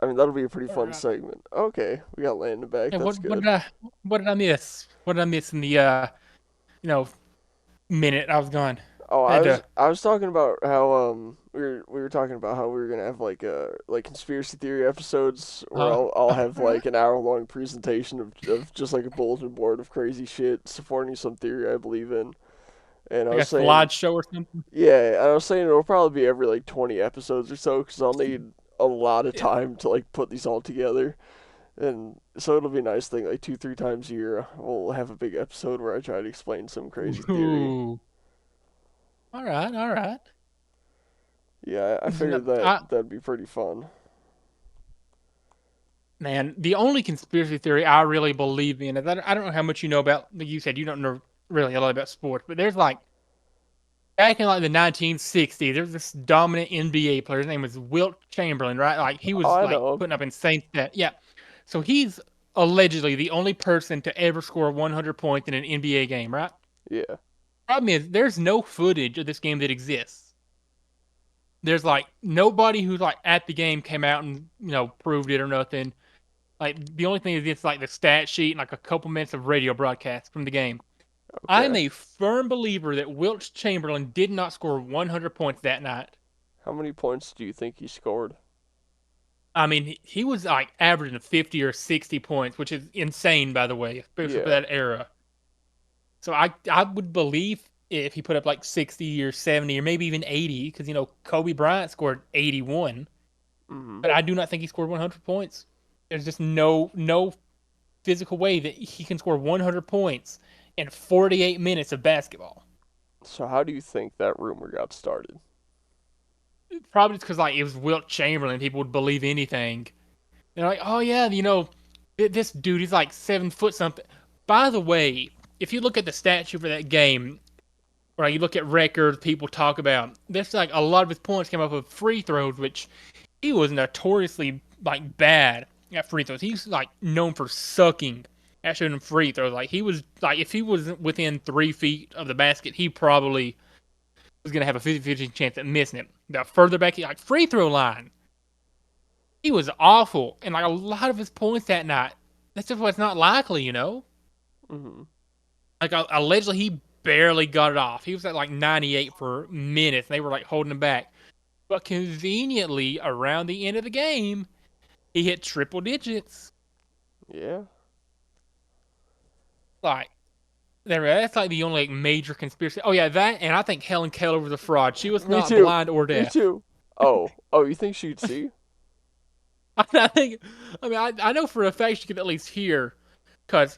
mean that'll be a pretty All fun right. segment. Okay, we got Landon back. And That's what good. did I miss? What did I miss in the you know minute I was gone? Oh, I had to. I was talking about how we were talking about how we were gonna have like conspiracy theory episodes where I'll All have right. like an hour long presentation of just like a bulletin board of crazy shit supporting some theory I believe in. And I Like a was saying, slideshow or something. yeah, I was saying it'll probably be every like 20 episodes or so because I'll need a lot of Yeah. time to like put these all together. And so it'll be a nice thing like 2 3 times a year we'll have a big episode where I try to explain some crazy theory. Ooh. All right. All right. Yeah, I No, figured that that'd be pretty fun. man, the only conspiracy theory I really believe in is I don't know how much you know about. Like you said, you don't know really a lot about sports, but there's like back in like the 1960s, there's this dominant NBA player. His name was Wilt Chamberlain, right? Like he Oh, was I like know him. putting up insane stats. Yeah. So he's allegedly the only person to ever score 100 points in an NBA game, right? Yeah. Problem is, there's no footage of this game that exists. There's like nobody who's like at the game came out and proved it or nothing. Like the only thing is it's like the stat sheet and like a couple minutes of radio broadcast from the game. I'm Okay. a firm believer that Wilt Chamberlain did not score 100 points that night. How many points do you think he scored? I mean, he was like averaging 50 or 60 points, which is insane, by the way, especially for Yeah. that era. So I would believe if he put up like 60 or 70 or maybe even 80, because Kobe Bryant scored 81, Mhm. but I do not think he scored 100 points. There's just no physical way that he can score 100 points in 48 minutes of basketball. So how do you think that rumor got started? Probably because like it was Wilt Chamberlain, people would believe anything. They're like, oh yeah, this dude, he's like 7 foot something. By the way, if you look at the statue for that game, or you look at records people talk about, there's like a lot of his points came up with free throws, which he was notoriously like bad at free throws. He's like known for sucking at shooting free throws. Like he was like if he was within 3 feet of the basket, he probably was gonna have a 50-50 chance at missing it. The further back, like free throw line, he was awful, and like a lot of his points that night, that's just what's not likely. Mhm. Like allegedly, he barely got it off. He was at like 98 for minutes. And they were like holding him back, but conveniently around the end of the game, he hit triple digits. Yeah. Like that's like the only like, major conspiracy. Oh yeah, that and I think Helen Keller was a fraud. She was Me not too. blind or Me deaf. too. Oh. Oh, you think she'd see? I think. I mean, I know for a fact she could at least hear, because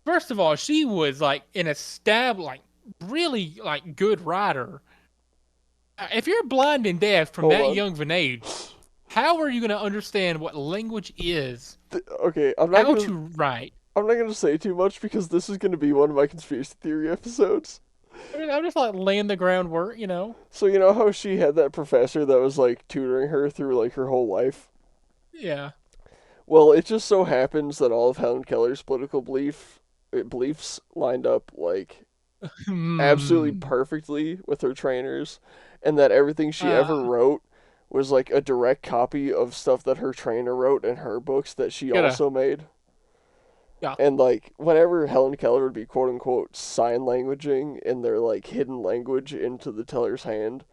first of all, she was like an established, like really like good writer. If you're blind and deaf from Hold that on. young of an age, how are you going to understand what language is? Okay, How to write? I'm not gonna say too much because this is gonna be one of my conspiracy theory episodes. I mean, I'm just like laying the groundwork. So you know how she had that professor that was like tutoring her through like her whole life? Yeah. Well, it just so happens that all of Helen Keller's political beliefs lined up like absolutely Hmm. perfectly with her trainers, and that everything she ever Uh, wrote was like a direct copy of stuff that her trainer wrote in her books that she gotta. also made. Yeah. And like whenever Helen Keller would be quote unquote sign languaging in their like hidden language into the teller's hand,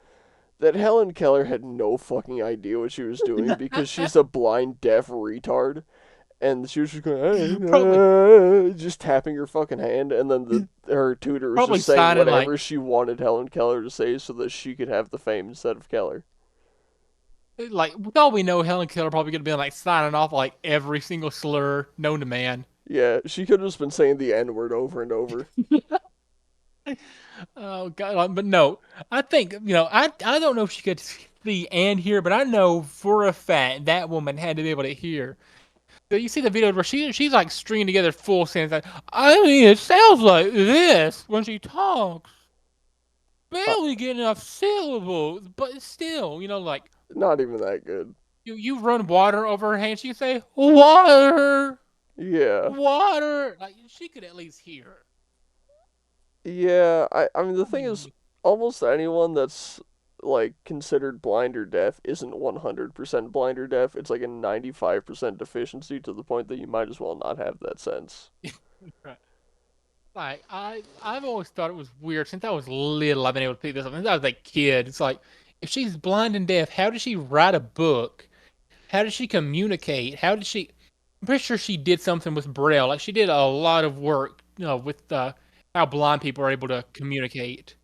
that Helen Keller had no fucking idea what she was doing because she's a blind deaf retard. And she was just going, probably, just tapping her fucking hand, and then her tutor was probably just saying signing whatever like she wanted Helen Keller to say so that she could have the fame instead of Keller. with all we know, Helen Keller probably gonna be like signing off like every single slur known to man. Yeah, she could have just been saying the N word over and over. Oh God, but no, I think I don't know if she could see and hear, but I know for a fact that woman had to be able to hear. So you see the video where she's like stringing together full sentences. Like, I mean, it sounds like this when she talks. Uh, Barely get enough syllables, but still, like Not even that good. you run water over her hand, she can say water, Yeah. water. Like she could at least hear. Yeah, I mean the I thing is mean, almost anyone that's like considered blind or deaf isn't 100% blind or deaf. It's like a 95% deficiency to the point that you might as well not have that sense. right. Like I've always thought it was weird since I was little. I've been able to pick this up since I was a kid. It's like if she's blind and deaf, how does she write a book? How does she communicate? How did she? I'm pretty sure she did something with Braille. Like she did a lot of work, with how blind people are able to communicate.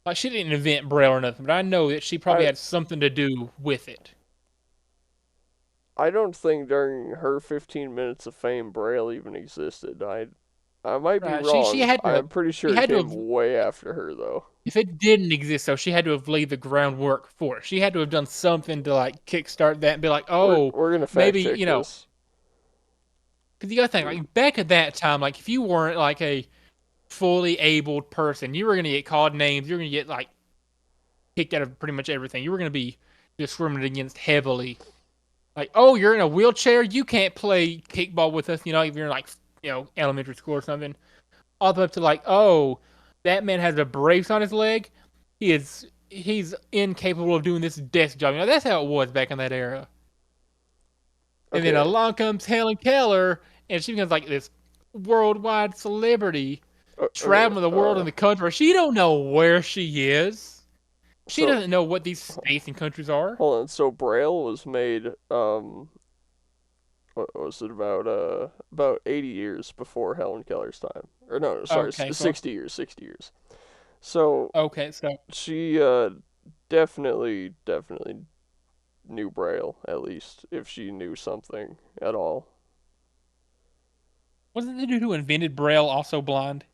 Like she didn't invent Braille or nothing, but I know that she probably I had something to do with it. I don't think during her 15 minutes of fame Braille even existed. I might be Right? She wrong. had to have, I'm pretty she sure it had to came have. way after her though. If it didn't exist, though, she had to have laid the groundwork for it. She had to have done something to like kickstart that and be like, oh, We're gonna fact maybe check this. because you gotta think like back at that time, like if you weren't like a fully abled person, you were gonna get called names. You're gonna get like kicked out of pretty much everything. You were going to be discriminated against heavily. Like, oh, you're in a wheelchair, you can't play kickball with us. If you're in like elementary school or something. All the way up to like, oh, that man has a brace on his leg. He's incapable of doing this desk job. That's how it was back in that era. And then Okay. along comes Helen Keller, and she becomes like this worldwide celebrity, Okay. traveling the world and the country. She don't know where she is. She So doesn't know what these states and countries are. hold on. So Braille was made what was it about 80 years before Helen Keller's time. Or no, sorry, Okay, so 60 years, 60 years. So okay, so she definitely knew Braille at least if she knew something at all. wasn't the dude who invented Braille also blind?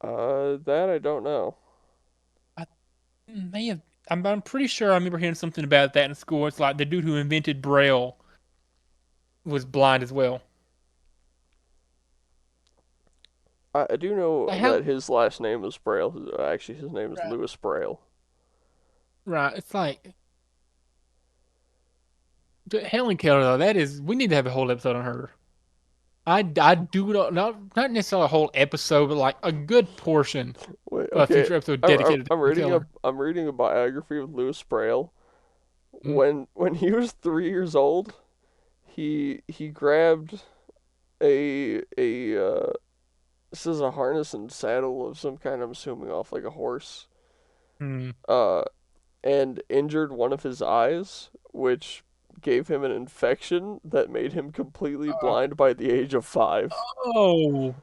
That I don't know. I may have. I'm pretty sure I remember hearing something about that in school. It's like the dude who invented Braille was blind as well. I do know Like how? that his last name was Braille. Actually, his name is Right. Lewis Braille. Right. It's like Helen Keller though. That is. We need to have a whole episode on her. I do not necessarily a whole episode, but like a good portion Wait, of a okay. future episode dedicated to I'm Helen reading a Keller. biography of Lewis Braille. Mm. When he was 3 years old, he grabbed a this is a harness and saddle of some kind. I'm assuming off like a horse. Mm. Uh, and injured one of his eyes, which gave him an infection that made him completely blind by the age of 5. Oh,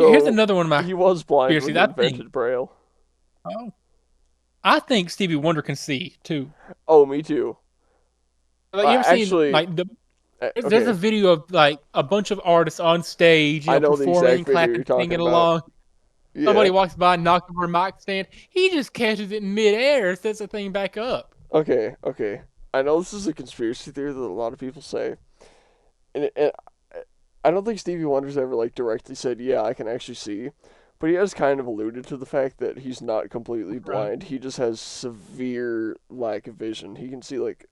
here's So another one of my he was blind when conspiracies. he invented Braille. Oh, I think Stevie Wonder can see too. Oh, me too. Like you ever seen Actually, like there's a okay, video of like a bunch of artists on stage, I know the exact performing, video you're clapping, talking singing about. along. Somebody Yeah. walks by and knocks over a mic stand. He just catches it in midair, sets the thing back up. Okay. I know this is a conspiracy theory that a lot of people say, and I don't think Stevie Wonder's ever like directly said, "Yeah, I can actually see," but he has kind of alluded to the fact that he's not completely Right. blind. He just has severe lack of vision. He can see like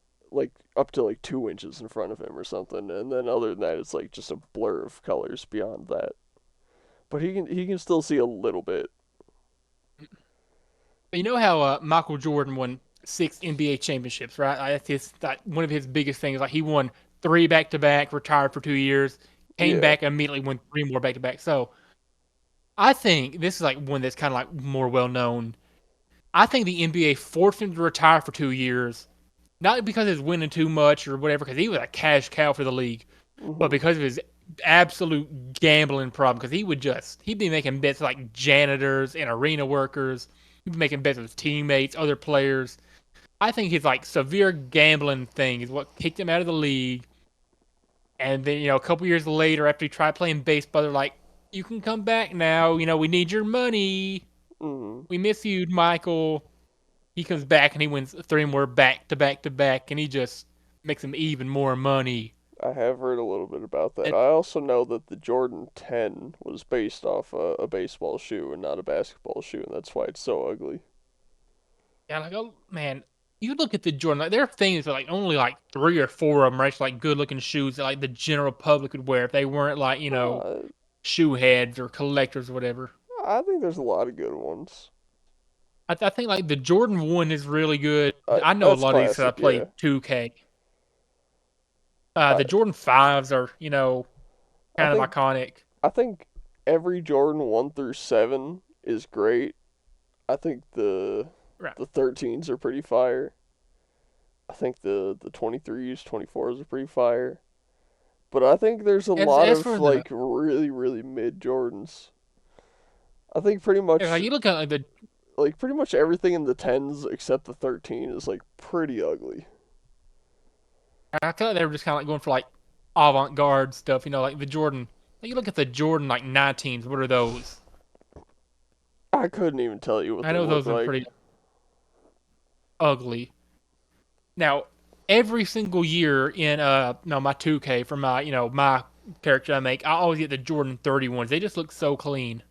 up to like 2 inches in front of him or something, and then other than that, it's like just a blur of colors beyond that. But he can still see a little bit. You know how Michael Jordan won 6 NBA championships, right? That's one of his biggest things. Like he won three back to back, retired for 2 years, came Yeah. back immediately, won three more back to back. So I think this is like one that's kind of like more well known. I think the NBA forced him to retire for 2 years, not because he's winning too much or whatever, because he was a cash cow for the league, but Mhm. because of his absolute gambling problem. Because he'd be making bets like janitors and arena workers. He'd be making bets with his teammates, other players. I think his like severe gambling thing is what kicked him out of the league. And then a couple years later, after he tried playing baseball, they're like, "You can come back now. We need your money. Mm, We miss you, Michael." He comes back and he wins three more back to back to back, and he just makes him even more money. I have heard a little bit about that. And I also know that the Jordan 10 was based off a baseball shoe and not a basketball shoe, and that's why it's so ugly. yeah, like oh man, you look at the Jordan, like there are things that like only like three or four of them are actually like good looking shoes that like the general public would wear if they weren't like Uh, shoe heads or collectors or whatever. I think there's a lot of good ones. I think like the Jordan 1 is really good. I know a That's lot of these 'cause I classic, play yeah. 2K. I, The Jordan 5s are, I kind of think iconic. I think every Jordan 1 through 7 is great. I think Right. the 13s are pretty fire. I think the 23s, 24s are pretty fire. But I think there's a As lot as of for the like really mid Jordans. I think pretty like much you look at like the pretty much everything in the 10s except the 13 is like pretty ugly. I feel like they were just kind of like going for like avant-garde stuff, like the Jordan. Like you look at the Jordan like 19s, what are those? I couldn't even tell you what I they know look those are like. pretty ugly. Now, every single year in no my 2K for my my character I make, I always get the Jordan 31s. They just look so clean.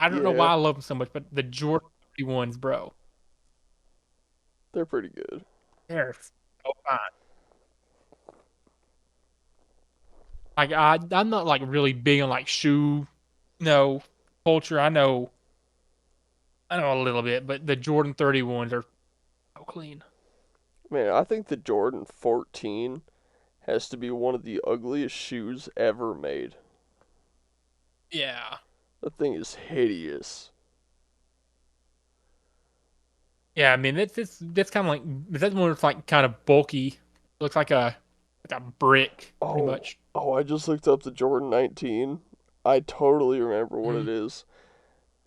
I don't know why Yeah, I love them so much, but the Jordan 31s, bro, they're pretty good. they're so fine. Like I'm not like really big on like shoe, no culture. I know a little bit, but the Jordan 31s are so clean. Man, I think the Jordan 14 has to be one of the ugliest shoes ever made. Yeah. That thing is hideous. Yeah, I mean that's kind of like that's one that's like kind of bulky. Looks like a brick, pretty Oh, much. I just looked up the Jordan 19. I totally remember what it Mm, is.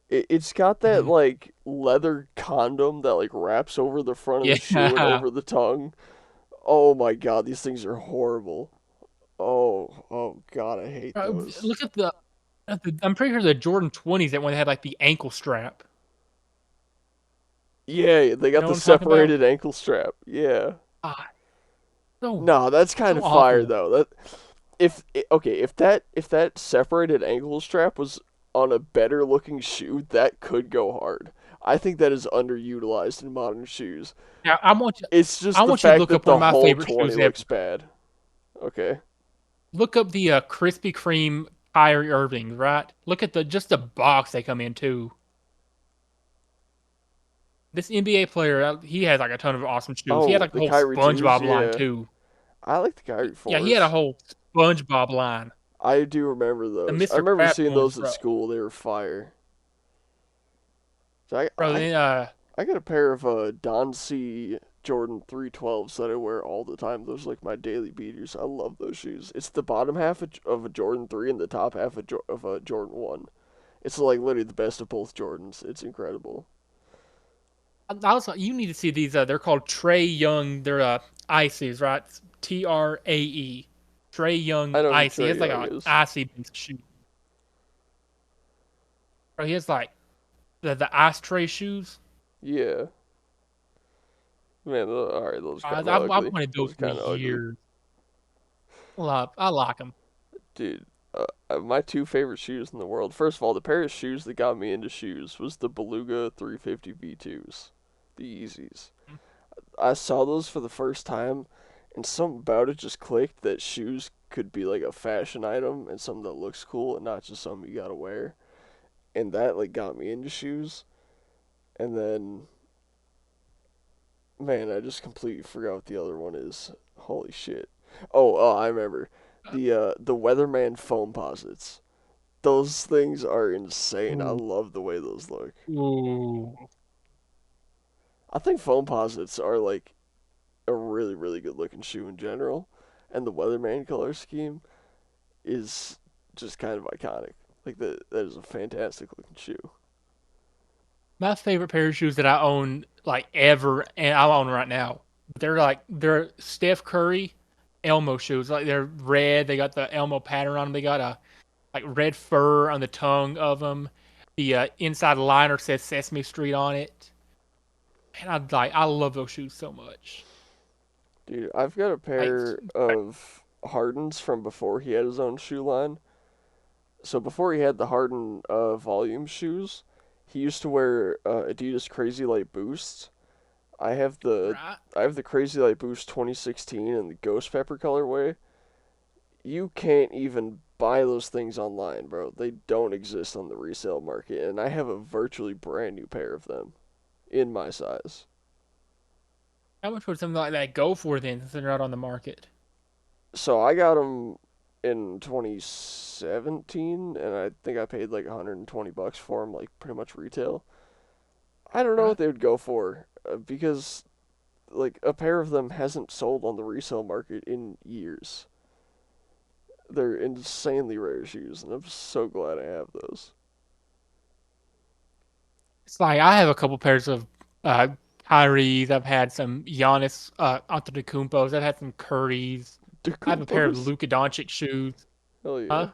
It's got that mhm. like leather condom that like wraps over the front of the shoe and Yeah. over the tongue. Oh my god, these things are horrible. Oh god, I hate those. Look at the. I'm pretty sure the Jordan 20s that one that had like the ankle strap. Yeah, they You got know what the I'm talking about? separated ankle strap. Yeah. Ah, so Nah, that's kind so of fire awful. though. That okay, if that separated ankle strap was on a better looking shoe, that could go hard. I think that is underutilized in modern shoes. Now It's I just the want you to fact look that up one the of my whole favorite 20 shoes ever. looks bad. Okay. Look up the Krispy Kreme Kyrie Irving, right? Look at the box they come in too. This NBA player, he has like a ton of awesome shoes. He had Oh, like a the whole Kyrie 2s, SpongeBob line yeah. too. I like the Kyrie Yeah, he had a 4s. whole SpongeBob line. I do remember The those. I Mr. remember Krabs seeing ones, those at bro. school. They were fire. So Bro, then I got a pair of Don C Jordan 312s that I wear all the time. Those are like my daily beaters. I love those shoes. It's the bottom half of a Jordan 3 and the top half of a Jordan 1. It's like literally the best of both Jordans. It's incredible. I also you need to see these. They're called Trey Young. They're ices, right? Trae. Trey I Young know who icy. Trey It's like Young a is. icy based shoe. Bro, he has like the ice tray shoes. Yeah. Man, alright, those are kind of I've ugly. wanted those Those are for kind of ugly. years. I like them. Dude, my two favorite shoes in the world. First of all, the pair of shoes that got me into shoes was the Beluga 350 V2s. The Yeezys. I saw those for the first time, and something about it just clicked that shoes could be like a fashion item and something that looks cool and not just something you gotta wear. And that like got me into shoes. And then, man, I just completely forgot what the other one is. Holy shit! I remember the Weatherman foam posits. Those things are insane. I Ooh, love the way those look. ooh. I think foam posits are like a really good looking shoe in general, and the Weatherman color scheme is just kind of iconic. Like that is a fantastic looking shoe. My favorite pair of shoes that I own. like ever, and I'm on right now. They're Steph Curry Elmo shoes. Like they're red. They got the Elmo pattern on them. They got a like red fur on the tongue of them. The inside liner says Sesame Street on it. And I love those shoes so much. Dude, I've got a Like, pair of Hardens from before he had his own shoe line. So before he had the Harden volume shoes, he used to wear Adidas Crazy Light Boosts. I have the right? I have the Crazy Light Boost 2016 in the Ghost Pepper colorway. You can't even buy those things online, bro. They don't exist on the resale market, and I have a virtually brand new pair of them in my size. How much would something like that go for then, since they're not on the market? So I got them in 2017, and I think I paid like 120 bucks for them, like pretty much retail. I don't know what Right? they would go for because like a pair of them hasn't sold on the resale market in years. They're insanely rare shoes, and I'm so glad I have those. It's like I have a couple pairs of uh Kyrie's. I've had some Giannis Antetokounmpos. I've had some Curry's. The I have a pair of Goombas? Luka Doncic shoes. Hell Huh?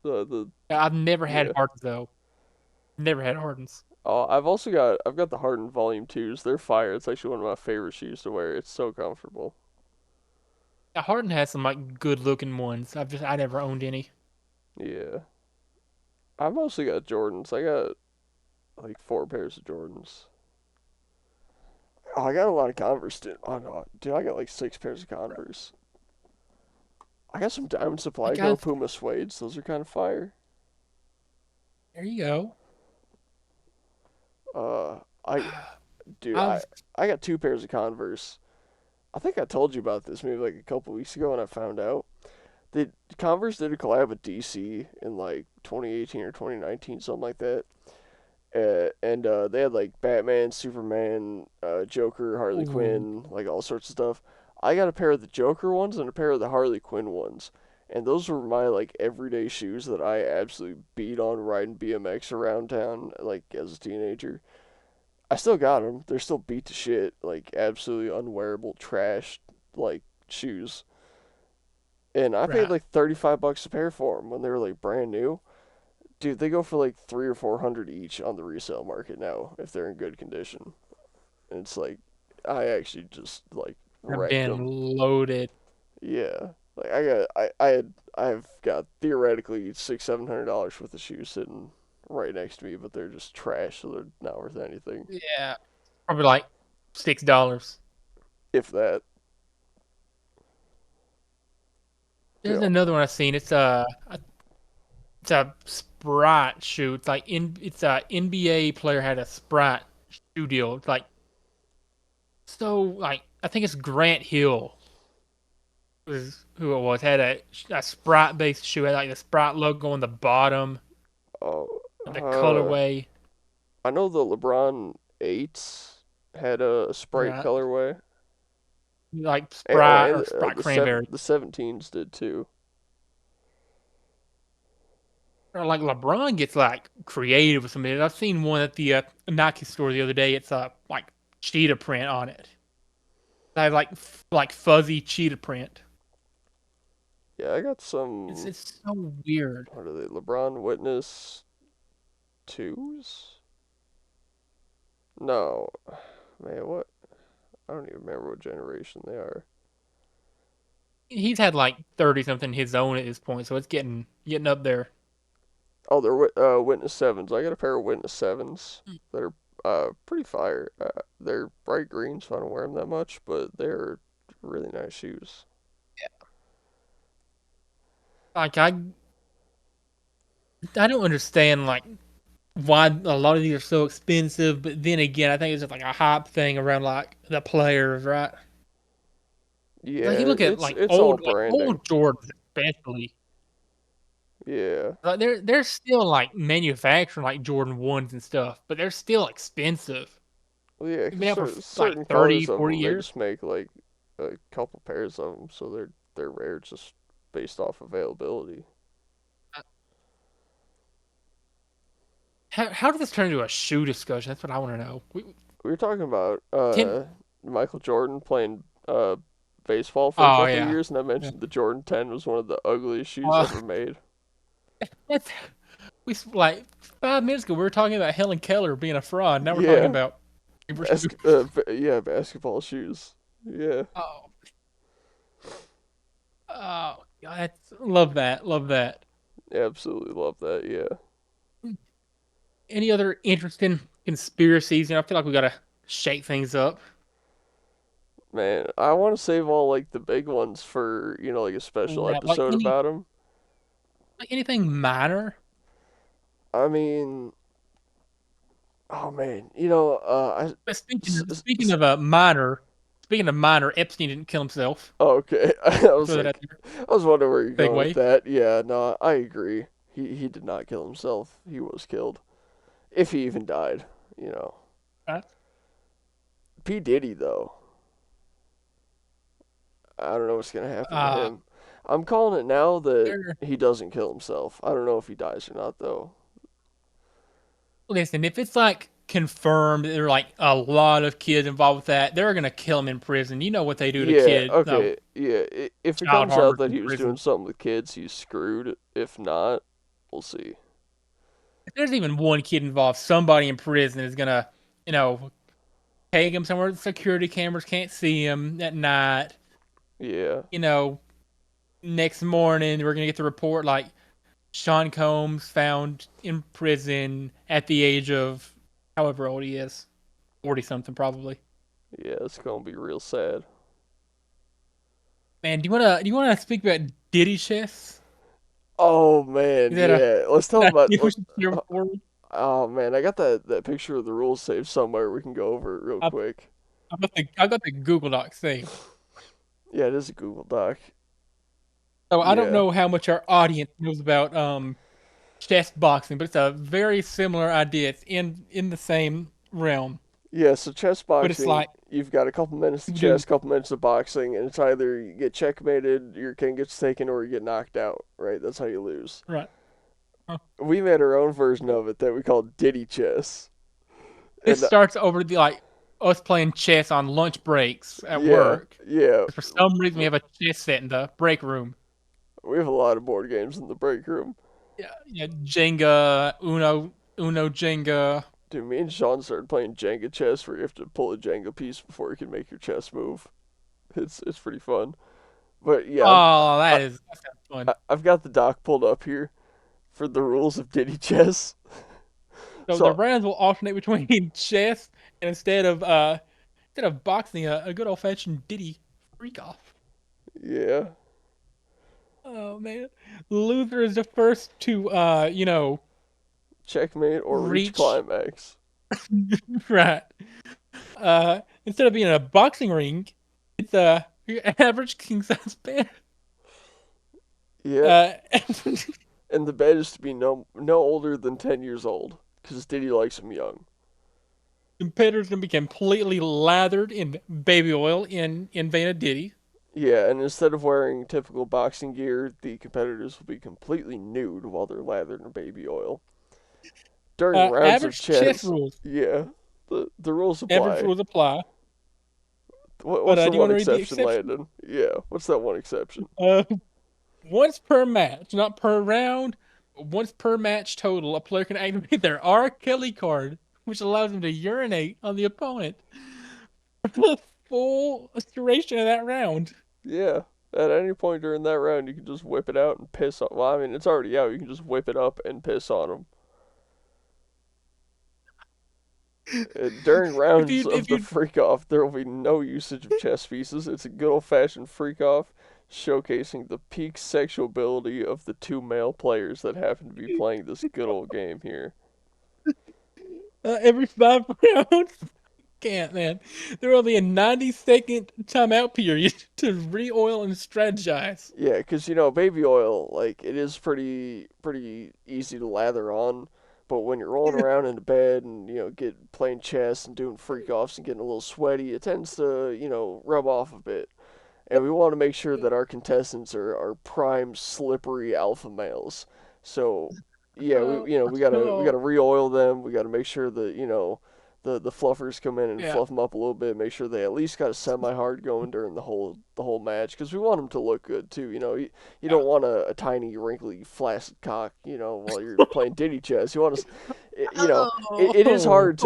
yeah. The I've never had yeah. Hardens though. Never had Hardens. Oh, I've got the Harden Volume 2s. They're fire. It's actually one of my favorite shoes to wear. It's so comfortable. Yeah, Harden has some like good looking ones. I never owned any. Yeah. I mostly got Jordans. I got like four pairs of Jordans. Oh, I got a lot of Converse, dude. Oh no, dude, I got like six pairs of Converse. I got some Diamond I Supply Go got Puma suedes. Those are kind of fire. there you go. Uh, I dude, I've I got two pairs of Converse. I think I told you about this maybe like a couple weeks ago when I found out. The Converse did a collab with DC in like 2018 or 2019, something like that. And they had like Batman, Superman, Joker, Harley ooh, Quinn, like all sorts of stuff. I got a pair of the Joker ones and a pair of the Harley Quinn ones, and those were my like everyday shoes that I absolutely beat on riding BMX around town like as a teenager. I still got them. They're still beat to shit, like absolutely unwearable trash like shoes. And I paid right. like 35 bucks a pair for them when they were like brand new. Dude, they go for like 3 or 400 each on the resale market now if they're in good condition. And it's like I actually just like I've wrecked been them. loaded. Yeah, like I've got theoretically $600-700 worth of shoes sitting right next to me, but they're just trash, so they're not worth anything. Yeah, probably like $6. If that, There's yeah. another one I've seen. It's a Sprite shoe. It's a NBA player had a Sprite shoe deal. It's like so like I think it's Grant Hill was who it was had a Sprite based shoe had like the Sprite logo on the bottom, Oh, the colorway, I know the LeBron eights had a Sprite right? colorway. Like And, oh, Sprite and or Sprite Cranberry. the 17s did too. Or like LeBron gets like creative with some of it. I've seen one at the Nike store the other day. It's a like cheetah print on it. I have like fuzzy cheetah print. Yeah, I got It's some. it's so weird. What are they? LeBron Witness twos? No, man. What? I don't even remember what generation they are. He's had like 30 something his own at this point, so it's getting up there. Oh, they're Witness sevens. I got a pair of Witness sevens that are pretty fire. They're bright green, so I don't wear them that much, but they're really nice shoes. Like I don't understand like why a lot of these are so expensive, but then again, I think it's just like a hype thing around like the players, right? Like you Yeah, look at like it's all old branding. Jordans especially. Yeah. Like they're still like manufacturing like Jordan 1s and stuff, but they're still expensive. Well, yeah, They've 'cause been out for like certain 30, colors of 40 them, they years. just make like a couple pairs of them, so they're rare just based off availability. How did this turn into a shoe discussion? That's what I want to know. We were talking about Tim. Michael Jordan playing baseball for a Oh couple of yeah. years, and I Yeah. mentioned the Jordan 10 was one of the ugliest shoes Uh, ever made. that's like 5 minutes ago we were talking about Helen Keller being a fraud. Now we're talking Yeah, about paper shoes. yeah, basketball shoes. Yeah, Oh, oh, God, love that. Love that. absolutely love that. Yeah, Any other interesting conspiracies? I feel like we gotta shake things up. man, I want to save all like the big ones for like a special Right. episode about them. Like anything minor. I mean, oh man, But s- s- speaking s- of a minor, speaking of minor, Epstein didn't kill himself. okay. I was Throw that out like, there. I was wondering where you're going with Segue. that. Yeah, no, I agree. He did not kill himself. He was killed. If he even died, you know. Right? P Diddy though, I don't know what's gonna happen to Uh, him. I'm calling it now that there- he doesn't kill himself. I don't know if he dies or not though. Listen, if it's like confirmed there are like a lot of kids involved with that, they're gonna kill him in prison. You know what they do to Yeah, kid, okay, yeah. If it child comes out harmers that in he was doing prison. something with kids, he's screwed. If not, we'll see. If there's even one kid involved, somebody in prison is gonna, you know, take him somewhere the security cameras can't see him at night. Yeah, You know, next morning we're gonna get the report like Sean Combs found in prison at the age of however old he is, 40 something probably. yeah. It's gonna be real sad. Man, do you wanna speak about Diddy chess? Oh man, Is that a yeah. Let's talk that about. you should share before Oh man, I got that picture of the rules saved somewhere. We can go over it real I quick. I got the Google Doc saved. Yeah, it is a Google Doc. So I don't Yeah, know how much our audience knows about chess boxing, but it's a very similar idea. It's in the same realm. yeah. So chess But it's boxing, like you've got a couple minutes of you chess, do couple minutes of boxing, and it's either you get checkmated, your king gets taken, or you get knocked out. Right? That's how you lose. right. Huh. We made our own version of it that we call Diddy Chess, This and starts over the like us playing chess on lunch breaks at yeah, work. yeah. For some reason, we have a chess set in the break room. We have a lot of board games in the break room. Yeah, yeah, Jenga, Uno Jenga. Dude, me and Sean started playing Jenga chess, where you have to pull a Jenga piece before you can make your chess move. It's pretty fun. But yeah, Oh, I, that sounds fun. I've got the doc pulled up here for the rules of Diddy chess. So the So rounds will alternate between chess and instead of boxing, a good old fashioned Diddy freak off. yeah, Oh man, loser is the first to checkmate or reach reach climax. right. Instead of being in a boxing ring, it's your average king size bed. Yeah, Uh, and the bed is to be no older than 10 years old, because Diddy likes him young. competitors gonna be completely lathered in baby oil in Vanna Diddy. Yeah, and instead of wearing typical boxing gear, the competitors will be completely nude while they're lathered in baby oil. During rounds of Average chess chess, rules. yeah, the rules Average apply. rules apply. But What's the do you want one to read the exception, exception? Landon? Yeah, what's that one exception? Uh, Once per match, not per round. Once per match total, a player can activate their R. Kelly card, which allows them to urinate on the opponent for the full duration of that round. Yeah, at any point during that round, you can just whip it out and piss on. Well, I mean, it's already out. You can just whip it up and piss on them. During If rounds you of if the you freak off, there will be no usage of chess pieces. It's a good old fashioned freak off, showcasing the peak sexual ability of the two male players that happen to be playing this good old game here. every 5 rounds, can't man. There will be a 90-second timeout period to re-oil and strategize. Yeah, 'cause baby oil, like it is pretty easy to lather on, but when you're rolling around in the bed and get playing chess and doing freak offs and getting a little sweaty, it tends to rub off a bit. And we want to make sure that our contestants are prime slippery alpha males. So yeah, we Oh, we gotta oh, re-oil them. We gotta make sure that the fluffers come in and Yeah. fluff them up a little bit, make sure they at least got a semi-hard going during the whole match, because we want them to look good too. You Yeah. don't want a tiny, wrinkly, flaccid cock, while you're playing Diddy chess. You want to, Oh. Oh. it is hard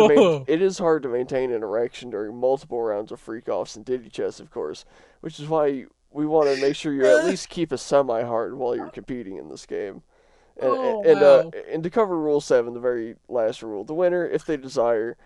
to maintain an erection during multiple rounds of freak offs and Diddy chess, of course, which is why we want to make sure you at least keep a semi-hard while you're competing in this game. And Oh, and uh wow. and to cover Rule 7, the very last rule, the winner, if they desire,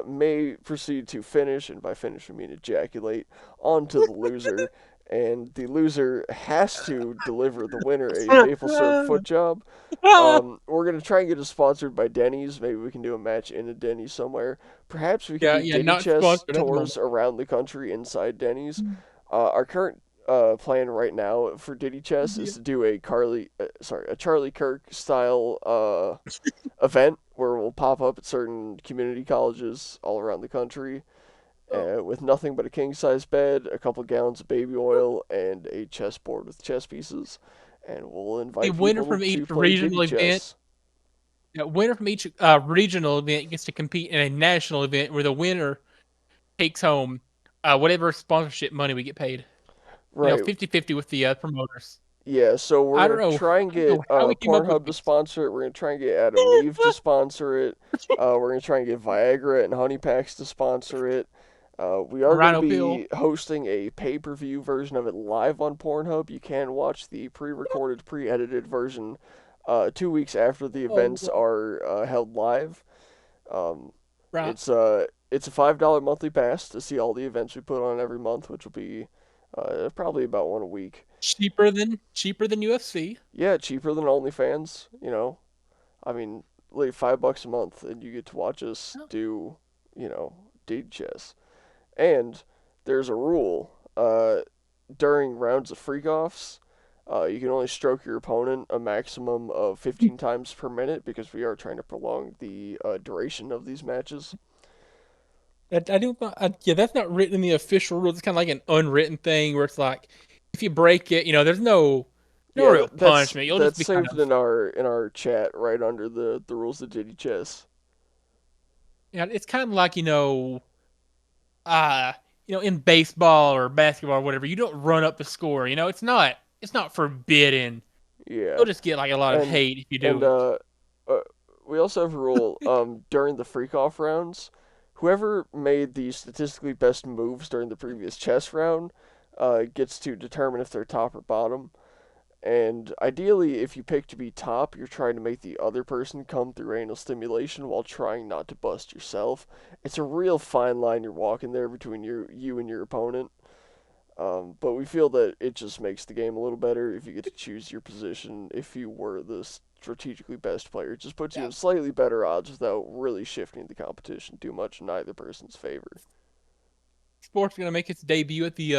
may proceed to finish, and by finish we mean ejaculate, onto the loser, and the loser has to deliver the winner a maple syrup foot job. We're gonna try and get it sponsored by Denny's. Maybe we can do a match in a Denny's somewhere. Perhaps we can Yeah, do yeah, Diddy not chess sponsored at the moment. tours around the country inside Denny's. Our current plan right now for Diddy Chess is Yeah. to do a Charlie Kirk style event where we'll pop up at certain community colleges all around the country, Oh. with nothing but a king size bed, a couple gallons of baby oil, and a chessboard with chess pieces, and we'll The invite winner people from each to play Diddy regional event, Chess. the winner from each regional event gets to compete in a national event where the winner takes home whatever sponsorship money we get paid. Right. 50-50 with the promoters. Yeah, so we're I don't gonna know. try and I don't get know how we came up with Pornhub to these. sponsor it. We're gonna try and get Adam Neve to sponsor it. We're gonna try and get Viagra and Honey Packs to sponsor it. We are gonna Rhino pill. be hosting a pay-per-view version of it live on Pornhub. You can watch the pre-recorded, pre-edited version 2 weeks after the events Oh, are held live. Um, right. it's a $5 monthly pass to see all the events we put on every month, which will be probably about one a week. Cheaper than UFC. Yeah, cheaper than OnlyFans. I mean, like $5 a month, and you get to watch us Oh. do, you know, deed chess. And there's a rule. During rounds of freak offs, you can only stroke your opponent a maximum of 15 times per minute because we are trying to prolong the duration of these matches. I don't. Yeah, that's not written in the official rules. It's kind of like an unwritten thing where it's like, if you break it, there's no Yeah, real punishment. You'll just that's be kind saved of. in our chat right under the rules of Diddy Chess. It's kind of like uh, in baseball or basketball or whatever. You don't run up the score. It's not forbidden. Yeah, You'll just get like a lot of and hate if you do and it. uh we also have a rule during the freak off rounds, whoever made the statistically best moves during the previous chess round gets to determine if they're top or bottom. And ideally, if you pick to be top, you're trying to make the other person come through anal stimulation while trying not to bust yourself. It's a real fine line you're walking there between you and your opponent. But we feel that it just makes the game a little better if you get to choose your position. If you were the strategically best player, it just puts you Yeah, in slightly better odds without really shifting the competition too much in either person's favor. sports gonna make its debut at the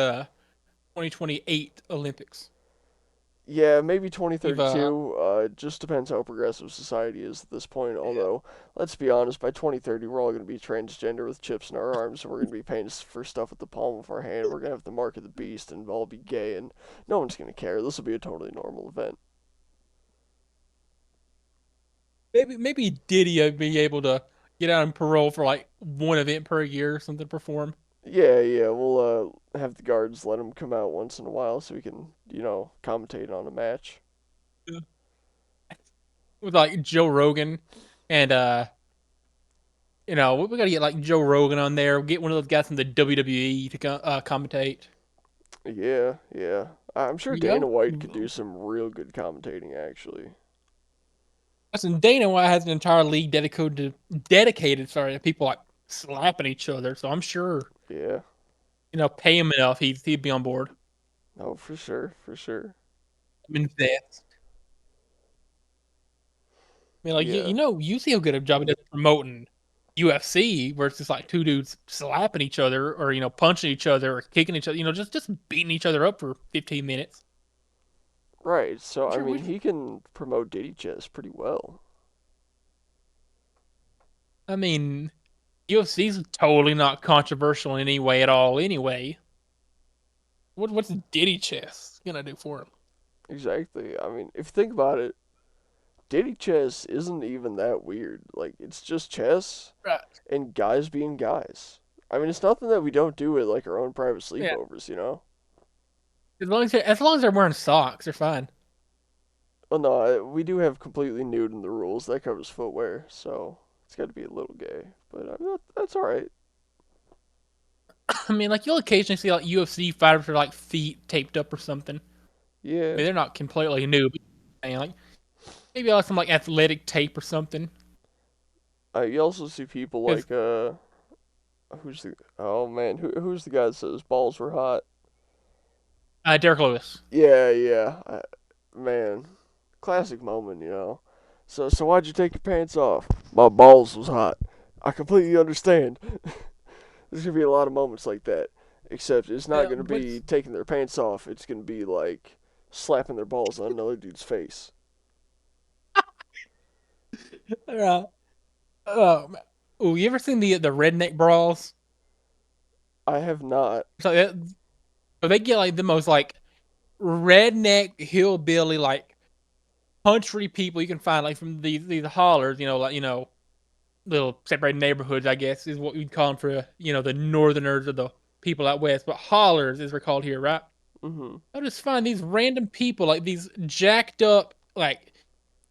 2028 Olympics. Yeah, maybe We've 2032. It just depends how progressive society is at this point. Yeah. Although, let's be honest, by 2030, we're all going to be transgender with chips in our arms, and we're going to be paying for stuff with the palm of our hand. We're going to have the mark of the beast, and all be gay, and no one's going to care. This will be a totally normal event. maybe Diddy would be able to get out on parole for like one event per year or something to perform. Yeah, yeah, we'll have the guards let him come out once in a while so we can, commentate on a match. Yeah. With like Joe Rogan and we gotta get like Joe Rogan on there. Get one of those guys from the WWE to commentate. Yeah, yeah. I'm sure You Dana White could know, do some real good commentating, actually. listen, Dana White has an entire league dedicated, sorry, to people like slapping each other. So I'm sure, Yeah. pay him enough, he'd be on board. Oh, for sure, for sure. I mean, that. I mean, like Yeah. you see how good a job he does promoting UFC, where it's just like two dudes slapping each other, or punching each other, or kicking each other, just beating each other up for 15 minutes. Right. So, I'm I sure mean, we. he can promote Diddy Chess pretty well. I mean, UFC's totally not controversial in any way at all. Anyway, what's Diddy Chess gonna do for him? Exactly. I mean, if you think about it, Diddy chess isn't even that weird. Like it's just chess Right. and guys being guys. I mean, it's nothing that we don't do at like our own private Yeah. sleepovers, you know? As long as they're wearing socks, they're fine. Well, no, we do have completely nude in the rules. That covers footwear, so it's got to be a little gay. But I mean, that's all right. I mean, like you'll occasionally see like UFC fighters with like feet taped up or something. I Yeah. mean, they're not completely new, but like maybe like some like athletic tape or something. You also see people Because like who's the oh man who's the guy that says balls were hot? Derek Lewis. Yeah, yeah. Man, classic moment, you know. So why'd you take your pants off? My balls was hot. I completely understand. There's gonna be a lot of moments like that. Except it's not gonna be What's taking their pants off. It's gonna be like slapping their balls on another dude's face. uh, oh, you ever seen the redneck brawls? I have not. So, so they get like the most like redneck hillbilly like country people you can find like from these hollers, like little separated neighborhoods, I guess, is what we'd call them for the northerners or the people out west. But hollers, as we're called here, right? Mhm. I just find these random people, like these jacked up, like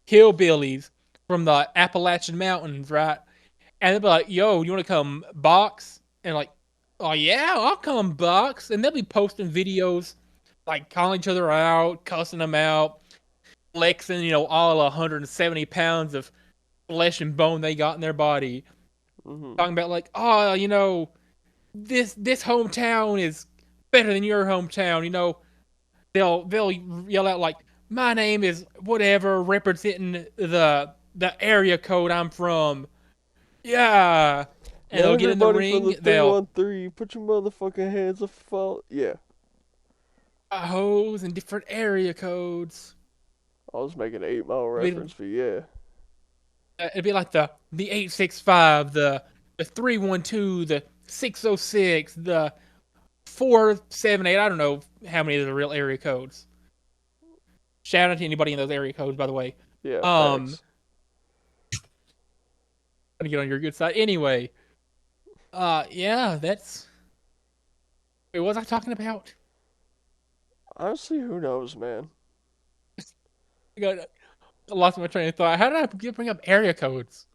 hillbillies from the Appalachian Mountains, right? And they'll be like, "Yo, you want to come box?" And like, "Oh yeah, I'll come box." And they'll be posting videos, like calling each other out, cussing them out, flexing, all 170 pounds of flesh and bone they got in their body, Mhm. talking about like, "Oh, this hometown is better than your hometown." They'll yell out like, "My name is whatever, representing the area code I'm from." Yeah, and Now they'll get in the everybody from ring. the They'll 313, put your motherfucking hands up for yeah. hose and different area codes. I was making an 8 Mile It'd reference, but yeah. it'd be like the 865, the 312, the 606, the 478. I don't know how many of the real area codes. Shout out to anybody in those area codes, by the way. Yeah, Um, facts. Trying to get on your good side. Anyway, yeah, that's. Wait, what was I talking about? Honestly, who knows, man? I lost my train of thought. How did I bring up area codes?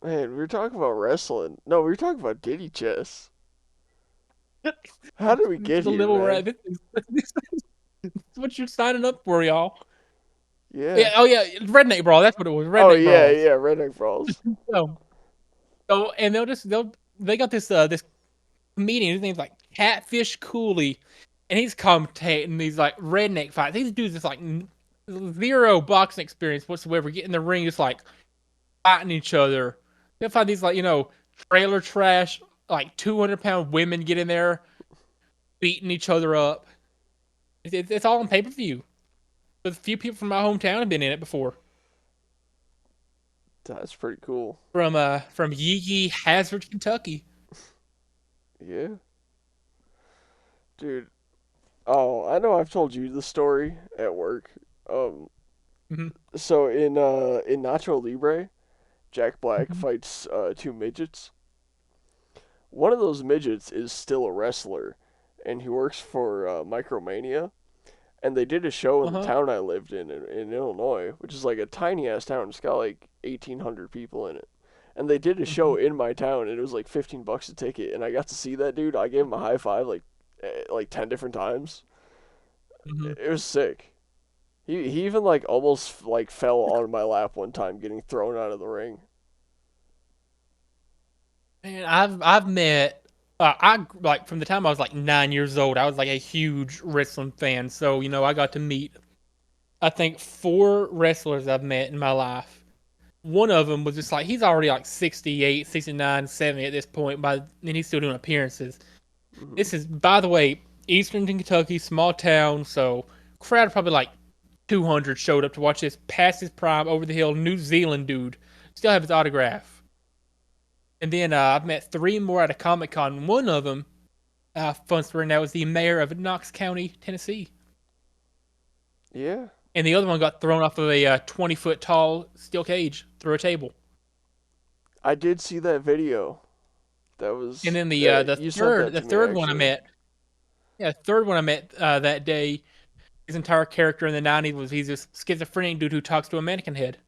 Man, we were talking about wrestling. No, we were talking about Diddy chess. How did we This is get the here, level we're man? at. This is what you're signing up for, y'all. Yeah. Yeah, oh yeah, Redneck Brawl. That's what it was. Oh Redneck yeah, Brawls. yeah, Redneck Brawls. So, and they got this comedian. His name's like Catfish Cooley, and he's commentating these like redneck fights. These dudes just like zero boxing experience whatsoever. Get in the ring, just like fighting each other. They'll find these like trailer trash like 200-pound women get in there beating each other up. It's all on pay per view. But a few people from my hometown have been in it before. That's pretty cool. From Yee Yee Hazard, Kentucky. Yeah. Dude. Oh, I know I've told you the story at work. Um Hmm. so in Nacho Libre, Jack Black Hmm. fights two midgets. One of those midgets is still a wrestler and he works for Micromania. And they did a show in the Uh-huh. town I lived in Illinois, which is like a tiny ass town. It's got like 1,800 people in it. And they did a Hmm. show in my town, and it was like $15 a ticket. And I got to see that dude. I gave him a high five like 10 different times. Hmm. It was sick. He even like almost like fell on my lap one time, getting thrown out of the ring. And I've met I like from the time I was like 9 years old. I was like a huge wrestling fan. So I got to meet I think four wrestlers I've met in my life. One of them was just like he's already like 68, 69, 70 at this point, and he's still doing appearances. Hmm. This is, by the way, Eastern Kentucky, small town, so crowd probably like 200 showed up to watch this past his prime, over the hill, New Zealand dude. Still have his autograph. And then I've met three more at a Comic Con. One of them, fun story now, was the mayor of Knox County, Tennessee. Yeah. and the other one got thrown off of a 20-foot tall steel cage through a table. I did see that video. That And was then that you sent that the to me third one I actually. met, yeah, the third one I met that day. His entire character in the '90s was he's this schizophrenic dude who talks to a mannequin head.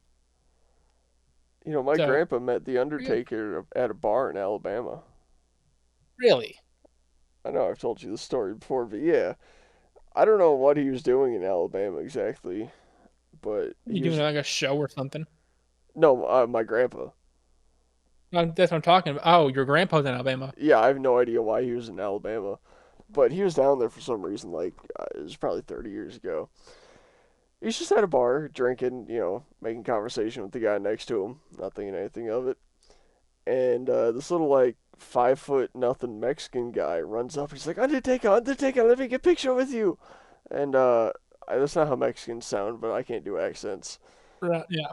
You know, my So grandpa met the pretty good. Undertaker at a bar in Alabama. Really, I know I've told you the story before, but yeah, I don't know what he was doing in Alabama exactly, but you he doing was like a show or something? no, my grandpa. That's what I'm talking about. Oh, your grandpa's in Alabama. Yeah, I have no idea why he was in Alabama, but he was down there for some reason. Like it was probably 30 years ago. He's just at a bar drinking, making conversation with the guy next to him, not thinking anything of it. And this little like 5 foot nothing Mexican guy runs up. He's like, Undertaker, Undertaker, let me get a picture with you. And that's not how Mexicans sound, but I can't do accents. Right. Yeah.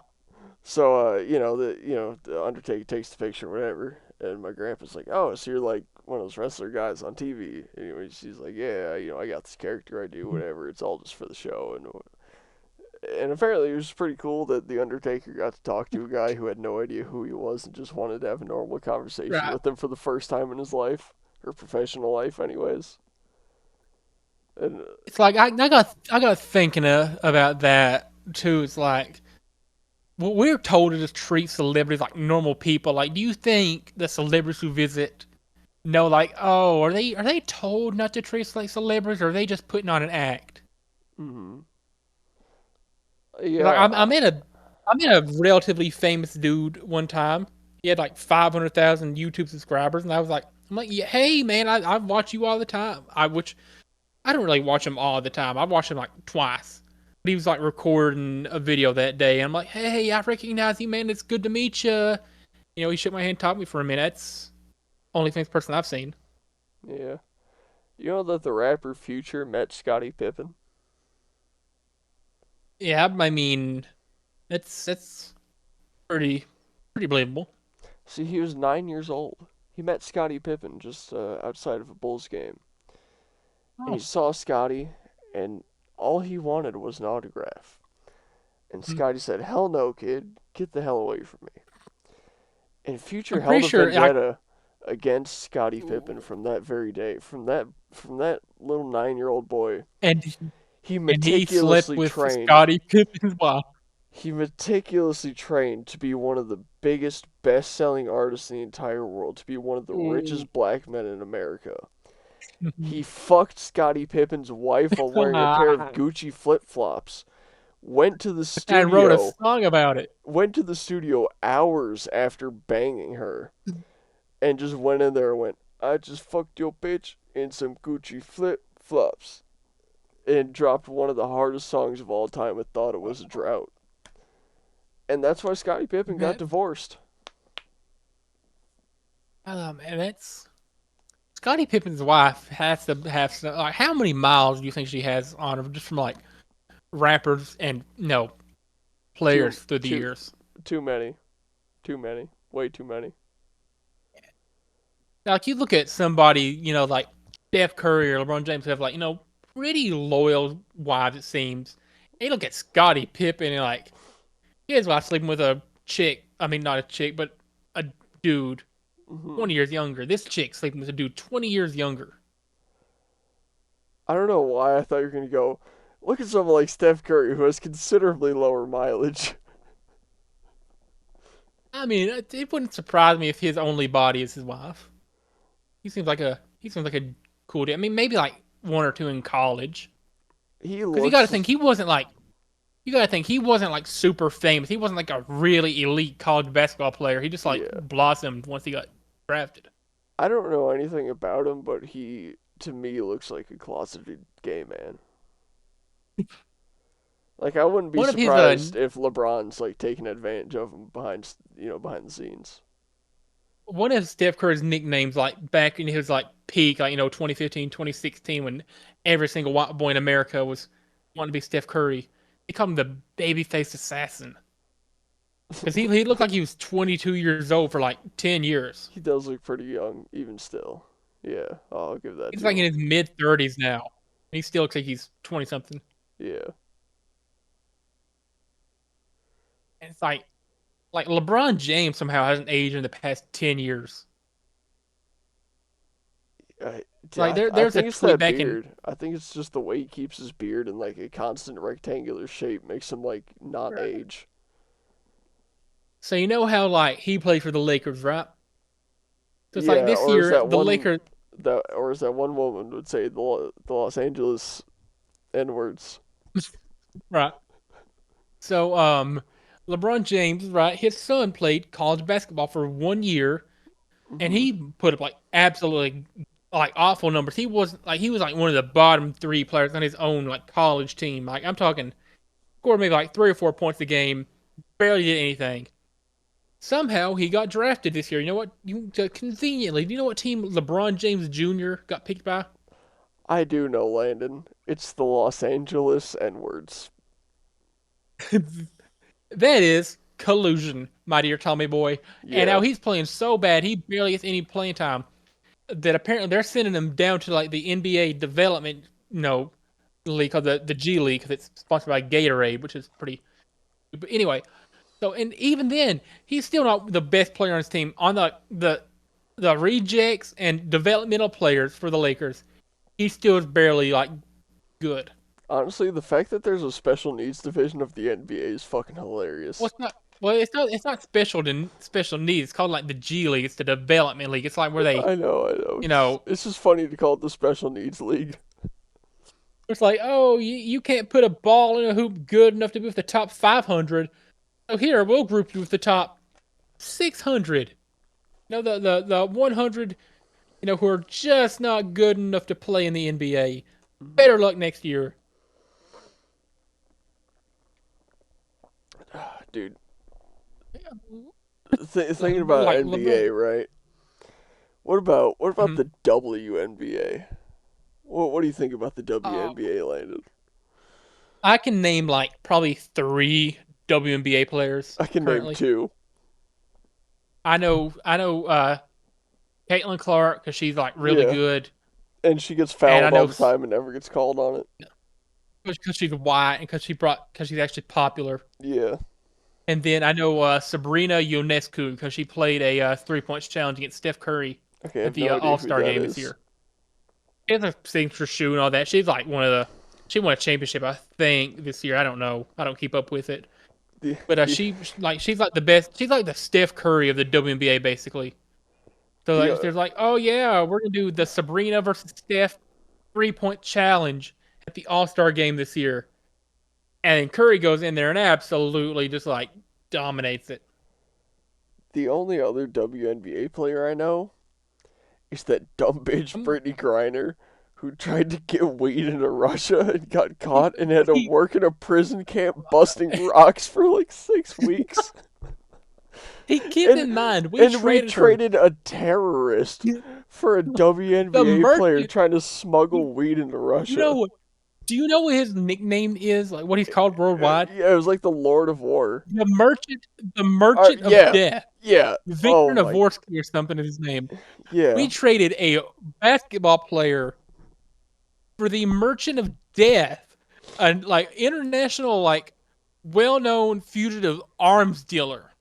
So the Undertaker takes the picture, whatever. And my grandpa's like, oh, so you're like one of those wrestler guys on TV. Anyways, she's like, yeah, I got this character I do, whatever. It's all just for the show. And apparently it was pretty cool that the Undertaker got to talk to a guy who had no idea who he was and just wanted to have a normal conversation Right. with him for the first time in his life, or professional life, anyways. And It's like I got thinking about that too. It's like well, we're told to just treat celebrities like normal people. Like, do you think the celebrities who visit know, like, oh, are they told not to treat us like celebrities, or are they just putting on an act? mm, Like, yeah, I met a relatively famous dude one time. He had like 500,000 YouTube subscribers, and I'm like, yeah, hey man, I watch you all the time. Which I don't really watch him all the time. I watched him like twice. But he was like recording a video that day, and I'm like, hey, I recognize you, man. It's good to meet you. You know, he shook my hand, talked to me for a minute. That's only famous person I've seen. yeah. You know that the rapper Future met Scottie Pippen? Yeah, I mean, that's pretty pretty believable. See, he was 9 years old. He met Scottie Pippen just outside of a Bulls game. And he Oh, saw Scottie, and all he wanted was an autograph. And hmm. Scottie said, hell no, kid. Get the hell away from me. And Future I'm pretty held a sure. I vendetta against Scottie Pippen from that very day. From that little 9-year-old boy. and He and he slept meticulously with trained. Scottie Pippen's wife. He meticulously trained to be one of the biggest best-selling artists in the entire world, to be one of the Ooh. richest black men in America. He fucked Scottie Pippen's wife while wearing a pair of Gucci flip-flops. Went to the And wrote a studio song about it. went to the studio hours after banging her and just went in there and went, I just fucked your bitch in some Gucci flip flops. And dropped one of the hardest songs of all time and thought it was a drought. And that's why Scottie Pippen got That divorced. man, that's Scottie Pippen's wife has to have some, like how many miles do you think she has on her just from like rappers and no Too players through the too years? too many. Too many. Way too many. Like you look at somebody, you know, like Steph Curry or LeBron James have like, you know, pretty loyal wives it seems. And you look at Scottie Pippen and like his wife sleeping with a chick. I mean not a chick, but a dude hmm 20 years younger. This chick sleeping with a dude 20 years younger. I don't know why I thought you were gonna go. Look at someone like Steph Curry who has considerably lower mileage. I mean, it wouldn't surprise me if his only body is his wife. He seems like a cool dude. I mean, maybe like one or two in college. He Because you got to looks think he wasn't like you got to think he wasn't like super famous. He wasn't like a really elite college basketball player. He just like yeah. blossomed once he got drafted. I don't know anything about him, but he to me looks like a closeted gay man. Like I wouldn't be One of his surprised if LeBron's like taking advantage of him behind the scenes. one of Steph Curry's nicknames, like back in his like peak, like 2015, 2016, when every single white boy in America was wanting to be Steph Curry, they called him the babyface assassin because he looked like he was 22 years old for like 10 years. He does look pretty young, even still. Yeah, I'll give that He's to like in him. his mid 30s now. He still looks like he's 20 something. Yeah. it's like LeBron James somehow hasn't aged in the past 10 years. I, Like I there's a think it's tweet that back in. beard. I think it's just the way he keeps his beard in like a constant rectangular shape makes him like not age. So you know how like he played for the Lakers, right? So it's like Yeah, this or as year that the one Lakers, that or as that one woman would say the Los Angeles N words. right? So LeBron James, right? His son played college basketball for 1 year, and Hmm. he put up like absolutely like awful numbers. He was like one of the bottom three players on his own like college team. Like I'm talking scored maybe like 3 or 4 points a game, barely did anything. Somehow he got drafted this year. You know what? Conveniently, do you know what team LeBron James Jr. got picked by? I do know, Landon. It's the Los Angeles N words. That is collusion, my dear Tommy boy. And now Yeah. he's playing so bad he barely gets any playing time. That apparently they're sending him down to like the NBA development, league called the G League because it's sponsored by Gatorade, which is pretty. But anyway, so and even then, he's still not the best player on his team. On the rejects and developmental players for the Lakers, he still is barely like good. Honestly, the fact that there's a special needs division of the NBA is fucking Well, hilarious. it's not. Well, it's not special needs. It's called like the G League. It's the development league. It's like where they, I know. you know, It's just funny to call it the special needs league. it's like, oh, you can't put a ball in a hoop good enough to be with the top 500. So here we'll group you with the top 600. The 100, who are just not good enough to play in the NBA. Mhm. Better luck next year. Dude, thinking about Like LeBron. NBA, right? What about Mhm. the WNBA? What do you think about the Uh, WNBA, Landon? I can name like probably three WNBA players I can name currently. two. I know Caitlin Clark because she's like really Yeah, good, and she gets and I fouled all know the time and never gets called on it. because she's white and because she's actually popular. Yeah. And then I know Sabrina Ionescu because she played a 3 points challenge against Steph Curry Okay, I at have the no idea All who Star that game this is. year. She has a signature shoe and all that. She's like she won a championship I think this year. I don't know. I don't keep up with it. The But the she's like the best. She's like the Steph Curry of the WNBA basically. So the like there's like, oh yeah, we're gonna do the Sabrina versus Steph 3 point challenge at the All Star game this year, and then Curry goes in there and absolutely just like dominates it. the only other WNBA player I know is that dumb bitch Um, Brittany Griner who tried to get weed into Russia and got caught and had to he, work in a prison camp busting rocks for like 6 weeks. he keep And in mind we and we traded her. traded a terrorist for a The WNBA player merchant. trying to You, smuggle weed into you Russia. know Do you know what his nickname is? Like what he's called worldwide? Yeah, it was like the Lord of War. The merchant. The merchant of Yeah, death. yeah. Oh Victor my, Navorsky or something is his name. We yeah. traded a basketball player for the Merchant of Death, a like international like well-known fugitive arms dealer.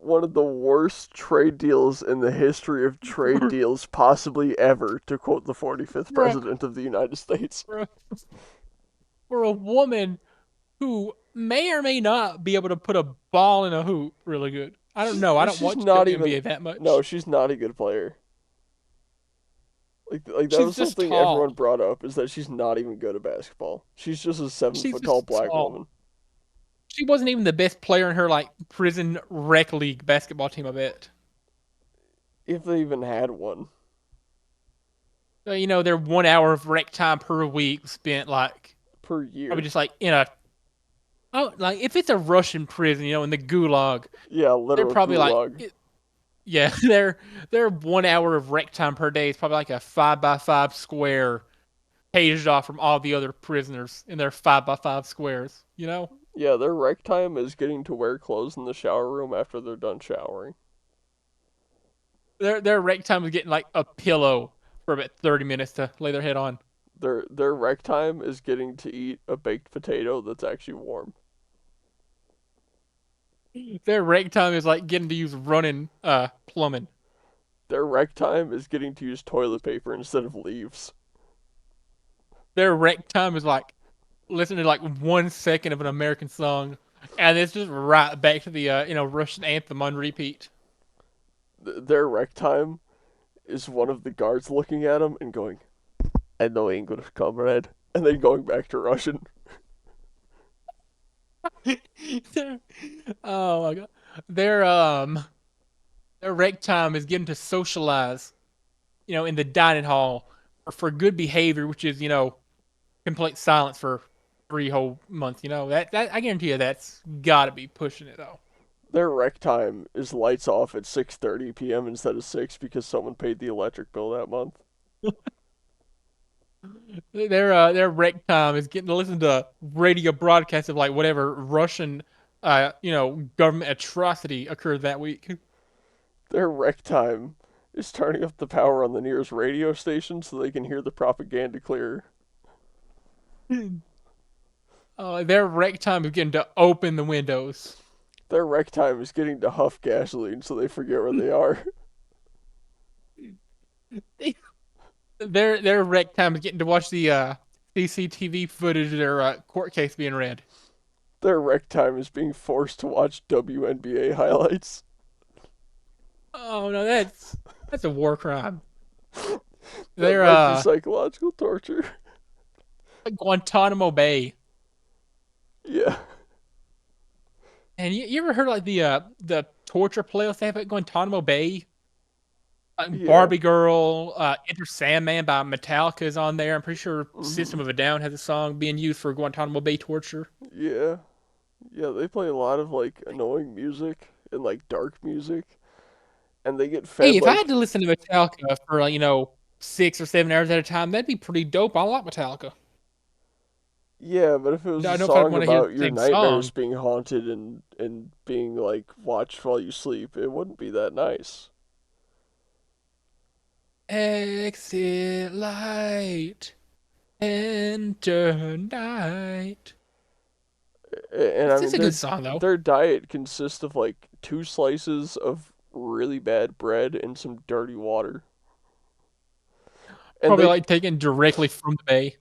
One of the worst trade deals in the history of trade for, deals possibly ever, to quote the 45th for, a, president of the United States. for, a, for a woman who may or may not be able to put a ball in a hoop really good. I don't know. I don't She's watch not even. WNBA that No, much. she's not a good player. Like that She's was just something everyone tall. brought up, is that she's not even good at basketball. She's just a seven She's foot tall just black tall. woman. She wasn't even the best player in her like prison rec league basketball team. I bet. If they even had one Their 1 hour of rec time per week spent like per probably year. just like in a oh like if it's a Russian prison, in the gulag, Yeah, they're literal probably like gulag. yeah, their 1 hour of rec time per day is probably like a 5 by 5 square paged off from all the other prisoners in their 5 by 5 squares. Yeah, their rec time is getting to wear clothes in the shower room after they're done showering. Their rec time is getting like a pillow for about 30 minutes to lay their head on. Their rec time is getting to eat a baked potato that's actually warm. Their rec time is like getting to use running plumbing. Their rec time is getting to use toilet paper instead of leaves. Their rec time is like listening to like 1 second of an American song, and it's just right back to the Russian anthem on repeat. Their rec time is one of the guards looking at him and going, "I know English, comrade," and then going back to Russian. Oh my god, their rec time is getting to socialize, in the dining hall for good behavior, which is complete silence for 3 whole months. That I guarantee you that's got to be pushing it though. Their rec time is lights off at 6:30 p.m. instead of 6 because someone paid the electric bill that month. Their rec time is getting to listen to radio broadcasts of like whatever Russian government atrocity occurred that week. Their rec time is turning up the power on the nearest radio station so they can hear the propaganda clearer. Their rec time is getting to open the windows. Their rec time is getting to huff gasoline so they forget where they are. Their rec time is getting to watch the CCTV footage of their court case being read. Their rec time is being forced to watch WNBA highlights. Oh no, that's a war crime. That They're might be psychological torture. like Guantanamo Bay. Yeah. And you ever heard like the torture playlist they have at Guantanamo Bay? Yeah. Barbie Girl, Enter Sandman by Metallica is on there. I'm pretty sure System Hmm. of a Down has a song being used for Guantanamo Bay torture. Yeah. Yeah, they play a lot of like annoying music and like dark music, and they get Hey, fed if I had like, to listen to Metallica for 6 or 7 hours at a time, that'd be pretty dope. I like Metallica. yeah, but if it was I a know if I'd song want to hear the about your same nightmares song. being haunted and being like watched while you sleep, it wouldn't be that nice. Exit light, enter night. And I It's mean, a good song though. their diet consists of like two slices of really bad bread and some dirty water. And Probably they like taken directly from the bay.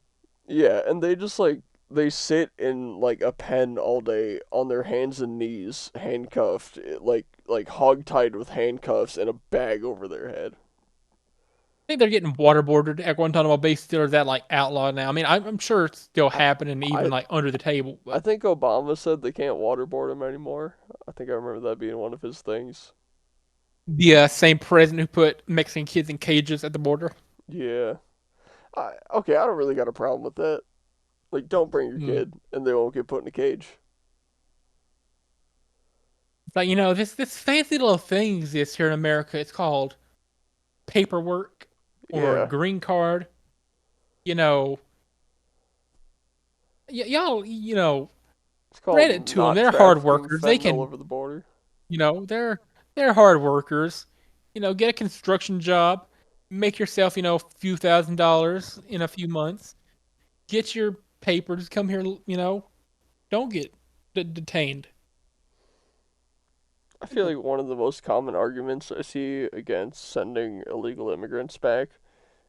Yeah, and they just like they sit in like a pen all day on their hands and knees, handcuffed, like hog-tied with handcuffs and a bag over their head. I think they're getting waterboarded at Guantanamo Bay still, or is that like outlawed now? I mean, I'm sure it's still I happening even I like under the table, I but think Obama said they can't waterboard him anymore. I think I remember that being one of his things. the same president who put Mexican kids in cages at the border. Yeah. Okay, I don't really got a problem with that. Like, don't bring your Mm. kid, and they won't get put in a cage. It's like this fancy little thing exists here in America. It's called paperwork or Yeah, green card. You know, y'all, it's called credit to them. not They're hard trafficking workers. They fentanyl can, over the border. they're hard workers. Get a construction job, make yourself, a few $1,000s in a few months. Get your papers, come here, don't get detained. I feel like one of the most common arguments I see against sending illegal immigrants back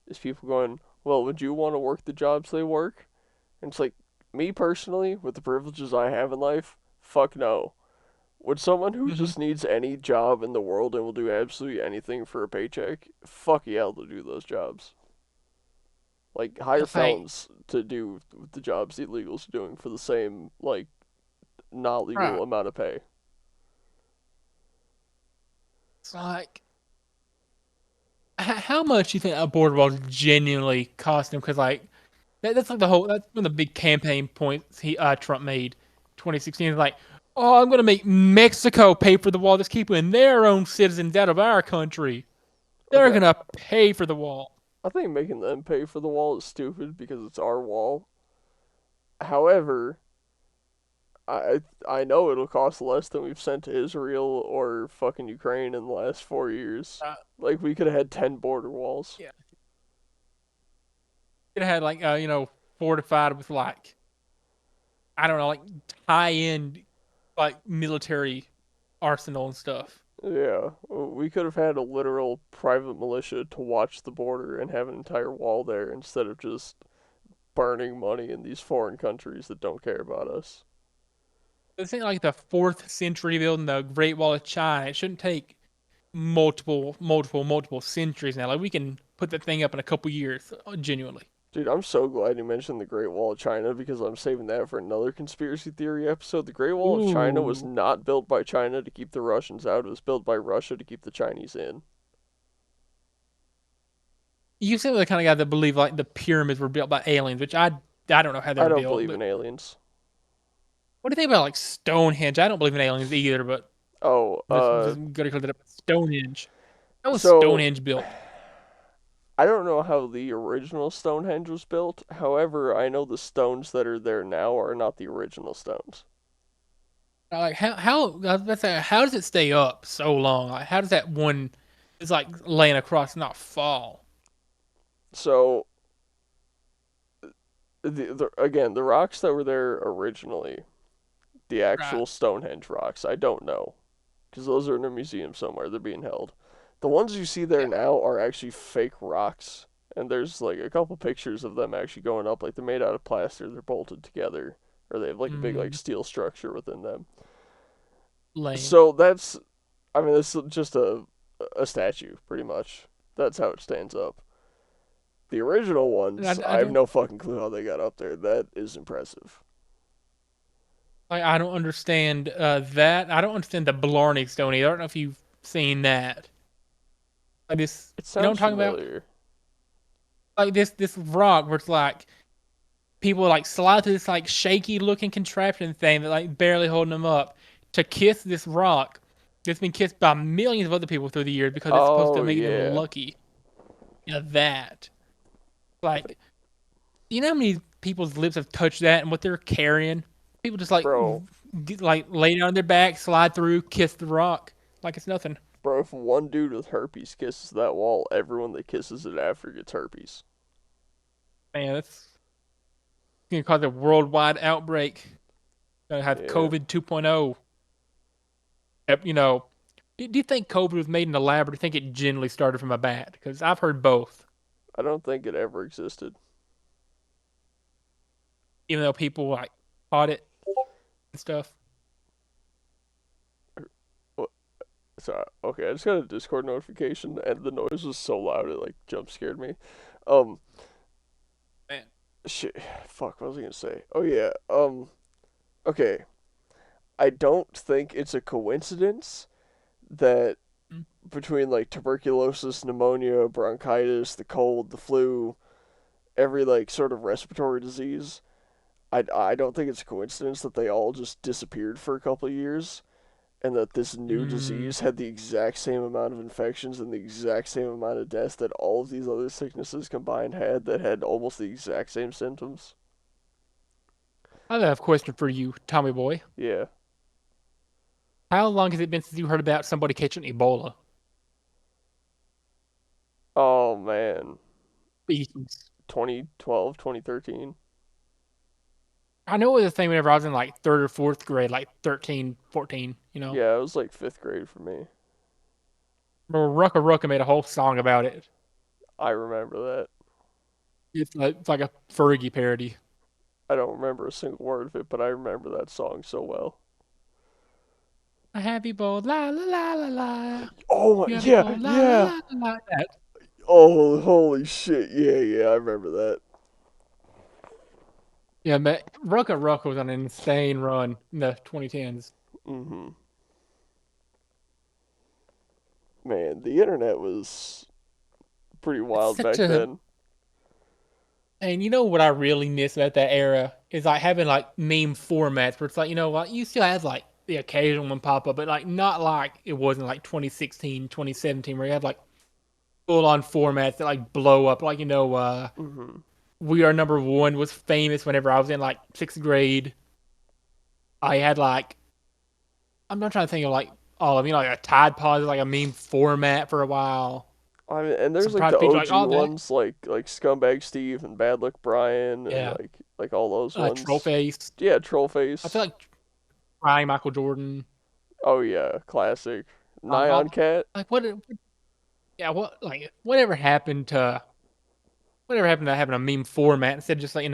is people going, "Well, would you want to work the jobs they work?" And it's like, me personally, with the privileges I have in life, fuck no. Would someone who Hmm. just needs any job in the world and will do absolutely anything for a paycheck, fuck yeah, they'll do those jobs. Like, hire It's like, felons to do the jobs the illegals are doing for the same, like, not legal right. amount of pay. It's like, how much do you think a border wall genuinely cost him? Because like that's like that's one of the big campaign points Trump made, 2016. Like, oh, I'm gonna make Mexico pay for the wall, just keeping their own citizens out of our country. They're Okay, gonna pay for the wall. I think making them pay for the wall is stupid because it's our wall. However, I know it'll cost less than we've sent to Israel or fucking Ukraine in the last 4 years. Uh, Like we could have had 10 border walls. yeah, it had like fortified with like I don't know, like high end like military. arsenal and stuff. Yeah, we could have had a literal private militia to watch the border and have an entire wall there instead of just burning money in these foreign countries that don't care about us. It's in like the fourth century building the Great Wall of China. It shouldn't take multiple centuries now. Like we can put that thing up in a couple years, genuinely. Dude, I'm so glad you mentioned the Great Wall of China because I'm saving that for another conspiracy theory episode. The Great Wall of China was Ooh. not built by China to keep the Russians out, it was built by Russia to keep the Chinese in. You seem like the kind of guy that believe like the pyramids were built by aliens, which I don't know how I they're don't built, believe but in aliens. what do you think about like Stonehenge? I don't believe in aliens either, but Oh, just gotta clear that up. Stonehenge. How was so Stonehenge built? I don't know how the original Stonehenge was built. However, I know the stones that are there now are not the original stones. Like I was about to say, how does it stay up so long? Like how does that one it's like laying across not fall? So, again, the rocks that were there originally, the Right. actual Stonehenge rocks, I don't know because those are in a museum somewhere. They're being held. The ones you see there Yeah. now are actually fake rocks, and there's like a couple pictures of them actually going up. Like they're made out of plaster. They're bolted together, or they have like a big like Mm, steel structure within them. lame. So that's, I mean, it's just a statue, pretty much. That's how it stands up. The original ones, I I have don't no fucking clue how they got up there. That is impressive. I don't understand that. I don't understand the Blarney Stone either. I don't know if you've seen that. Like this, It you know what I'm sounds talking about? familiar. Like this rock where it's like people like slide through this like shaky looking contraption thing that like barely holding them up to kiss this rock that's been kissed by millions of other people through the years because it's supposed to Oh make them yeah, lucky. You know that. Like, you know how many people's lips have touched that and what they're carrying? People just like bro, like lay down on their back, slide through, kiss the rock like it's nothing. bro. If one dude with herpes kisses that wall, everyone that kisses it after gets herpes. Man, that's gonna cause a worldwide outbreak. Gonna have Yeah, COVID 2.0. You know, do you think COVID was made in a lab, or do you think it generally started from a bat? Because I've heard both. I don't think it ever existed. Even though people like caught it and stuff. So okay, I just got a Discord notification, and the noise was so loud it like jump scared me. Um, Man, shit, fuck, what was I gonna say? Oh yeah, okay. I don't think it's a coincidence that mm, between like tuberculosis, pneumonia, bronchitis, the cold, the flu, every like sort of respiratory disease, I don't think it's a coincidence that they all just disappeared for a couple of years and that this new mm, disease had the exact same amount of infections and the exact same amount of deaths that all of these other sicknesses combined had that had almost the exact same symptoms. I have a question for you, Tommy boy. Yeah. How long has it been since you heard about somebody catching Ebola? Oh man. Species. 2012, 2013. I know it was a thing whenever I was in like third or fourth grade, like 13, 14, you know. Yeah, it was like 5th grade for me. Rucka Rucka made a whole song about it. I remember that. It's like a Fergie parody. I don't remember a single word of it, but I remember that song so well. A happy bowl, la la la la la. Oh my, You happy yeah, bowl, la la yeah. la la la. That. Oh, holy shit. Yeah, yeah, I remember that. Yeah, man, Rucka Rucka was on an insane run in the 2010s. Mhm. Man, the internet was pretty It's wild such back a, then. and you know what I really miss about that era is like having like meme formats where it's like, you know, like you still have like the occasional one pop up, but like not like it was in like 2016, 2017, where you have like full on formats that like blow up. Like, you know, Mhm. We Are Number One was famous whenever I was in like sixth grade. I had like, I'm not trying to think of like all of, you know, like a Tide Pod is like a meme format for a while. I mean, and there's Some like private the feature, like OG all that. ones like Scumbag Steve and Bad Luck Brian and Yeah. like all those ones. Trollface. Yeah, I feel Trollface. like crying Michael Jordan. Oh yeah, classic. Uh, Nyan Cat. like what? Yeah, whatever happened to having a meme format instead of just like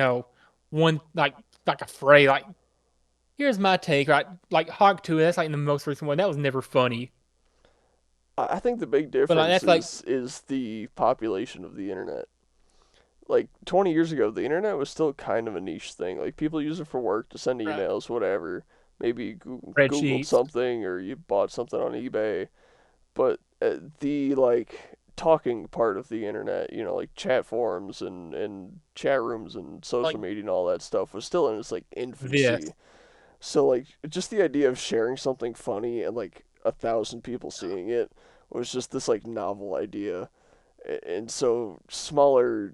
one like a phrase like here's my take right like Hawk 2 that's like the most recent one that was never funny I think the big but like difference that's like is the population of the internet. Like 20 years ago, the internet was still kind of a niche thing. Like people use it for work to send right, emails, whatever. Maybe you Googled spreadsheets something or you bought something on eBay. But the like talking part of the internet, like chat forums and chat rooms and like social media and all that stuff was still in its like this infancy. So like just the idea of sharing something funny and like 1,000 people seeing it was just this like novel idea. And so smaller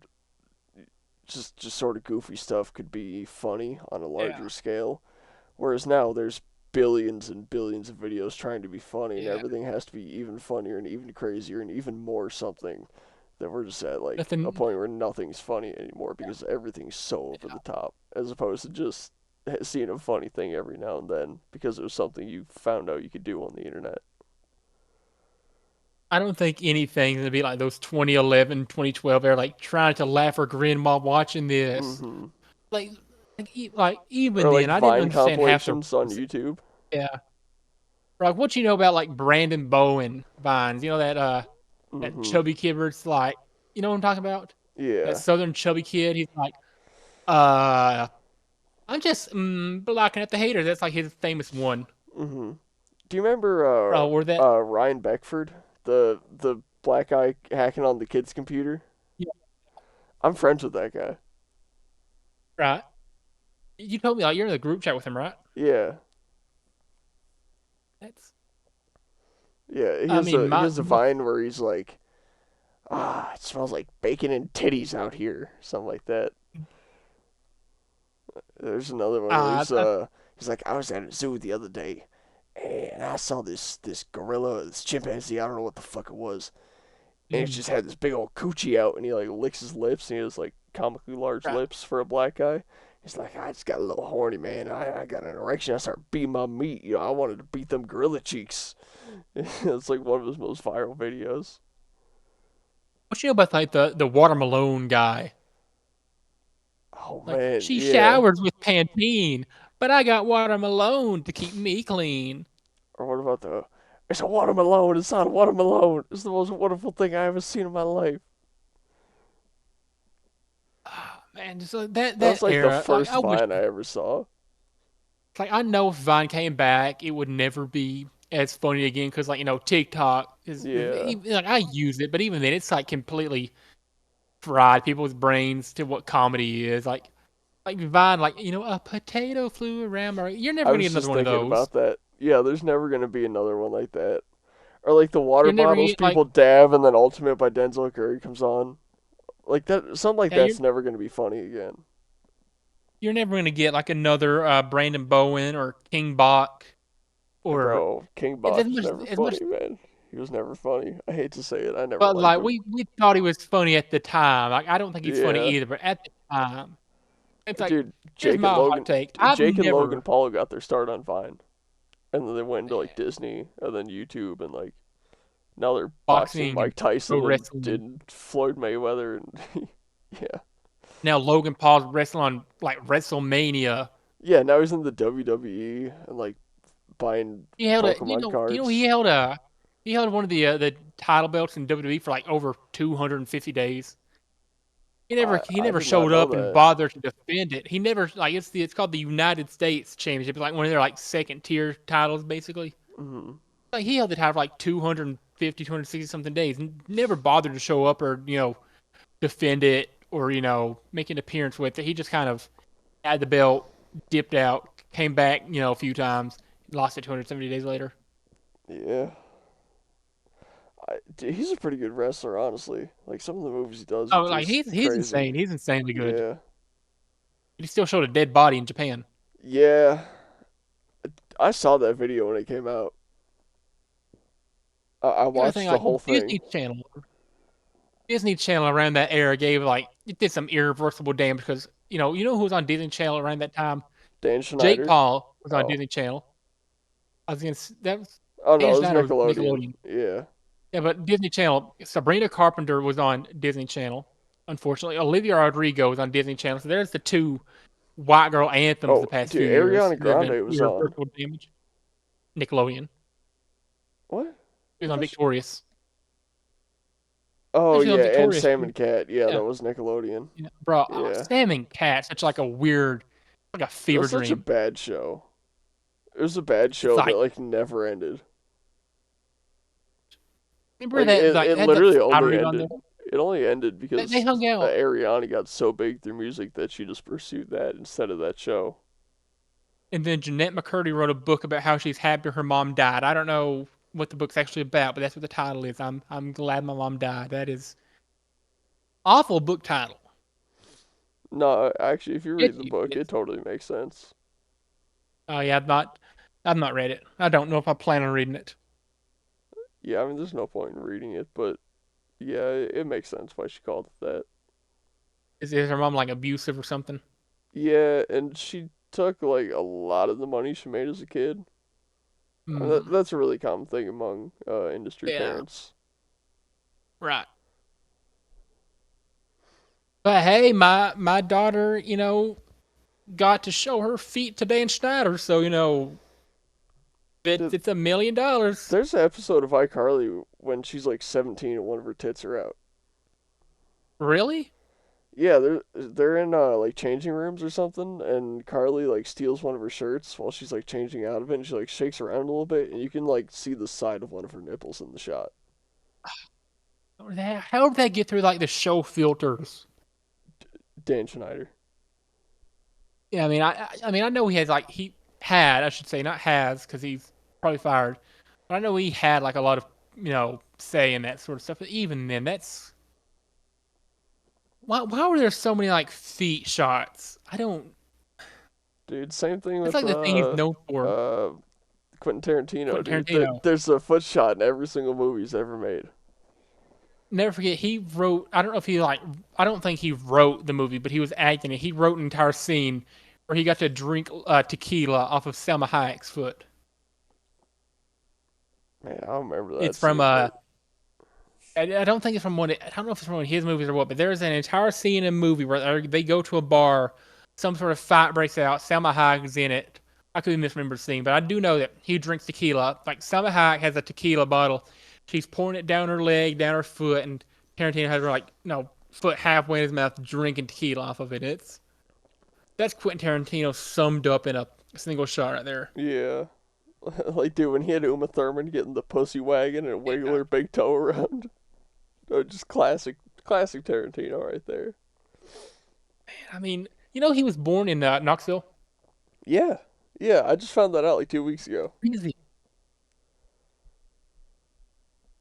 just sort of goofy stuff could be funny on a yeah larger scale. Whereas now there's billions and billions of videos trying to be funny, and yeah everything has to be even funnier and even crazier and even more something. That we're just at like a nothing point where nothing's funny anymore because everything's so over the top, as opposed to just seeing a funny thing every now and then because it was something you found out you could do on the internet. I don't think anything's gonna be like those 2011, 2012 era like trying to laugh or grin while watching this Mm-hmm. like like even Or like then I didn't Vine understand half the compilations on rules. YouTube. Yeah. Like what you know about like Brandon Bowen vines? You know that Mm-hmm. chubby kid where it's like you know what I'm talking about? That Yeah. southern chubby kid. He's like, uh, I'm just blocking at the haters. That's like his famous one. Mm-hmm. Do you remember Or that Ryan Beckford, the black guy hacking on the kid's computer? yeah, I'm friends with that guy. right? You told me like you're in the group chat with him, right? Yeah, That's yeah. I mean He my has a Vine where he's like, it smells like bacon and titties out here, something like that. There's another one where I he's like, I was at a zoo the other day, and I saw this gorilla, this chimpanzee. I don't know what the fuck it was, and it mm, just had this big old coochie out, and he like licks his lips, and he has like comically large right. lips for a black guy. He's like, I just got a little horny, man. I got an erection. I started beating my meat. I wanted to beat them gorilla cheeks. It's like one of his most viral videos. What you know about like the watermelon guy? Oh Like man, she yeah. showers with Pantene, but I got watermelon to keep me clean. Or what about the? It's a watermelon. It's not a watermelon. It's the most wonderful thing I ever seen in my life. Ah, man, just that That was that like the era. Like first I wish Vine I ever saw. like I know if Vine came back, it would never be as funny again because like TikTok is Yeah. like I use it, but even then it's like completely fried people's brains to what comedy is. Like Vine, like a potato flew around my. You're never I gonna get was another just one of thinking those. about that. Yeah, there's never gonna be another one like that. Or like the water You're never gonna bottles get like people dab and then Ultimate by Denzel Curry comes on. Like that, something like yeah, you're that's never gonna be funny again. you're never gonna get like another Brandon Bowen or King Bach or Bro, King as Bach was much never as much. funny, man. He was never funny. I hate to say it, I never But liked like him. we thought he was funny at the time. Like I don't think he's funny Yeah, either, but at the time, it's like dude, here's my hot take. I've Jake and Logan never Paul got their start on Vine, and then they went into like man, Disney and then YouTube, and like now they're boxing boxing and Mike pro Tyson wrestling. and Floyd Mayweather, and yeah, Now Logan Paul's wrestling on like WrestleMania. yeah. Now he's in the WWE and like buying He held a Pokemon he cards. held one of the title belts in WWE for like over 250 days. He I never did not showed know up and that. bothered to defend it. He never like it's called the United States Championship. It's like one of their like second tier titles basically. Hmm. Like he held the title for like 250, 260 something days. Never bothered to show up or defend it or make an appearance with it. He just kind of had the belt, dipped out, came back a few times, lost it 270 days later. Yeah, dude, he's a pretty good wrestler, honestly. Like some of the moves he does are Oh, like just he's crazy. insane. He's insanely good. Yeah, He still showed a dead body in Japan. yeah. I saw that video when it came out. I The other thing, watched the like whole thing. Disney Channel around that era gave like it did some irreversible damage because who was on Disney Channel around that time? Dan Jake Schneider. Paul was on Oh, Disney Channel. I was gonna that was Oh no, Age it was Nine or Nickelodeon. Nickelodeon. Yeah. Yeah, but Disney Channel. Sabrina Carpenter was on Disney Channel. Unfortunately, Olivia Rodrigo was on Disney Channel. So there's the two white girl anthems Oh, the past few dude, years Ariana that have been Grande was on. irreversible damage. Nickelodeon. What? She I was on thought she... Victorious. Oh She was on yeah, and Victorious. Sam and Cat. Yeah, Yeah, that was Nickelodeon. yeah. Bro, Yeah. Sam and Cat, such like a weird, like a fever That's such a dream. bad show. It was a bad It's show that like, like never ended. remember Like that, it, like, it they had that literally fire only dude on there? ended. It only ended They because hung out. Ariana got so big through music that she just pursued that instead of that show. And then Jeanette McCurdy wrote a book about how she's happy her mom died. I don't know what the book's actually about, but that's what the title is. I'm glad my mom died. That is awful book title. No, actually, if you read the Itchy. book, it totally makes sense. Oh yeah, I've not read it. I don't know if I plan on reading it. Yeah, I mean, there's no point in reading it, but yeah, it makes sense why she called it that. Is her mom like abusive or something? Yeah, and she took like a lot of the money she made as a kid. I mean, Hmm. that's a really common thing among industry Yeah. parents. Right. But hey, my daughter, got to show her feet to Dan Schneider, so Dude, it's $1 million. there's an episode of iCarly when she's like 17 and one of her tits are out. Really? Yeah, they're in like changing rooms or something, and Carly like steals one of her shirts while she's like changing out of it, and she like shakes around a little bit, and you can like see the side of one of her nipples in the shot. How did that get through like the show filters? Dan Schneider. Yeah, I know he had, I should say, not has, because he's probably fired. But I know he had like a lot of say in that sort of stuff. But even then, that's why were there so many like feet shots? I don't. Dude, same thing That's with like the thing he's known for. uh Quentin Tarantino, Quentin dude. Tarantino. There's a foot shot in every single movie he's ever made. Never forget, he wrote. I don't know if he like. I don't think he wrote the movie, but he was acting it. He wrote an entire scene where he got to drink tequila off of Selma Hayek's foot. Man, I don't remember that It's from scene, but I don't think it's from one. I don't know if it's from one of his movies or what, but there's an entire scene in a movie where they go to a bar, some sort of fight breaks out. Salma Hayek is in it. I could misremember the scene, but I do know that he drinks tequila. Like Salma Hayek has a tequila bottle. She's pouring it down her leg, down her foot, and Tarantino has her like foot halfway in his mouth, drinking tequila off of it. That's Quentin Tarantino summed up in a single shot right there. yeah. Like, dude, when he had Uma Thurman get in the pussy wagon and wiggle Yeah. her big toe around. Oh, just classic Tarantino right there. I mean, he was born in Knoxville. Yeah, yeah, I just found that out like 2 weeks ago. Crazy.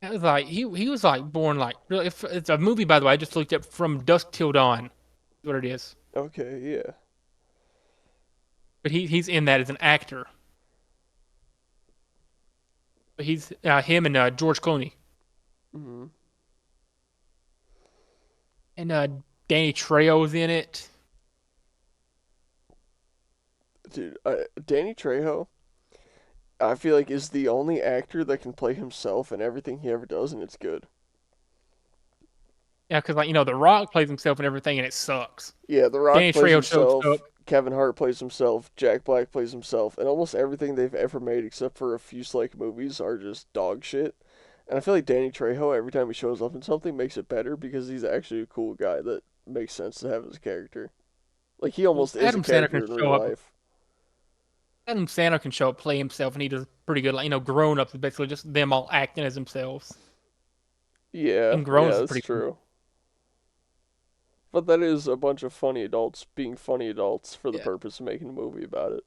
It was like he was like born like really. It's a movie, by the way. I just looked up From Dusk Till Dawn. Is what it is. Okay, yeah. But he's in that as an actor. But he's him and George Clooney Hmm. and Danny Trejo's in it. Dude, Danny Trejo, I feel like is the only actor that can play himself in everything he ever does, and it's good. Yeah, because The Rock plays himself and everything, and it sucks. Yeah, The Rock Danny plays Trejo shows up. himself, Kevin Hart plays himself, Jack Black plays himself, and almost everything they've ever made except for a few like movies are just dog shit. And I feel like Danny Trejo, every time he shows up in something, makes it better because he's actually a cool guy that makes sense to have as a character. Like he Well, almost is a character in real life. Adam Sandler can show up, play himself, and he does pretty good. Like grown ups, basically just them all acting as themselves. Yeah, And grown yeah, ups is that's pretty cool. true. But that is a bunch of funny adults being funny adults for the Yeah, purpose of making a movie about it.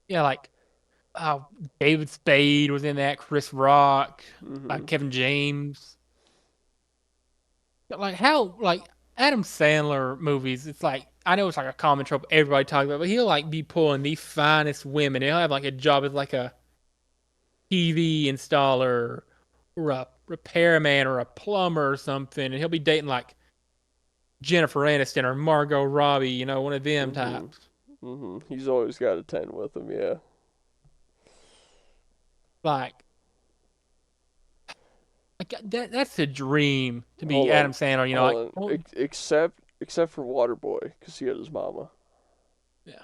yeah, like uh, David Spade was in that. Chris Rock, Hmm. Kevin James. But, like how Adam Sandler movies, it's like I know it's like a common trope everybody talks about, but he'll like be pulling the finest women. He'll have like a job as like a TV installer or a repairman or a plumber or something, and he'll be dating like Jennifer Aniston or Margot Robbie, one of them Hmm. types. Hmm. He's always got a 10 with him, yeah. Like, that's a dream to be Hold on, Adam Sandler. hold Like, on. oh, Except for Waterboy, because he had his mama. yeah,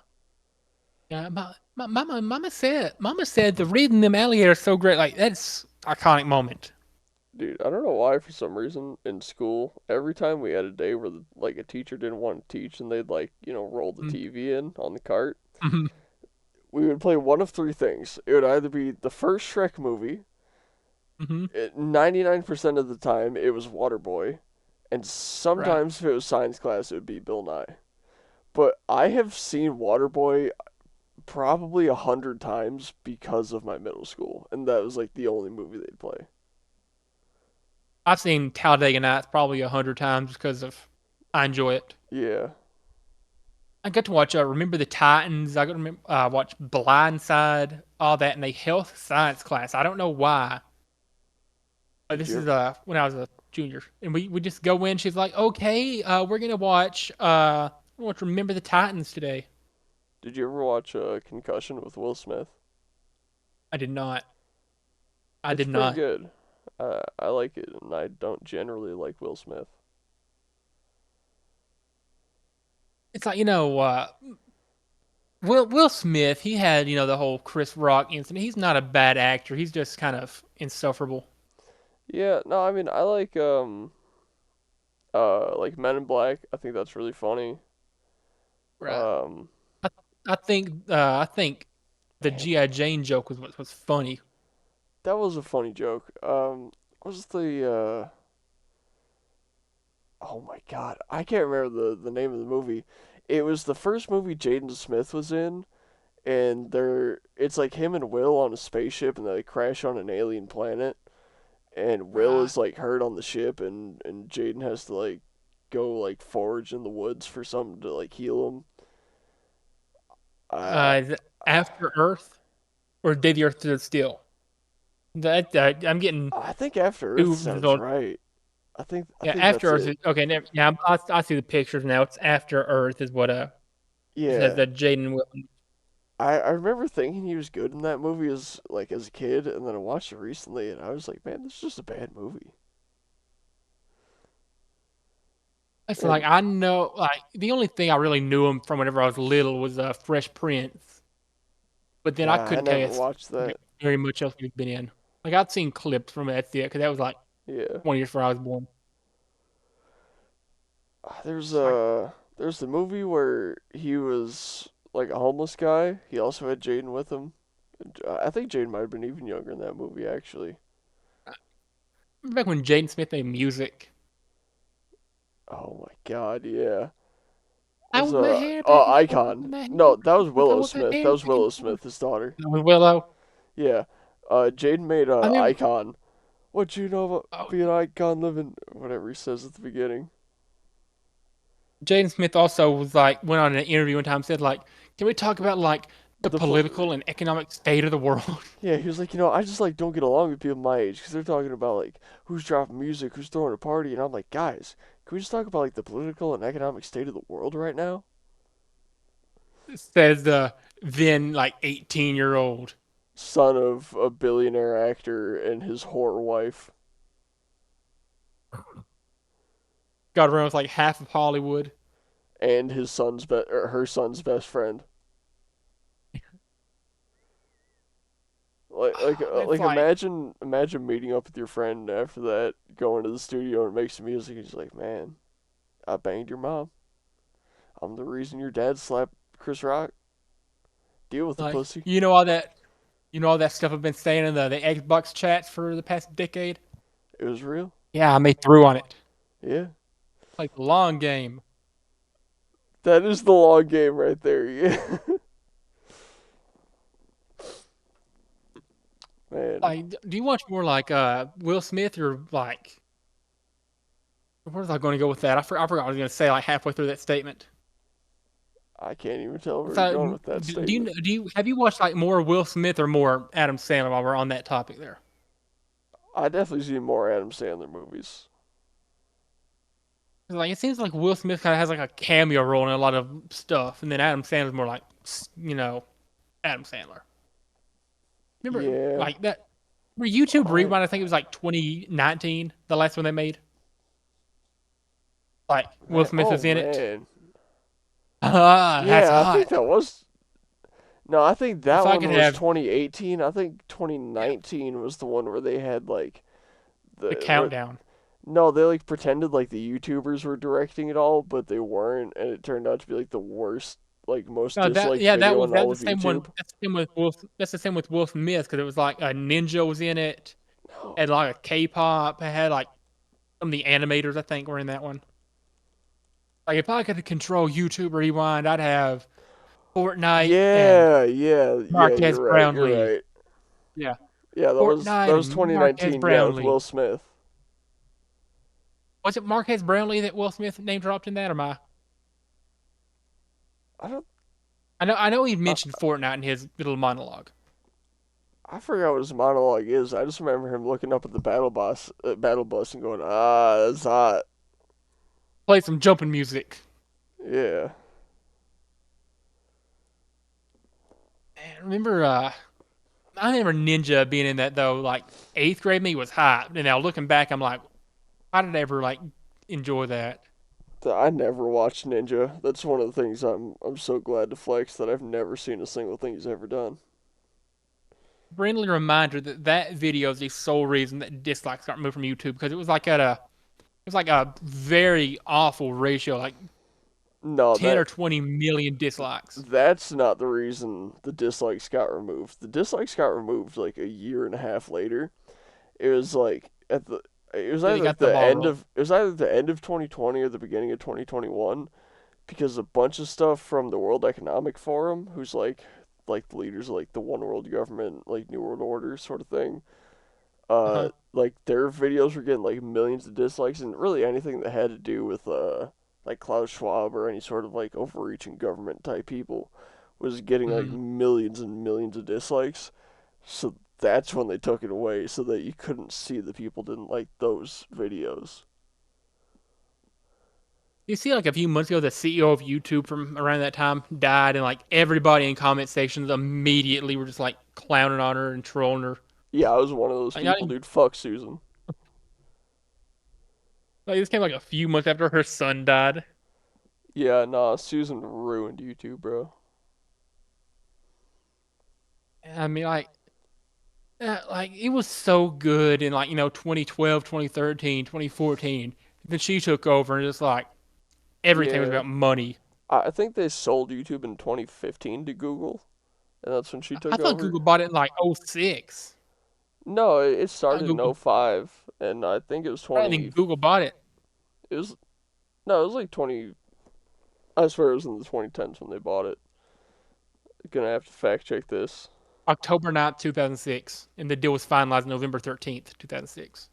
yeah. Mama said the reading them alligators so great. Like, that's iconic moment. Dude, I don't know why for some reason in school, every time we had a day where like a teacher didn't want to teach and they'd like, roll the TV in on the cart, Mm-hmm. we would play one of three things. It would either be the first Shrek movie, Mm-hmm. 99% of the time it was Waterboy, and Right. sometimes if it was science class it would be Bill Nye. But I have seen Waterboy probably 100 times because of my middle school, and that was like the only movie they'd play. I've seen Talladega Nights probably 100 times because of I enjoy it. Yeah. I got to watch Remember the Titans. I got to watch Blindside, all that in a health science class. I don't know why. Did This is you when I was a junior, and we just go in. She's like, "Okay, we're gonna watch Remember the Titans today." did you ever watch Concussion with Will Smith? I did not. I It's did pretty not. good. I like it, and I don't generally like Will Smith. It's like Will Smith. He had the whole Chris Rock incident. He's not a bad actor. He's just kind of insufferable. Yeah, no, I mean I like Men in Black. I think that's really funny. Right. Um, I, I think the man, GI Jane joke was what was funny. that was a funny joke. What was the oh my god, I can't remember the name of the movie. It was the first movie Jaden Smith was in, and it's like him and Will on a spaceship, and they crash on an alien planet, and Will Right. is like hurt on the ship, and Jaden has to like go like forage in the woods for something to like heal him. I Is it After Earth or Did the Earth Stood Still? That I'm getting I think After Earth two sounds results. right. I Yeah, think After that's Earth it. is okay. Yeah, I see the pictures now. It's After Earth is what it says Yeah. that Jaden Will. I remember thinking he was good in that movie as a kid, and then I watched it recently, and I was like, man, this is just a bad movie. It's like And I know, like the only thing I really knew him from whenever I was little was Fresh Prince, but then I yeah, I couldn't tell you never watched that. very much else he's been in. Like I'd seen clips from it, that's it, because that was like Yeah. 20 years before I was born. There's It's like there's the movie where he was like a homeless guy. He also had Jaden with him. I think Jaden might have been even younger in that movie actually. back when Jaden Smith made music. Oh my god, yeah. I Was want my hair back. I want Icon. my hair No, that was back. I Willow want my Smith. That hair was back in Willow the Smith, his daughter. With Willow. Yeah. Jaden made I mean, Icon. What you know about oh, being icon living? Whatever he says at the beginning. Jaden Smith also was like went on an interview one time and said like, can we talk about like the The po- political and economic state of the world? yeah, he was like, I just like don't get along with people my age because they're talking about like who's dropping music, who's throwing a party, and I'm like, guys, can we just talk about like the political and economic state of the world right now? Says the then like 18-year-old. Son of a billionaire actor and his whore wife Got around with like half of Hollywood. and her son's best friend. It's Like like imagine meeting up with your friend after that, going to the studio and make some music, and he's like, man, I banged your mom. I'm the reason your dad slapped Chris Rock. Deal with the like pussy. all that stuff I've been saying in the Xbox chats for the past decade. It was real. Yeah, I made through on it. Yeah. Like the long game. That is the long game right there. Yeah. Man, Like, do you watch more like Will Smith or like where was I going to go with that? I forgot what I was going to say like halfway through that statement. I can't even tell where you're So, going with that statement. do you have you watched like more Will Smith or more Adam Sandler while we're on that topic there? I definitely see more Adam Sandler movies. 'Cause, like it seems like Will Smith kind of has like a cameo role in a lot of stuff, and then Adam Sandler's more like Adam Sandler. Remember Yeah. like that? YouTube I Rewind, I think it was like 2019, the last one they made. Like Will man, Smith oh is in it. man, That's yeah, I think hot. that was. No, I think If that I one could was have 2018. I think yeah, 2019 was the one where they had like the the where countdown. no, they like pretended like the YouTubers were directing it all, but they weren't, and it turned out to be like the worst, like most No, that disliked yeah, that video was on all that's the of same one. YouTube. That's the same with Will. That's the same with Will Smith because it was like a ninja was in it. No. Had like a K-pop. It had like some of the animators I think were in that one. Like if I could control YouTube Rewind, I'd have Fortnite and Yeah, Marquez you're right. You're Brownlee. right. Yeah, Yeah, that Fortnite was and Marquez 2019. Yeah, with Brownlee. Will Smith. Was it Marquez Brownlee that Will Smith name dropped in that, or am I? I don't. I know he I, mentioned Fortnite in his little monologue. I forgot what his monologue is. I just remember him looking up at the battle bus, and going, "Ah, that's hot." Play some jumping music. Yeah. Man, I remember Ninja being in that though. Like eighth grade me was hot, and now looking back, I'm like, why did I ever like enjoy that? I never watched Ninja. That's one of the things I'm so glad to flex that I've never seen a single thing he's ever done. Friendly reminder that that video is the sole reason that dislikes got removed from YouTube because it was like a very awful ratio, like No, 10 that or 20 million dislikes. that's not the reason the dislikes got removed. The dislikes got removed like a year and a half later. It was like at the it was Really either got the ball rolling. it was either the end of 2020 or the beginning of 2021 because a bunch of stuff from the World Economic Forum, who's like the leaders of like the one world government, like New World Order sort of thing. Uh-huh. Like their videos were getting like millions of dislikes, and really anything that had to do with like Klaus Schwab or any sort of like overreaching government type people was getting like Hmm. millions and millions of dislikes. So that's when they took it away, so that you couldn't see that people didn't like those videos. You see, like a few months ago, the CEO of YouTube from around that time died, and like everybody in comment sections immediately were just like clowning on her and trolling her. Yeah, I was one of those Like, not people, even, dude. Fuck Susan. like this came like a few months after her son died. Yeah, nah, Susan ruined YouTube, bro. And I mean, like it was so good in like 2012, 2013, 2014. Then she took over, and it's like everything was Yeah, about money. I think they sold YouTube in 2015 to Google, and that's when she I took thought over. Google bought it in like '06. No, it I started in Google, '05, and I think it was I 20. think Google bought it It was no, it was like 20. I swear it was in the 2010s when they bought it. Gonna have to fact check this. October 9th, 2006, and the deal was finalized November 13th, 2006.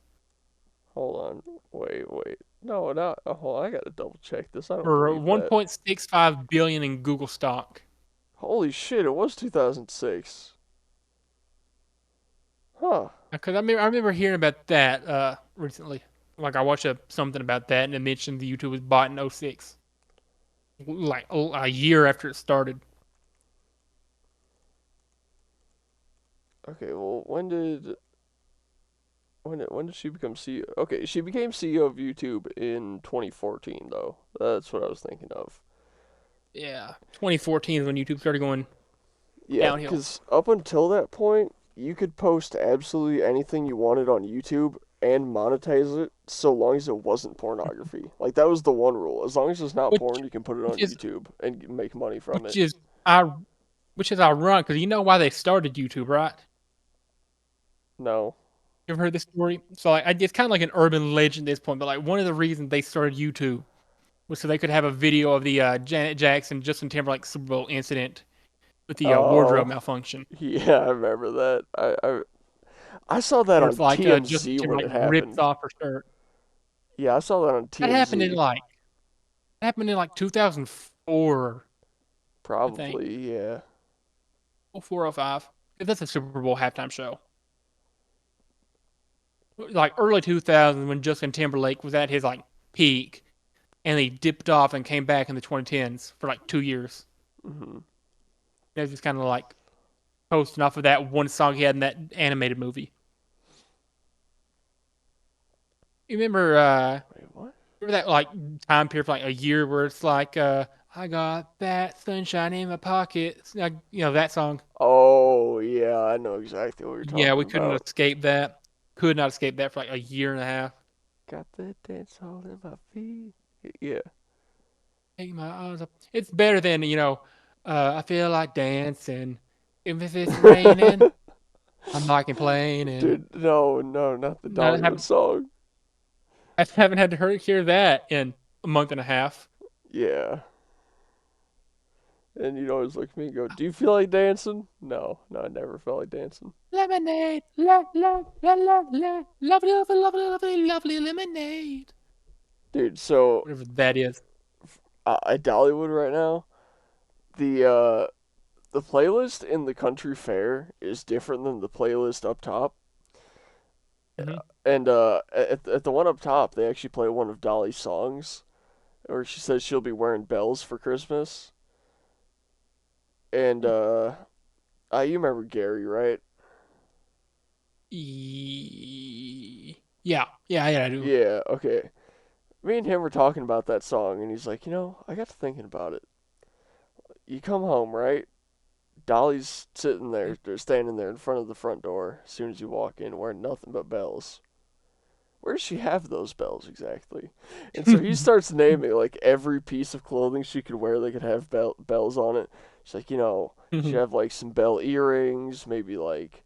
Hold on, wait. No, not. Oh, hold on, I gotta double check this. I don't For believe that. 1.65 billion in Google stock. Holy shit! It was 2006. Huh. Because I remember hearing about that recently. Like I watched something about that, and it mentioned the YouTube was bought in '06, like a year after it started. Okay. Well, when did she become CEO? Okay, she became CEO of YouTube in 2014, though. That's what I was thinking of. Yeah, 2014 is when YouTube started going Yeah, downhill. because up until that point, you could post absolutely anything you wanted on YouTube and monetize it so long as it wasn't pornography. Like, that was the one rule. As long as it's not Which porn, you can put it which on is YouTube and make money from which it. is I which is ironic because you know why they started YouTube, right? No. You ever heard this story? So like, it's kind of like an urban legend at this point, but like one of the reasons they started YouTube was so they could have a video of the Janet Jackson Justin Timberlake Super Bowl incident with the wardrobe Oh, malfunction, yeah, I remember that. I saw that where it's on like Justin TMZ when Timberlake it rips happened. off her shirt. Yeah, I saw that on That happened in TMZ. like that happened in like 2004, I think, Probably, yeah. 0405. That's a Super Bowl halftime show. Like early 2000s when Justin Timberlake was at his like peak, and he dipped off and came back in the 2010s for like 2 years. Hmm. It was just kind of like posting off of that one song he had in that animated movie. You remember Wait, what? remember that like time period for like a year where it's like I got that sunshine in my pocket. It's like, that song. Oh, yeah, I know exactly what you're Yeah, talking we couldn't about. escape that. Could not escape that for like a year and a half. Got that dance all in my feet. Yeah. Take my eyes up. It's better than, I feel like dancing. If it's raining, I'm not complaining. Dude, no, no, not the I Dollywood haven't song. I haven't had to hear that in a month and a half. Yeah. And you'd always look at me and go, "Do you feel like dancing?" No, no, I never felt like dancing. Lemonade, love, love, love, love, love, lovely, lovely, lovely, lovely, lovely lemonade. Dude, so Whatever that is. at Dollywood right now, the uh the playlist in the country fair is different than the playlist up top. Hmm. And at the one up top, they actually play one of Dolly's songs, where she says she'll be wearing bells for Christmas. And you remember Gary, right? Yeah, yeah, yeah, I do. Yeah, okay. Me and him were talking about that song, and he's like, I got to thinking about it. You come home, right? Dolly's sitting there, they're standing there in front of the front door as soon as you walk in, wearing nothing but bells. Where does she have those bells exactly? And so he starts naming like every piece of clothing she could wear that could have bells on it. She's like, she have like some bell earrings, maybe like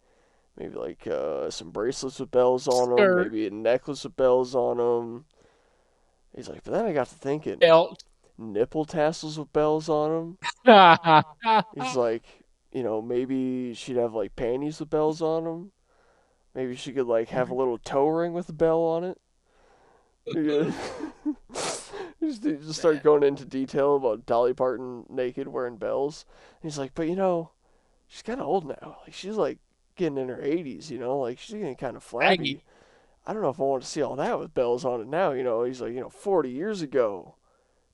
some bracelets with bells on them, Skirt, maybe a necklace with bells on them. He's like, but then I got to thinking, belt. nipple tassels with bells on them. He's like, maybe she'd have like panties with bells on them. Maybe she could like have a little toe ring with a bell on it. Yeah. Just start going into detail about Dolly Parton naked wearing bells. And he's like, but she's kind of old now. Like she's like getting in her 80s. Like she's getting kind of Aggie. flabby. I don't know if I want to see all that with bells on it now. He's like, 40 years ago,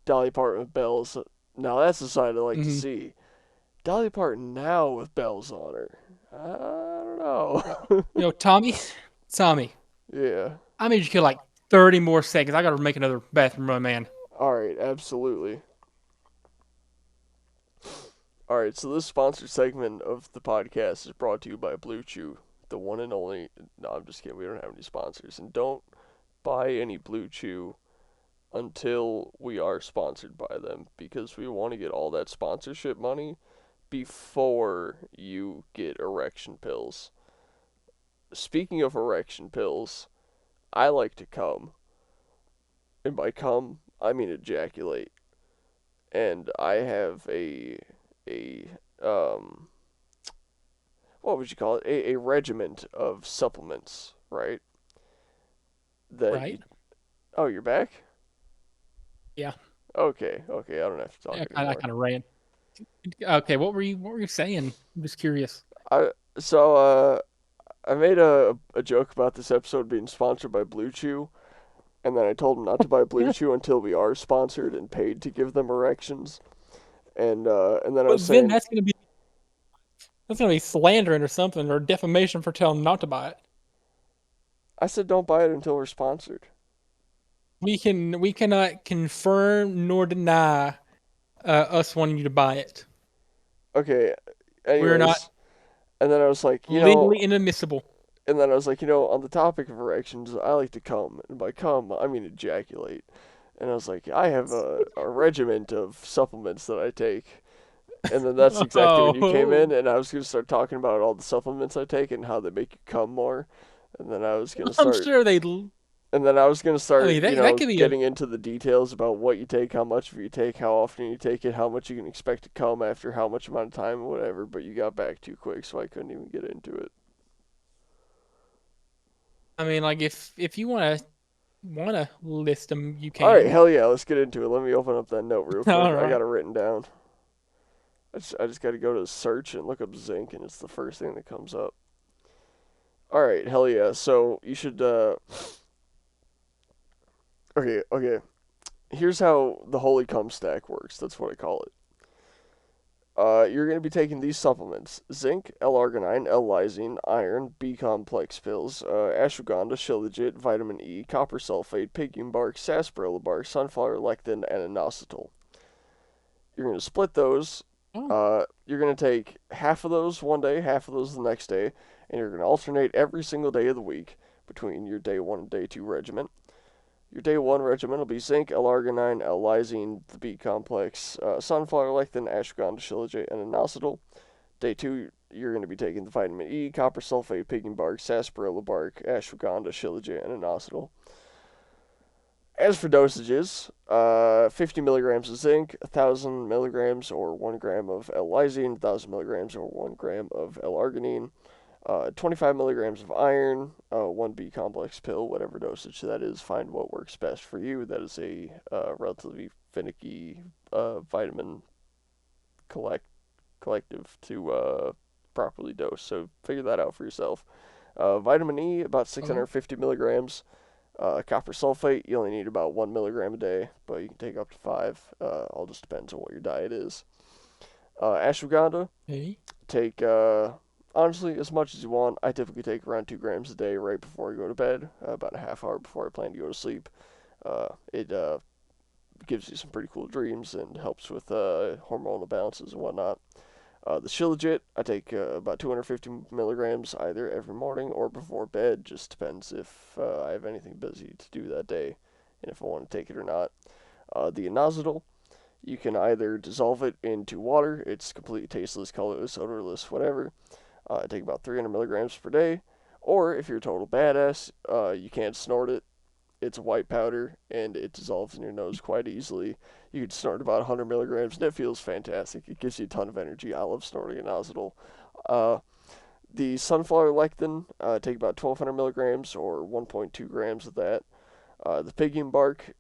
Dolly Parton with bells. Now that's the side I like to Hmm. see. Dolly Parton now with bells on her. I don't Yo, know. Tommy, Yeah. I made you kill like 30 more seconds. I gotta make another bathroom run, man. All right. Absolutely. All right. So this sponsored segment of the podcast is brought to you by Blue Chew, the one and only. No, I'm just kidding. We don't have any sponsors, and don't buy any Blue Chew until we are sponsored by them because we want to get all that sponsorship money before you get erection pills. Speaking of erection pills, I like to cum. And by cum, I mean ejaculate. And I have a what would you call it? A regiment of supplements, right? That Right? you Oh, you're back? Yeah. Okay, okay, I don't have to talk I anymore. kind of ran. Okay, what were you saying? I'm just curious. I so I made a joke about this episode being sponsored by Blue Chew, and then I told them not to buy Blue Chew until we are sponsored and paid to give them erections. And then I was But then saying, that's gonna be slandering or something or defamation for telling them not to buy it. I said don't buy it until we're sponsored. We cannot confirm nor deny us wanting you to buy it. Okay, We're not anyways, and then I was like, legally inadmissible. on the topic of erections, I like to cum, and by cum I mean ejaculate. And I was like, I have a regiment of supplements that I take. And then that's exactly when you came in, Oh, and I was gonna start talking about all the supplements I take and how they make you cum more. And then I was gonna I'm start sure they. and then I was gonna I start, mean, that could be a. getting into the details about what you take, how much of you take, how often you take it, how much you can expect to come after how much amount of time, whatever. But you got back too quick, so I couldn't even get into it. I mean, like if you wanna list them, you All right, can. hell yeah, let's get into it. Let me open up that note real quick. All I got right. it written down. I just got to go to search and look up zinc, and it's the first thing that comes up. All right, hell yeah. So you should. Okay. Here's how the holy cum stack works. That's what I call it. You're going to be taking these supplements: zinc, L-arginine, L-lysine, iron, B-complex pills, ashwagandha, shilajit, vitamin E, copper sulfate, pygium bark, sarsaparilla bark, sunflower lectin, and inositol. You're going to split those. Oh, You're going to take half of those one day, half of those the next day, and you're going to alternate every single day of the week between your day 1 and day 2 regimen. Your day 1 regimen will be zinc, L-arginine, L-lysine, the B complex, sunflower lectin, ashwagandha, shilajit, and inositol. Day 2, you're going to be taking the vitamin E, copper sulfate, pygium bark, sarsaparilla bark, ashwagandha, shilajit, and inositol. As for dosages, 50 milligrams of zinc, 1,000 milligrams or 1 gram of L-lysine, 1,000 milligrams or 1 gram of L-arginine, 25 milligrams of iron, 1B complex pill, whatever dosage that is. Find what works best for you. That is a relatively finicky vitamin collect collective to properly dose. So figure that out for yourself. Vitamin E, about oh, 650 milligrams. Copper sulfate, you only need about 1 milligram a day, but you can take up to 5. All just depends on what your diet is. Ashwagandha, hey. take honestly as much as you want. I typically take around 2 grams a day right before I go to bed, about a half hour before I plan to go to sleep. It gives you some pretty cool dreams and helps with hormonal balances and whatnot. The Shilajit, I take about 250 milligrams either every morning or before bed. Just depends if I have anything busy to do that day and if I want to take it or not. The inositol, you can either dissolve it into water, it's completely tasteless, colorless, odorless, whatever. Take about 300 milligrams per day. Or if you're a total badass, you can't snort it. It's a white powder and it dissolves in your nose quite easily. You can snort about 100 milligrams and it feels fantastic. It gives you a ton of energy. I love snorting a nozzle. Uh, the sunflower lectin, take about 1,200 milligrams or 1.2 grams of that. The pygium bark,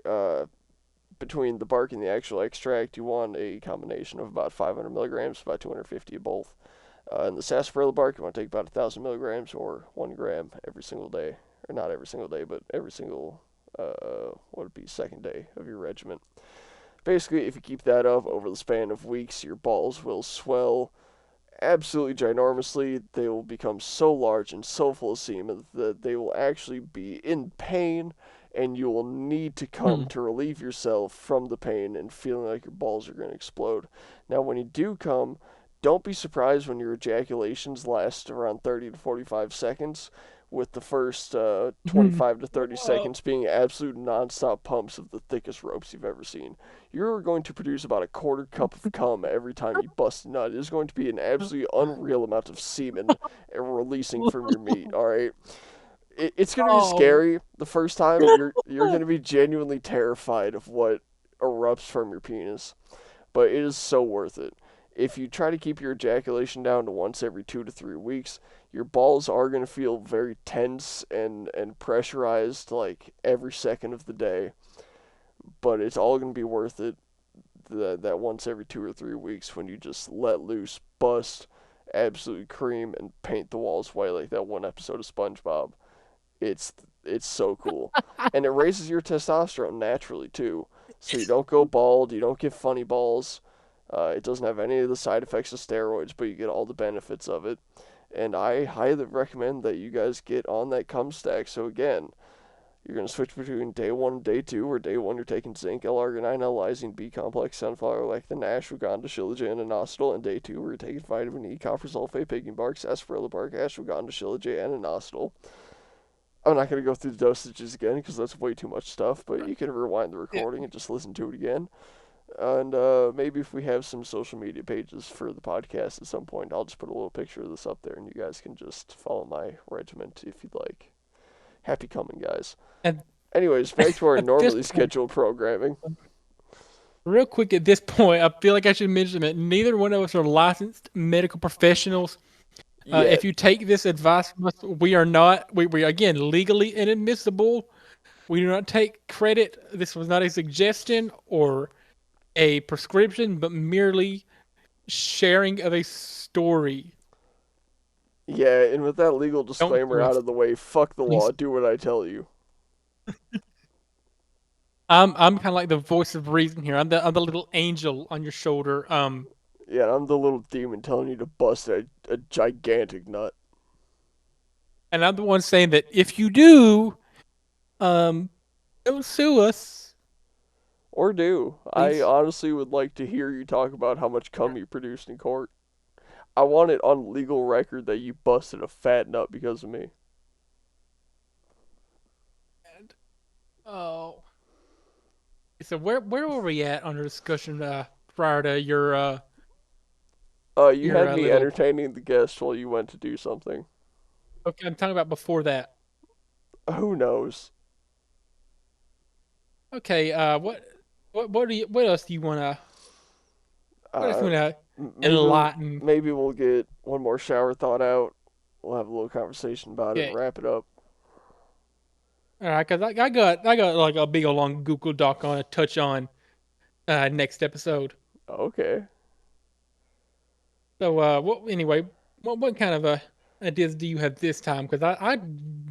between the bark and the actual extract, you want a combination of about 500 milligrams, about 250 of both. And the sarsaparilla bark, you want to take about 1,000 milligrams or 1 gram every single day. Or not every single day, but every single, what would be second day of your regimen. Basically, if you keep that up over the span of weeks, your balls will swell absolutely ginormously. They will become so large and so full of semen that they will actually be in pain, and you will need to come Hmm. to relieve yourself from the pain and feeling like your balls are going to explode. Now, when you do come, don't be surprised when your ejaculations last around 30 to 45 seconds, with the first 25 to 30 Oh, seconds being absolute nonstop pumps of the thickest ropes you've ever seen. You're going to produce about a quarter cup of cum every time you bust a nut. It is going to be an absolutely unreal amount of semen releasing from your meat. All right, it's going to be oh. scary the first time. You're going to be genuinely terrified of what erupts from your penis, but it is so worth it. If you try to keep your ejaculation down to once every 2 to 3 weeks, your balls are going to feel very tense and pressurized like every second of the day, but it's all going to be worth it that once every 2 or 3 weeks when you just let loose, bust, absolutely cream, and paint the walls white like that one episode of SpongeBob. It's it's so cool, and it raises your testosterone naturally too. So you don't go bald, you don't get funny balls. It doesn't have any of the side effects of steroids, but you get all the benefits of it. And I highly recommend that you guys get on that cum stack. So again, you're going to switch between day 1 and day 2, where day 1 you're taking zinc, L-arginine, L-lysine, B-complex, sunflower lectin, ashwagandha, shilajit, and inositol, and day 2 where you're taking vitamin E, copper sulfate, pygium bark, sarsaparilla bark, ashwagandha, shilajit, and inositol. I'm not going to go through the dosages again because that's way too much stuff, but you can rewind the Yeah. recording and just listen to it again. And maybe if we have some social media pages for the podcast at some point, I'll just put a little picture of this up there and you guys can just follow my regiment if you'd like. Happy coming, guys. At, Anyways, back to our at this normally point, scheduled programming. real quick, at this point, I feel like I should mention that neither one of us are licensed medical professionals. If Yet. you take this advice from us, we are not, we again, legally inadmissible. We do not take credit. This was not a suggestion or a prescription, but merely sharing of a story. Yeah, and with that legal Don't disclaimer sue out us, of the way, fuck the law, please. do what I tell you. I'm kind of like the voice of reason here. I'm the little angel on your shoulder. Yeah, I'm the little demon telling you to bust a gigantic nut. And I'm the one saying that if you do, um, don't sue us, Or do. I please. honestly would like to hear you talk about how much cum you produced in court. I want it on legal record that you busted a fat nut because of me. And, oh, so where were we at on the discussion prior to You your had me little? entertaining the guest while you went to do something. Okay, I'm talking about before that. Who knows? Okay, what else do you wanna what else do Uh, you wanna maybe enlighten? maybe we'll get one more shower thought out. We'll have a little conversation about it and Okay, wrap it up. all right, because I got like a big old long Google Doc on to touch on next episode. Okay. So what anyway? What kind of ideas do you have this time? Because I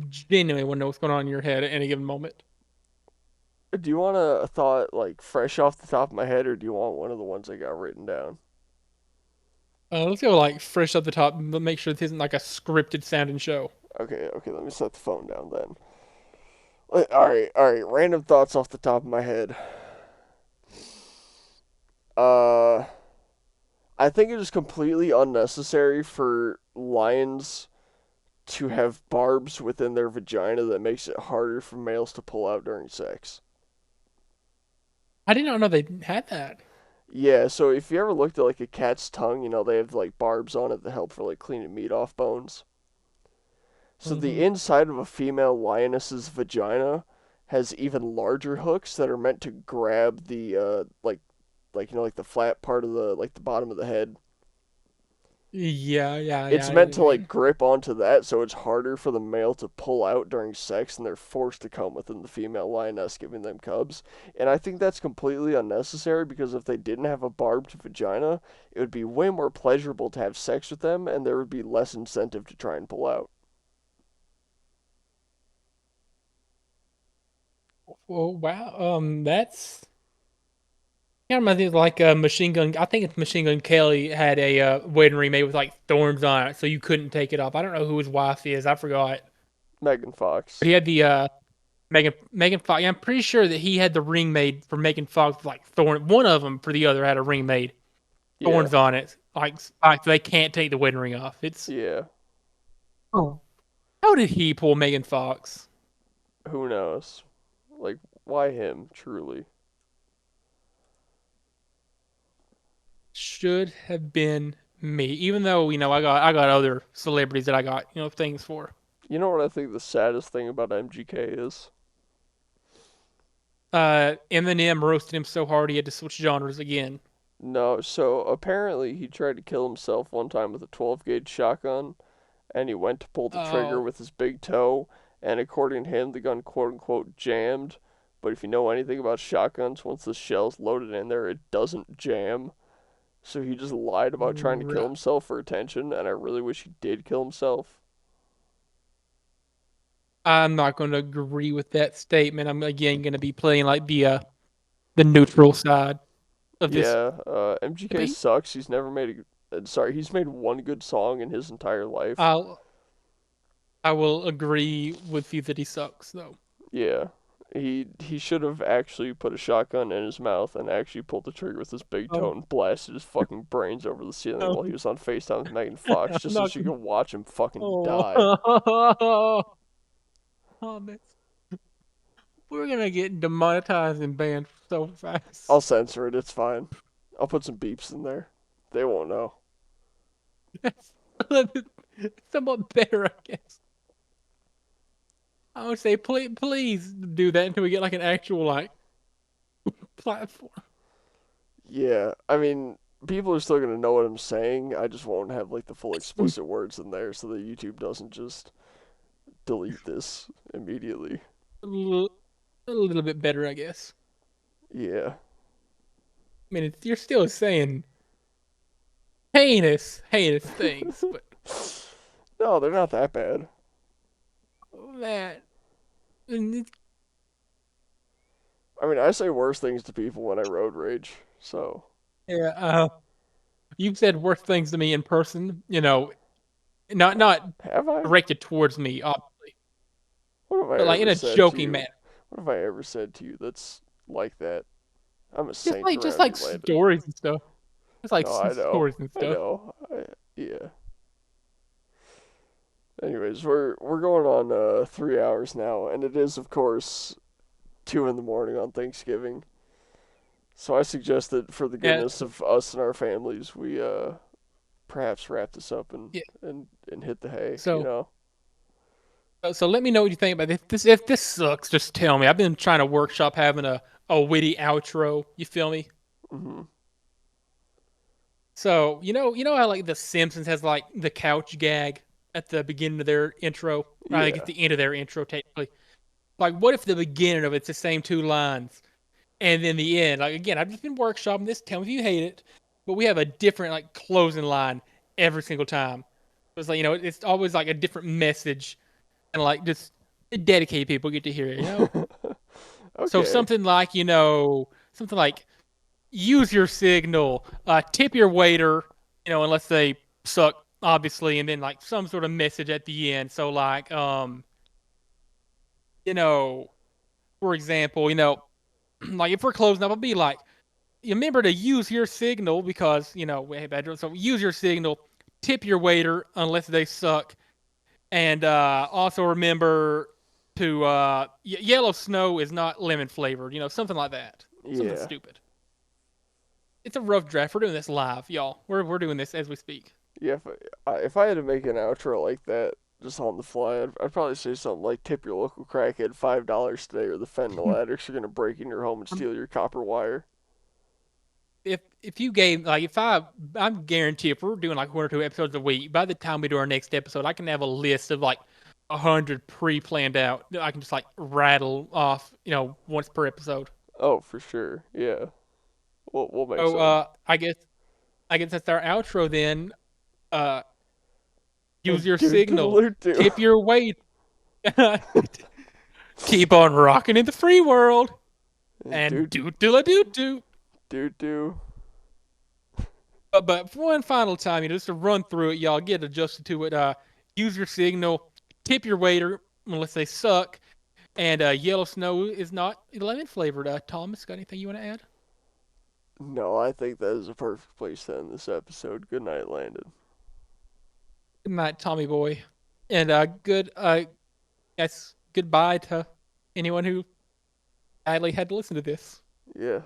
genuinely want to know what's going on in your head at any given moment. Do you want a thought like fresh off the top of my head, or do you want one of the ones I got written down? Let's go like fresh up the top, but make sure this isn't like a scripted sounding show. Okay, okay. Let me set the phone down then. All right, all right. Random thoughts off the top of my head. Uh, I think it is completely unnecessary for lions to have barbs within their vagina that makes it harder for males to pull out during sex. I did not know they had that. Yeah, so if you ever looked at like a cat's tongue, they have like barbs on it that help for like cleaning meat off bones. So Hmm. the inside of a female lioness's vagina has even larger hooks that are meant to grab the like the flat part of the like the bottom of the head. Yeah, yeah, yeah. It's I know meant what to you like mean. grip onto that so it's harder for the male to pull out during sex and they're forced to come within the female lioness giving them cubs. And I think that's completely unnecessary because if they didn't have a barbed vagina, it would be way more pleasurable to have sex with them and there would be less incentive to try and pull out. Oh wow. That's kind of reminds me of like Machine Gun. I think it's Machine Gun Kelly had a wedding ring made with like thorns on it, so you couldn't take it off. I don't know who his wife is. I forgot. Megan But Fox. he had the Megan Fox. Yeah, I'm pretty sure that he had the ring made for Megan Fox with like thorn. One of them for the other had a ring made Yeah. thorns on it, like they can't take the wedding ring off. It's Yeah. oh, how did he pull Megan Fox? Who knows? Like why him truly? Should have been me. Even though I got other celebrities that I got things for. You know what I think the saddest thing about MGK is? Eminem roasted him so hard he had to switch genres again. No, so apparently he tried to kill himself one time with a 12 gauge shotgun and he went to pull the trigger Oh, with his big toe, and according to him, the gun quote unquote jammed. But if you know anything about shotguns, once the shell's loaded in there, it doesn't jam. So he just lied about trying to kill right. himself for attention, and I really wish he did kill himself. I'm not going to agree with that statement. I'm again going to be playing like the neutral side of this Yeah, MGK debate. sucks. He's never made sorry, he's made one good song in his entire life. I'll I will agree with you that he sucks though. Yeah. He should have actually put a shotgun in his mouth and actually pulled the trigger with his big toe Oh, and blasted his fucking brains over the ceiling while he oh, was on FaceTime with Megan Fox I'm just so not she gonna. could watch him fucking die. Oh, oh, we're gonna get demonetized and banned so I'll fast. censor it, it's fine. I'll put some beeps in there. They won't know. That's somewhat better, I guess. I would say please do that until we get like an actual like platform. Yeah, I mean, people are still gonna know what I'm saying. I just won't have like the full explicit words in there so that YouTube doesn't just delete this immediately. A little bit better, I guess. Yeah. I mean, you're still saying heinous things, but No, they're not that bad. man, I mean, I say worse things to people when I road rage, so yeah. You've said worse things to me in person. Not Have I? directed towards me, What have I but like in ever a said to joking you? manner. What have I ever said to you that's like that? I'm a Just saint like just around like you, Landon. stories and stuff. Just like No, I know. stories and I stuff. know. Yeah. Anyways, we're going on 3 hours now, and it is of course 2 in the morning on Thanksgiving. So I suggest that for the Yeah, goodness of us and our families, we perhaps wrap this up and yeah. and hit the hay. You So know. so let me know what you think about this. If this sucks, just tell me. I've been trying to workshop having a witty outro. You feel me? Mhm. So you know how like The Simpsons has like the couch gag at the beginning of their intro. I think it's Yeah. the end of their intro technically. Like, what if the beginning of it's the same two lines, and then the end? Like again, I've just been workshopping this. Tell me if you hate it, but we have a different like closing line every single time. It's like it's always like a different message, and like just dedicated people get to hear it. So Okay. something like use your signal, tip your waiter, unless they suck, obviously, and then like some sort of message at the end. So like, you know, for example, like if we're closing up, I'll be like, you remember to use your signal because we have bad. So use your signal, tip your waiter unless they suck, and also remember to yellow snow is not lemon flavored. Something like that. Something Yeah. stupid. It's a rough draft. We're doing this live, y'all. We're doing this as we speak. Yeah. If I had to make an outro like that just on the fly, I'd probably say something like tip your local crackhead $5 today, or the fentanyl addicts are gonna break in your home and steal your copper wire. If you gave like if I'm guaranteed if we're doing like 1 or 2 episodes a week, by the time we do our next episode, I can have a list of like 100 pre-planned out that I can just like rattle off, once per episode. Oh, for sure. Yeah. We'll make So some. I guess that's our outro then. Uh, use And your do to the signal, loot do. tip your weight, keep on rocking in the free world, And and do. do. But for one final time, just to run through it, y'all get adjusted to it. Use your signal, tip your waiter unless they suck, and yellow snow is not lemon flavored. Thomas, got anything you want to add? No, I think that is a perfect place to end this episode. Good night, Landon. Good night, Tommy boy, and good. Guess goodbye to anyone who sadly had to listen to this. Yeah.